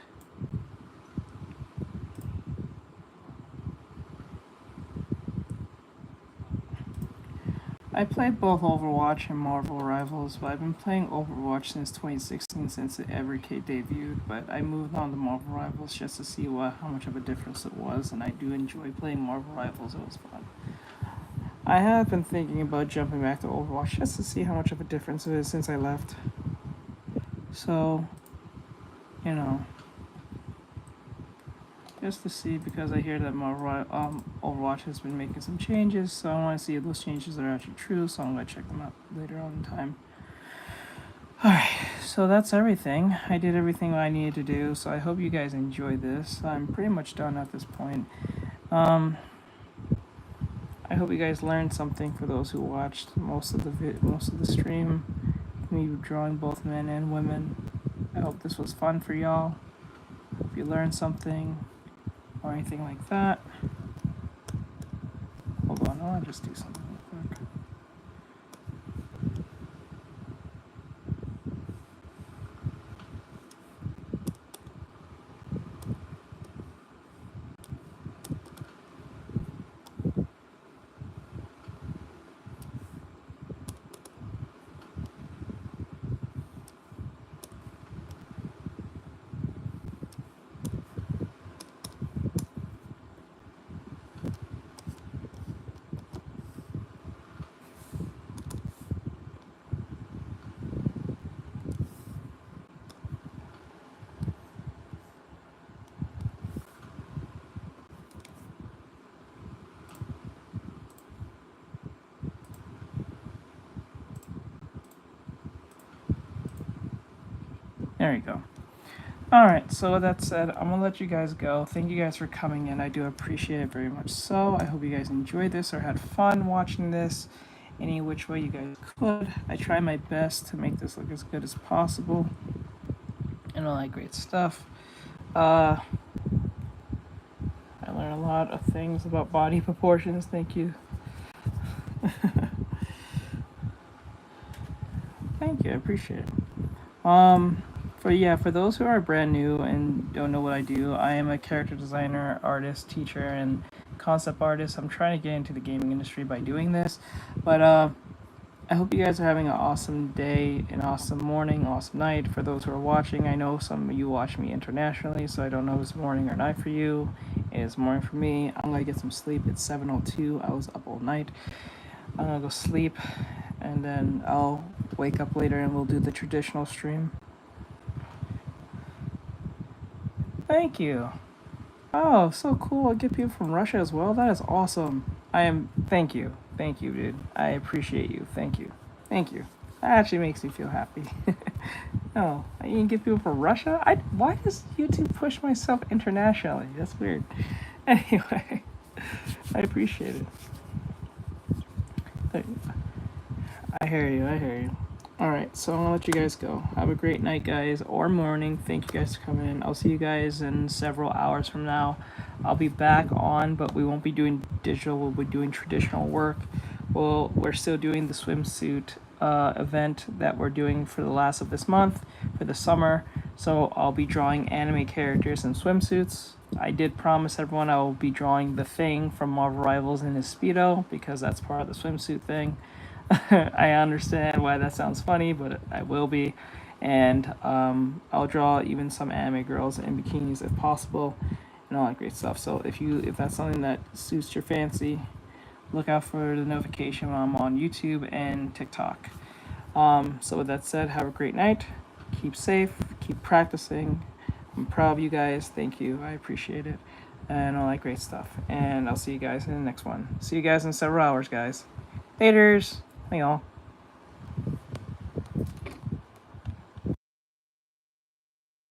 I played both Overwatch and Marvel Rivals, but I've been playing Overwatch since 2016, since it Evercade debuted, but I moved on to Marvel Rivals just to see how much of a difference it was, and I do enjoy playing Marvel Rivals. It was fun. I have been thinking about jumping back to Overwatch just to see how much of a difference it is since I left. So, you know, just to see, because I hear that Overwatch has been making some changes, so I want to see if those changes are actually true, so I'm going to check them out later on in time. Alright, so that's everything. I did everything I needed to do, so I hope you guys enjoyed this. I'm pretty much done at this point. I hope you guys learned something for those who watched most of the stream. Me drawing both men and women. I hope this was fun for y'all. Hope you learned something or anything like that. Hold on, I want to just do something real quick. There you go. Alright, so with that said, I'm gonna let you guys go. Thank you guys for coming in. I do appreciate it very much so. I hope you guys enjoyed this or had fun watching this any which way you guys could. I try my best to make this look as good as possible and all that great stuff. I learned a lot of things about body proportions. Thank you. Thank you, I appreciate it. For those who are brand new and don't know what I do, I am a character designer, artist, teacher, and concept artist. I'm trying to get into the gaming industry by doing this, but I hope you guys are having an awesome day, an awesome morning, awesome night. For those who are watching, I know some of you watch me internationally, so I don't know if it's morning or night for you. It is morning for me. I'm gonna get some sleep. It's 7:02. I was up all night. I'm gonna go sleep, and then I'll wake up later and we'll do the traditional stream. Thank you. Oh, so cool. I get people from Russia as well. That is awesome. Thank you. Thank you, dude. I appreciate you. Thank you. Thank you. That actually makes me feel happy. No, you can get people from Russia? Why does YouTube push myself internationally? That's weird. Anyway, I appreciate it. I hear you. Alright, so I'm gonna let you guys go. Have a great night, guys, or morning. Thank you guys for coming in. I'll see you guys in several hours from now. I'll be back on, but we won't be doing digital. We'll be doing traditional work. We're still doing the swimsuit event that we're doing for the last of this month, for the summer. So I'll be drawing anime characters in swimsuits. I did promise everyone I will be drawing the Thing from Marvel Rivals in his Speedo, because that's part of the swimsuit thing. I understand why that sounds funny, but I will be. And I'll draw even some anime girls in bikinis if possible, and all that great stuff. So if that's something that suits your fancy, look out for the notification when I'm on YouTube and TikTok. So with that said, have a great night. Keep safe. Keep practicing. I'm proud of you guys. Thank you. I appreciate it. And all that great stuff. And I'll see you guys in the next one. See you guys in several hours, guys. Laters. Bye, y'all.